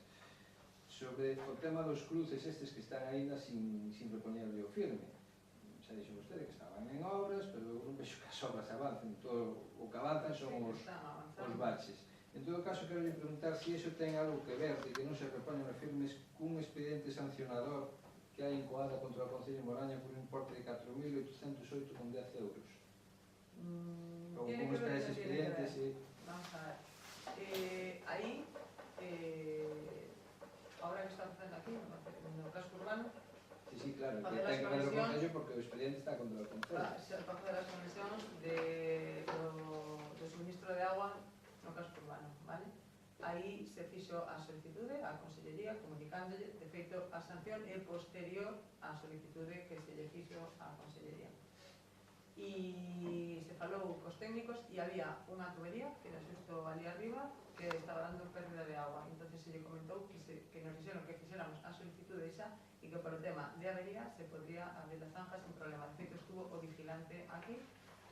sobre o tema dos cruces estes que están aínda sin repoñerle o firme. Xa dixo vostede que estaban en obras, pero eu non vexo que as obras avancen, todo o que avanzan son os baches. En todo caso, quero lle preguntar se iso ten algo que ver de que non se repoñen os firmes cun expediente sancionador que hai incoada contra o Concello de Moraña por un importe de 4.808,10 euros. Ou como está ese expediente, si... Vamos a ver. Aí, ahora que está facendo aquí, no casco urbano, Sí, claro, que Facer ten as que ver o conexóns. Concello porque o expediente está contra o Concello. para facer as conexións do suministro de agua no casco urbano, vale? Aí se fixo a solicitude á Consellería comunicándolle, de feito, a sanción é posterior á solicitude que se lle fixo á Consellería. E se falou cos técnicos e había unha tubería que era xusto ali arriba que estaba dando pérdida de agua. Entonces se lle comentou que nos dixeron que fixéramos a solicitude esa e que por o tema de avería se podría abrir a zanja sin problema. De feito, estuvo o vigilante aquí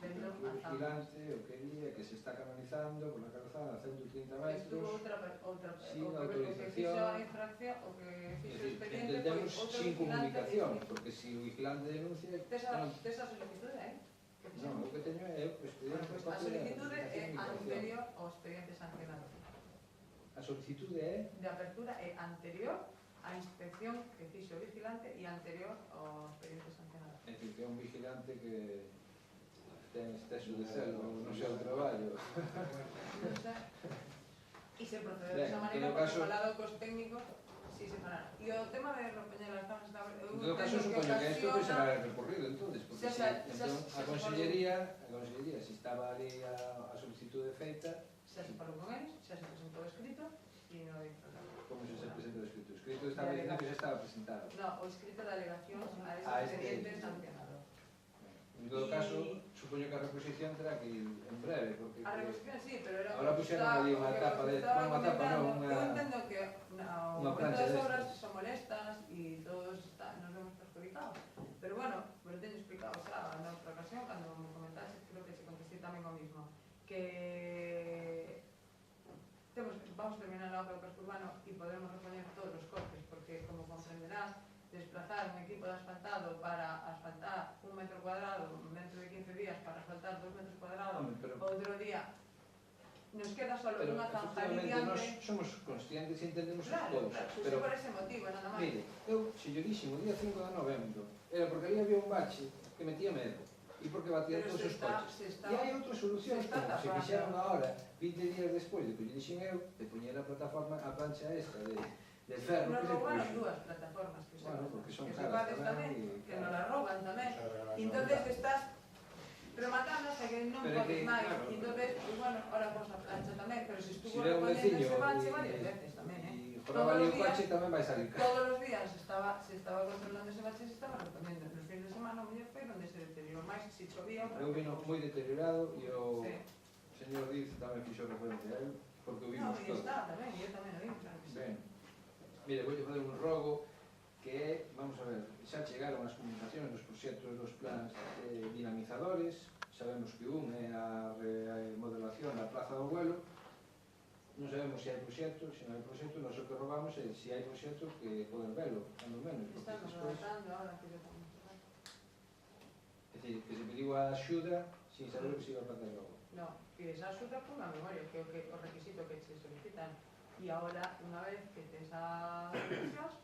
vendo O a zanja. vigilante o que día que se está canalizando por la calzada a 130 Estuvo metros. outra Sin o que autorización. fixo a infracción, o que Es fixo o decir, expediente entendemos foi outro sin vigilante. comunicación, porque si o vigilante denuncia... Tes a solicitude, que Non, o que teño é o Bueno, expediente. pois a solicitude é anterior ao expediente sancionador. A solicitude é... De apertura é anterior á inspección que fixo o vigilante e anterior ao expediente sancionador. É dicir, que é un vigilante que ten exceso de celo no seu traballo. E se procede Ben, desa en maneira, todo porque caso- falado cos técnicos, si se pararon. E o tema de rompeñar as zonas, En todo caso, supoño que isto pois será recorrido, entonces, porque si, entón, a Consellería, se estaba ali a solicitude feita, xa se falou con eles, xa se presentou escrito e non hai problema. como se presenta o escrito? O escrito estaba dicindo que xa estaba presentado. No, o escrito de alegacións a ese A expediente sancionador. En todo caso, supoño que a reposición terá que ir en breve, porque... A reposición sí, pero era Ahora puxeron ali unha tapa de... Estaba Unha tapa non, comentando, eu unha... entendo que no unha momento plancha das destas. obras son molestas e todos nos vemos perjudicados. Pero bueno, pero teño explicado xa na outra ocasión, cando me comentaste, creo que se contesté tamén o mismo, que vamos a terminar a obra do casco urbano e podremos repoñer todos os costes, porque como comprenderás, desplazar un equipo de asfaltado para asfaltar 1 metro cuadrado dentro de 15 días para asfaltar 2 metros cuadrados, Home, pero... outro día nos queda solo Pero, unha zanja efectivamente, nós lidiante. somos conscientes e entendemos as Claro, cousas, claro, pero... por ese motivo, nada máis. Mire, eu, se yo dixen o día 5 de novembro, era porque ali había un bache que metía medo, e porque batía Pero todos os coches. E hai outras solucións, se está como se tapando. fixeron agora, 20 días despois de que yo dixen eu, de poñer a plataforma, a plancha esta de ferro, Nos que se roubaron puxo. dúas plataformas que Bueno, porque son que caras sepades tamén, tamén, e que nos las rouban tamén. E entonces estás rematando hasta que non Pero podes que, máis. claro, E entonces, pues bueno, ahora pos a plancha tamén, pero se Si estuvo ve un repoñendo veciño ese bache e- varias veces tamén, e Todos joraba ali os o días- coche tamén vai salir caro. Todos los días se estaba controlando ese bache, se estaba reponiendo. Los fines de semana, o mellor foi onde se deteriorou máis, se chovía. Eu vino moi deteriorado e o Sí. señor Diz tamén fixo referencia a él, porque o No, vimos e todo. está tamén, e eu tamén o vi, claro que sí. Ben, mire, vou fazer un rogo que é, vamos a ver, xa chegaron as comunicacións dos proxectos dos plans dinamizadores, sabemos que un é a remodelación da Plaza do Vuelo, non sabemos se hai proxecto, se non hai proxecto, nós o que rogamos é se hai proxecto que poder velo, cando menos, porque Estamos despois, adaptando ahora que yo tamén. é dicir, que se pediu a axuda sin saber o que se iba a facer logo. No, pides axuda con a memoria, que é o requisito que se solicitan. E agora, unha vez que tes as decisións,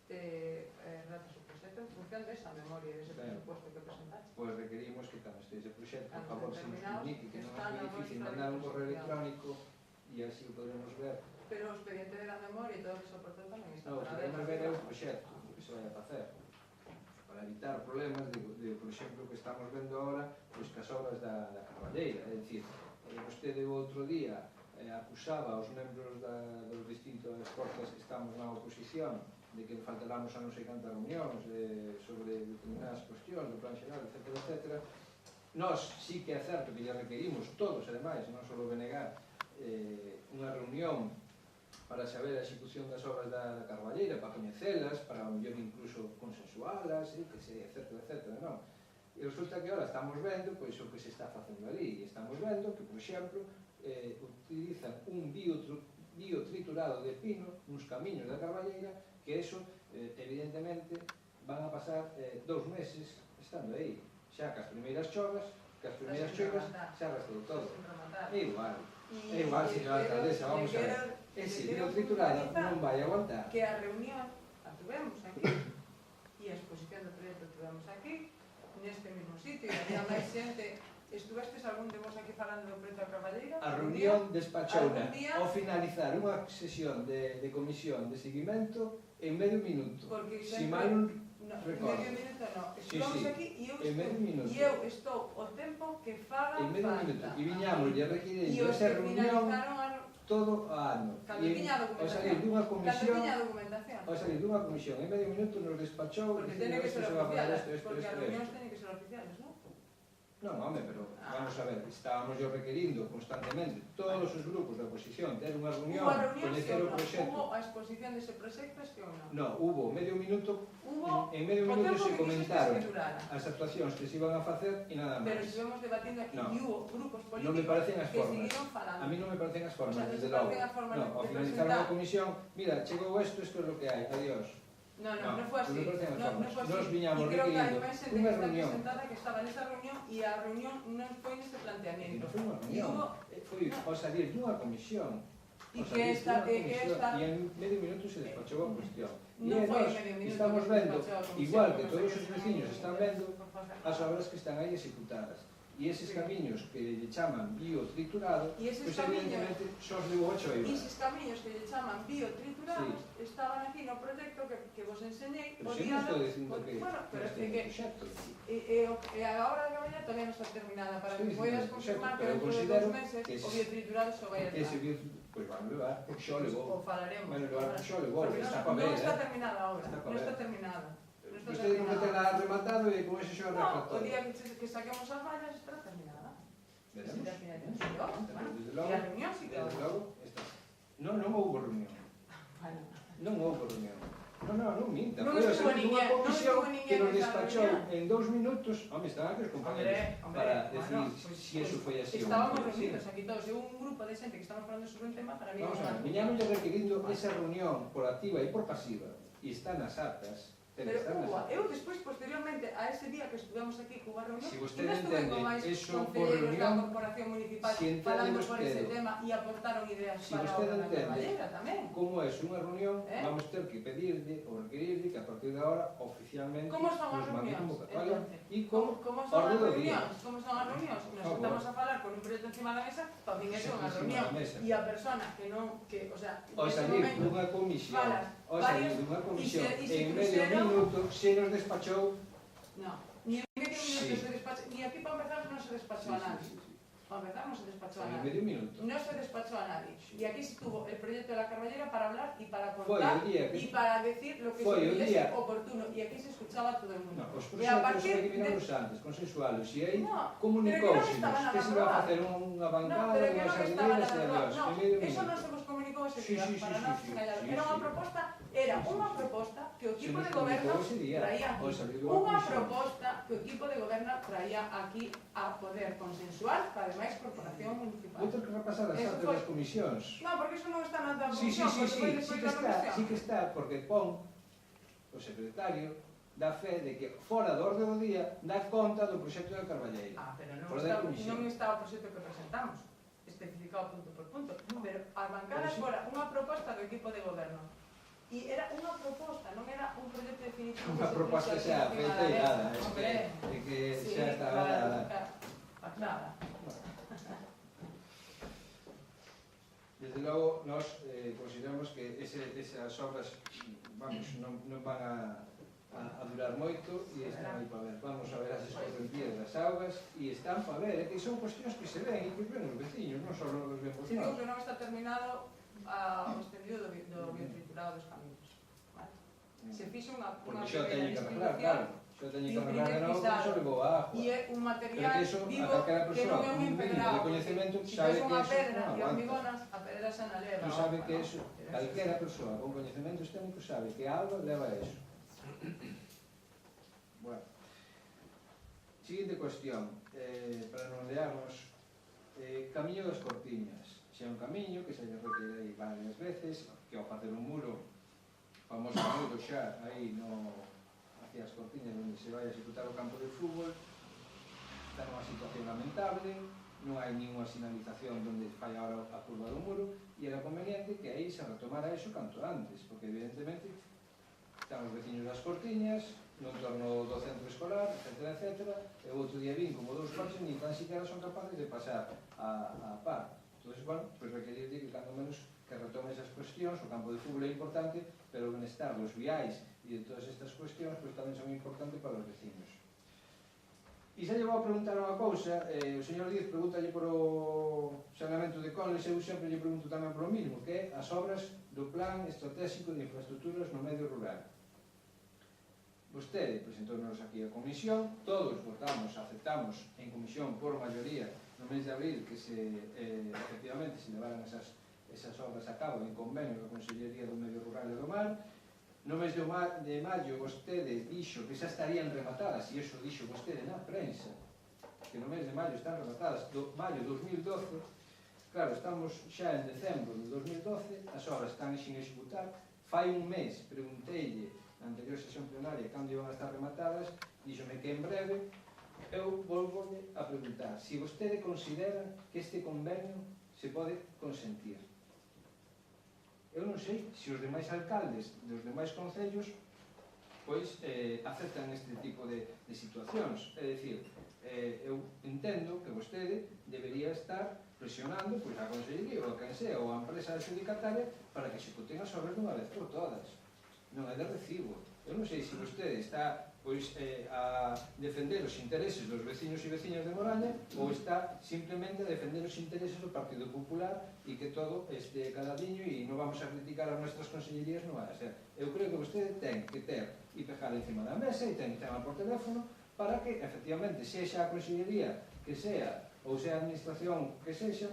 te redactas o proxecto en función desa memoria, dese Ben. presupuesto que presentaste. Pois requerimos que cando este ese proxecto, por Cando favor, se nos determinados, comunique que non está é moi na difícil nuestra mandar un correo disposición. electrónico e así o podremos ver. Pero o expediente de la memoria e todo o que soportou tamén está No, para podemos ver ver. o proxecto que se vai a facer. Para evitar problemas por exemplo, que estamos vendo agora pois, que as obras da Carballeira. É dicir, vostede o outro día acusaba aos membros dos distintos forzas que estamos na oposición de que faltaramos a non sei cantas reunións sobre determinadas cuestións do plan xeral, etc. Nós sí que é certo que lle requerimos todos, ademais, non só o BNG, unha reunión para saber a execución das obras da Carballeira, para coñecelas, para o mellor incluso consensualas, etc. Non? E resulta que ahora estamos vendo pois, o que se está facendo ali. E estamos vendo que, por exemplo, utilizan un biotriturado de pino nos camiños da Carballeira, que eso, evidentemente, van a pasar 2 meses estando aí. Xa que as primeiras chovas, xa arrastrou todo. É igual, señora alcaldesa, vamos a ver. Ese biotriturado non vai aguantar. Que a reunión a tuvemos aquí, e a exposición do proxecto tuvemos aquí, neste mesmo sitio, e había máis xente. Estuvestes algún de vos aquí falando do proxecto da Carballeira? A reunión despachouna ao finalizar unha sesión de comisión de seguimento en medio minuto. Si mal non recordo. En medio minuto non. Estuvamos aquí e eu estou o tempo que faga falta. En medio minuto. E viñamos e requirindo esa reunión todo o ano. Cando tiña a documentación. Ao salir dunha comisión en medio minuto nos despachou. Porque teñen que ser oficiales, porque as reunións teñen que ser oficiales, non? Non, home, pero vamos a ver, estábamos yo requerindo constantemente todos os grupos da oposición ter unha reunión, coñecer o proxecto. Hubo a exposición dese proxecto, este ou non? Non, hubo medio minuto, en medio minuto se comentaron as actuacións que se iban a facer e nada máis. Pero estivemos debatindo aquí e hubo grupos políticos non me parecen as que formas. siguieron falando. A mí non me parecen as formas, desde logo. Non, ao finalizar a comisión, mira, chegou isto é o que hai, adiós. Non foi así. Nos viñamos requirindo unha reunión. Que estaba nesa reunión e a reunión non foi neste planteamiento. Non foi unha reunión, foi ao salir dunha comisión. E en medio minuto se despachou a cuestión. Non foi en medio minuto. Estamos vendo, igual que todos os veciños están vendo, as obras que están aí executadas. E eses camiños que lle chaman biotriturado, pois evidentemente xos deu o choiva. E eses camiños que lle chaman biotriturados estaban aquí no proxecto que vos enseñei. Pero se non estou dicindo que este proxecto. E a obra da Carballeira tamén non está terminada, para que poidas confirmar que dentro de 2 meses o biotriturado se vai a levar. Pois van levar, porque xo levou. O falaremos. Van levar, xo levou, está pa ver. Non está terminada a obra, non está terminada. Usted non terá rematado e con ese xo refactor. O día que saquemos as vallas estará terminada. Veremos. E a reunión sí que non houve reunión. Non houve reunión. Non minta. Non estuvo ninguén. Unha comisión que nos despachou en 2 minutos. Home, estaban aquí os compañeros para decir si eso foi así. Estábamos reunidos aquí todos. E un grupo de xente que estamos falando sobre un tema para mí. Vamos a ver, viñamos requerindo esa reunión por activa e por pasiva. E está nas actas. Pero eu despois, posteriormente, a ese día que estuvemos aquí con a reunión, si usted entende eso por reunión, da Corporación Municipal falando por ese tema e aportaron ideas para a Carballeira tamén. Como é unha reunión, vamos ter que pedirle ou requerirle que a partir de agora oficialmente como son as reunións? E como son as reunións? Como son as reunións? Nos estamos a falar con un proxecto encima da mesa, tamén é unha reunión. E a persona que non, o sea, ao salir dunha comisión, en medio minuto se nos despachou. No, ni en medio minuto se despachou, ni aquí para empezar non se despachou a nadie. Para empezar non se despachou a nadie. En medio minuto. Non se despachou a nadie. Y aquí se tuvo el proyecto de la Carballeira para hablar y para aportar y para decir lo que se oportuno. Y aquí se escuchaba a todo el mundo. Os proxectos que vinamos antes, consensualos, e aí comunicóusenos que se iba a facer unha bancada, unhas sardinhas e adiós. No, eso non se vos comunicou ese día, para non engañar. Era unha proposta que o equipo de goberno traía aquí. Unha proposta que o equipo de goberno traía aquí a poder consensuar para demais corporación municipal. Vou ter que repasar as actas das comisións. Non, porque iso non está nada da comisión. Sí que está, porque pon o secretario dá fe de que fora do orde do día dá conta do proxecto da Carballeira. Pero non está o proxecto que presentamos especificado punto por punto, pero as bancadas fora unha proposta do equipo de goberno. E era unha proposta, non era un proxecto definitivo. Unha proposta xa feita e nada, é que xa estaba dada. Pactada. Desde logo, nós consideramos que esas obras, vamos, non van a a durar moito e están aí para ver. Vamos a ver as escorrentías das augas e están para ver, que son cuestións que se ven e que ven os veciños, non só os vemos Si digo nós. que non está terminado o extendido do biotriturado dos caminos. Vale? Se fixo unha Porque xo primeira teñen que arreglar, claro. Xo teñen que arreglar de novo, porque xo levou a agua. E é un Pero material que eso, vivo a calquera que persoa non é un con un mínimo empedrado. de coñecemento Si sabe tes que unha eso pedra non e aguanta. hormigonas, a pedra xa na leva. Tú sabe que ¿no? eso, calquera persoa con coñecementos técnicos sabe que a auga leva a eso. Bueno. Siguiente cuestión, para non learnos, camiño das Cortiñas. Xa é un camiño que se lle retirei varias veces, que ao facer un muro, famoso muro xa, aí no, hacia as Cortiñas, onde se vai a executar o campo de fútbol, está nunha situación lamentable, non hai ninguna sinalización onde fai agora a curva do muro, e era conveniente que aí se retomara eso canto antes, porque evidentemente están os veciños das Cortiñas, no entorno do centro escolar, etc. E o outro día vin como dous coches ni tan siquiera son capaces de pasar a par. Entón, bueno, pues requerir que cando menos que retome esas cuestións, o campo de fútbol é importante, pero o benestar dos viais e de todas estas cuestións pues, tamén son importantes para os veciños. E xa lle vou a preguntar unha cousa, o señor Díaz pregúntalle por o saneamento de Conles, eu sempre lle pregunto tamén por o mínimo, que é as obras do Plan Estratégico de Infraestructuras no Medio Rural. Vostede presentou-nos aquí a comisión, todos votamos, aceptamos en comisión por maioría no mes de abril que efectivamente se levaran esas obras a cabo en convenio da Consellería do Medio Rural e do Mar. No mes de maio vostede dixo que xa estarían rematadas, e iso dixo vostede na prensa, que no mes de maio están rematadas, do maio 2012, claro, estamos xa en decembro de 2012, as obras están sin executar, fai un mes pregunteille na anterior sesión plenaria cando iban a estar rematadas, díxome que en breve. Eu volvo a preguntar se vostede considera que este convenio se pode consentir. Eu non sei se os demais alcaldes dos demais concellos pois aceptan este tipo de situacións. É dicir, eu entendo que vostede debería estar presionando pois a Consellería ou a quen sea ou a empresa adxudicataria para que se executen as obras dunha vez por todas. Non é de recibo. Eu non sei se vostede está pois a defender os intereses dos veciños e veciñas de Moraña ou está simplemente a defender os intereses do Partido Popular e que todo este caladiño e non vamos a criticar as nuestras consellerías non vai a ser. Eu creo que vostede ten que ter e pejar encima da mesa e ten que chamar por teléfono para que efectivamente sexa a consellería que sea ou sea a administración que sexa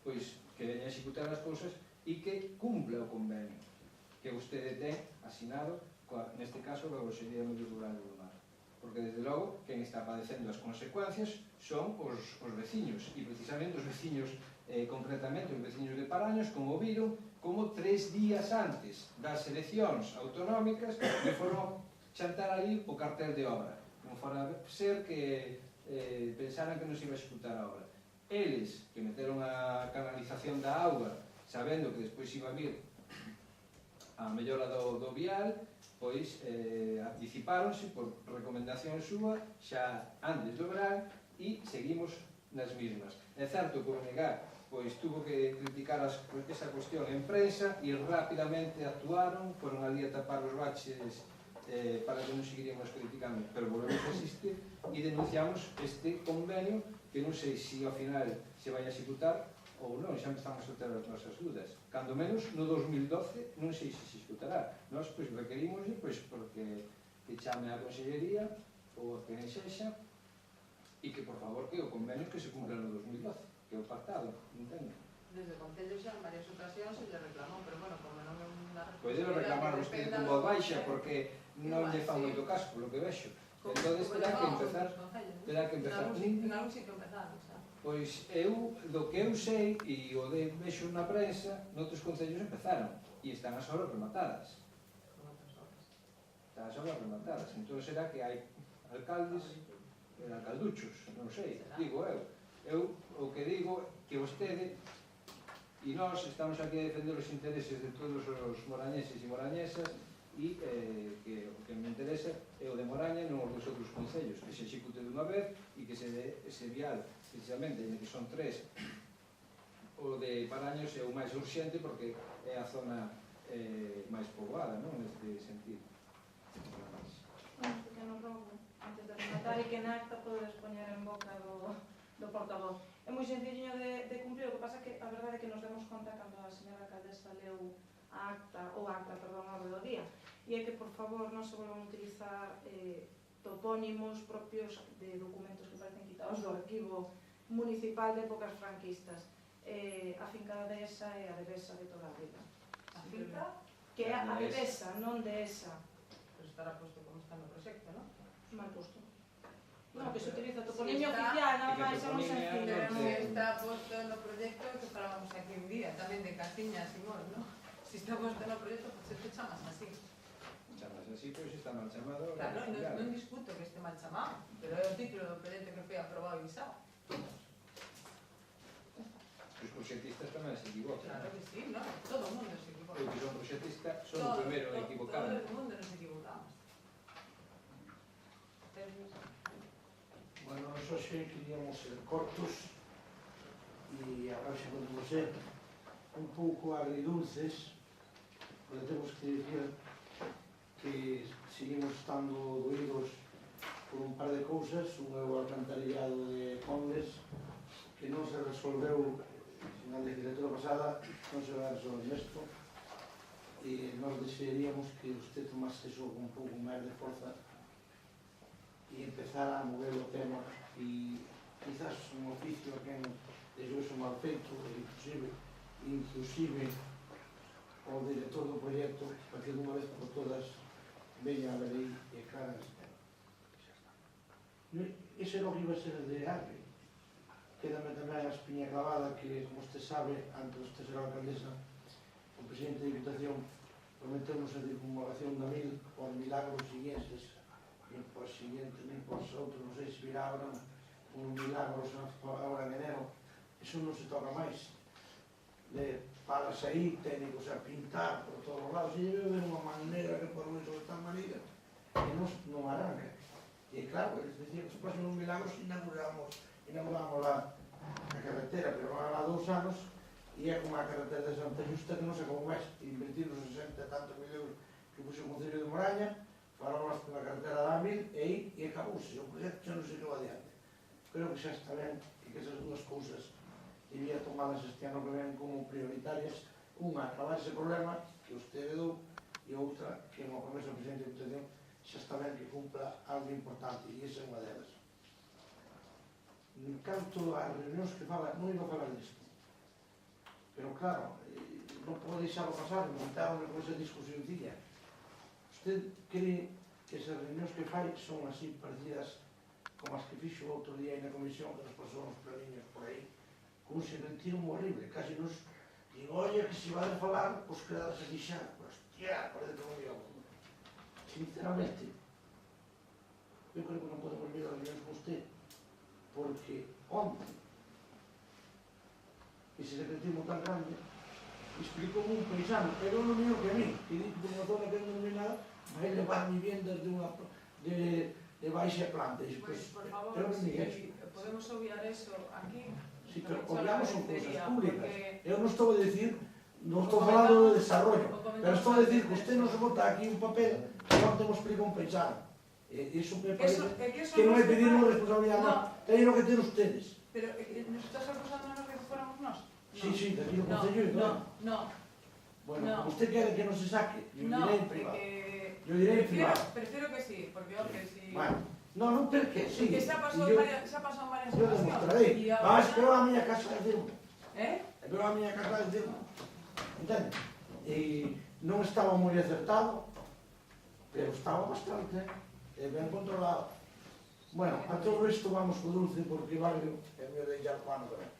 pois que veña a executar as cousas e que cumpla o convenio que vostede ten asinado neste caso a Consellería do Medio Rural do Mar, porque desde logo quen está padecendo as consecuencias son os veciños e precisamente os veciños concretamente os veciños de Paraños como viron como 3 días antes das eleccións autonómicas que foron chantar ali o cartel de obra, non fora ser que pensaran que non se iba a executar a obra. Eles que meteron a canalización da auga sabendo que despois iba a vir a mellora do vial, pois anticipáronse por recomendación súa xa antes do verán e seguimos nas mismas. É certo que o negar pois tuvo que criticar esa cuestión en prensa e rapidamente actuaron, foron ali a tapar os baches para que non seguiríamos criticando, pero volvemos a insistir e denunciamos este convenio que non sei se ao final se vai a executar ou non, xa empezamos a ter as nosas dudas. Cando menos no 2012 non sei se se executará. Nós pois requerimos pois porque que chame a Consellería ou a quen sexa e que por favor que o convenio que se cumpla no 2012, que é o pactado, entendo. Desde o Concello xa en varias ocasións se lle reclamou, pero bueno, como non é unha Pode reclamar vostede con voz baixa porque non lle fa moito caso, polo que vexo. Entón, terá que empezar. En algún sitio empezamos, xa. Pois eu, do que eu sei, e o de vexo na prensa, noutros concellos empezaron, e están as obras rematadas. Están as obras rematadas, entón será que hai alcaldes, alcalduchos, non sei, digo eu. Eu o que digo que vostede, e nós estamos aquí a defender os intereses de todos os morañeses e morañesas, e que o que me interesa é o de Moraña, non os dos outros concellos, que se execute dunha vez e que se dé ese vial precisamente, que son 3, o de Paraños é o máis urxente porque é a zona máis poboada, non? Neste sentido. vale que na acta podes poñer en boca do portavoz. É moi sencillo de cumplir, o que pasa é que a verdade é que nos demos conta cando a señora alcaldesa leu a acta, a orde do día, e é que, por favor, non se volvan a utilizar topónimos propios de documentos que parecen quitados do arquivo municipal de épocas franquistas. A finca da Dehesa é a Devesa de toda a vida. A finca, Que é a Devesa, non Dehesa. pues estará puesto como está no proxecto, non? Mal posto. Non, que se utiliza Si toponimio está- oficial, nada y que máis, é moi toponimia sencillo. non Pero se- si está puesto no proyecto que falábamos aquí un día, tamén de Casiña, Simón, ¿no? Si está puesto no proyecto, pues se te chamas así. Chamas así, pero se está mal chamado. Claro, non discuto que este mal chamado, pero é o título do proyecto que foi aprobado e guisado. Os proxectistas tamén se equivocan. Claro que sí, ¿no? Todo o mundo se equivoca. Eu que son proxectista, son o primeiro en equivocarme. Todo o mundo nos equivocamos. Bueno, nós hoxe queríamos ser cortos e agora xa podemos ser un pouco agridulces, porque temos que dicir que seguimos estando doídos por un par de cousas. Un é o alcantarillado de Condes, que non se resolveu na legislatura pasada, non se vai resolver isto, e nós desearíamos que usted tomase eso con un pouco máis de forza e empezar a mover o tema, e quizás un oficio a quen deixou iso mal feito, inclusive o director do proxecto, para que dunha vez por todas veña a lei e cara ese tema. Ese era o que iba a ser de Arbe. Quédame tamén a espiña clavada que, como usted sabe, antes de usted ser a alcaldesa, o presidente de Diputación prometeunos a divulgación da mil por milagros siguientes, nin por siguientes, nin por outros, non sei se virá ahora un milagros agora en enero. Eso non se toca máis. Paras aí, técnicos a pintar por todos os lados, e debe haber unha maneira que por iso de tal maneira que non arranca. E claro, eles decían que se pasan un milagros e inauguramos a carretera, pero van a 2 anos e é como a carretera de Santa Justa que non se acabou máis. Invertir os 60 e tantos mil euros que puxe o Concello de Moraña, falamos pola carretera da Amil e acabouse. O proxecto xa non se quedou adiante. Creo que xa está ben e que esas dúas cousas debía tomadas este ano que ven como prioritarias. Unha, acabar ese problema que usted heredou, e outra, que no promesa do presidente de Diputación xa está ben que cumpla algo importante, e esa é unha delas. Canto as reunións que fala, non iba a falar disto, pero claro, non podo deixarlo pasar, montaron con esa discusióncilla. Usted cree que esas reunións que fai son así parecidas como as que fixo outro día na comisión, que nos pasou uns planiños por aí, con un silencismo horrible, casi nos digo, oye, que se vai a falar, pois quedadas aquí xa, hostia, parece que non me hago. Sinceramente, eu creo que non podemos vir a reunións con usted, porque onde ese secretismo tan grande explicou un paisano, pero non mío que a mí, que dito que unha zona que non é nada, vai levar viviendas de baixa planta. Pues, por favor, pero si si podemos obviar eso aquí. sí, pero obviamos son cousas públicas. Porque Eu non estou a decir, non estou falando de desarrollo, pero estou a decir que usted nos bota aquí un papel que non temos explica un paisano. Iso me parece que non é pedir unha responsabilidade máis, teñen que ter ustedes. Pero nos estás acusando que fuéramos nós? Sí, sí, de aquí no Concello e todo. No. Bueno, no. como usted quere que non se saque, yo diré en privado. Yo diré en privado. Prefiero que sí, porque hombre, si... Bueno, non porque sí. Que se ha pasado en varias Yo demostraré. Pero a miña casa de decirme. Pero a miña casa de decirme. Entende? E non estaba moi acertado, pero estaba bastante ben controlado. Bueno, a todo isto vamos co dulce porque Barrio é meu de ya pano tamén.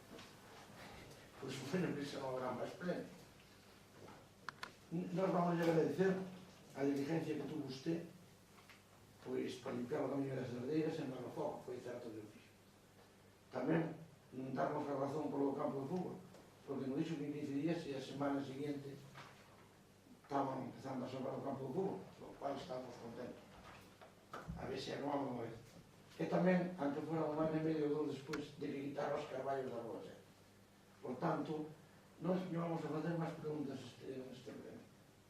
Por iso foi na prisa non habrá máis pleno. Nos vamos a agradecer a diligencia que tuvo usted pois para limpiar o camiño das herdeiras en Barrofogo, foi certo que o fixo. Tamén darnos a razón polo campo de fútbol, porque nos dixo que en 15 días e a semana seguinte estaban empezando a salvar o campo de fútbol, lo cual estamos contentos. A ver se acabamos unha vez. E tamén, antes fora un ano e medio ou dos despois de que quitaron os carballos da Rúa Seca. Por tanto, nós non vamos a facer máis preguntas neste programa.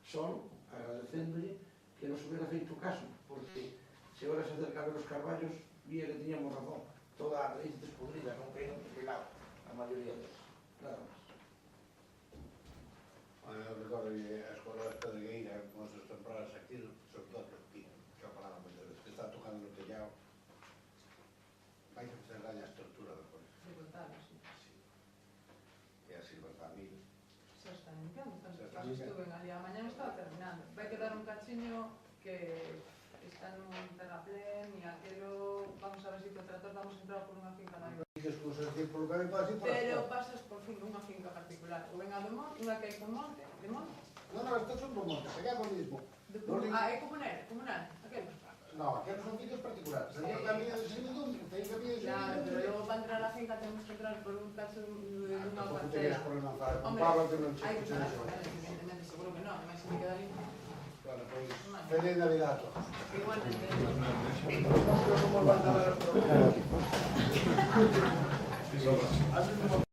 Só agradecéndole que nos hubiera feito caso, porque Se ahora se acerca a ver os carballos, vía que tiñamos razón. Toda a raíz despodrida, non caíron por lado, a maioría deles. Nada máis. Bueno, eu recordo que a escola de Pedregueira, con as temporadas aquí, sobre todo que Pino, que a palabra moitas veces, que está tocando no tellado, vai a facer daño a estructura depois. De contarlo, sí. Sí. E así vai para mí. Se está limpiando, Se está paso limpiando. estuve ali a mañana, estaba terminando. Vai quedar un cachiño que está nun terraplén e aquelo, vamos a ver si co trator vamos a entrar por unha finca na Dices que usas decir polo que me pasa e por pero as pasas por fin unha finca particular, ou en a do monte, unha que hai con monte, de monte, No, estas son por monte, se queda con mismo. é comunal, aqueles. No, aqueles son fincas particulares. Teñen camino de servidumbre, teñen camino de Claro, pero servidumbre. logo para entrar a finca temos que entrar por un cacho dunha Tampouco te parcela. queres por una fara. Hombre, Pablo te non hai que che parar eso. por él, evidentemente, seguro que non, ademais se me queda limpio. Bueno, pois, feliz Navidad a todos. Igualmente. Vamos a dar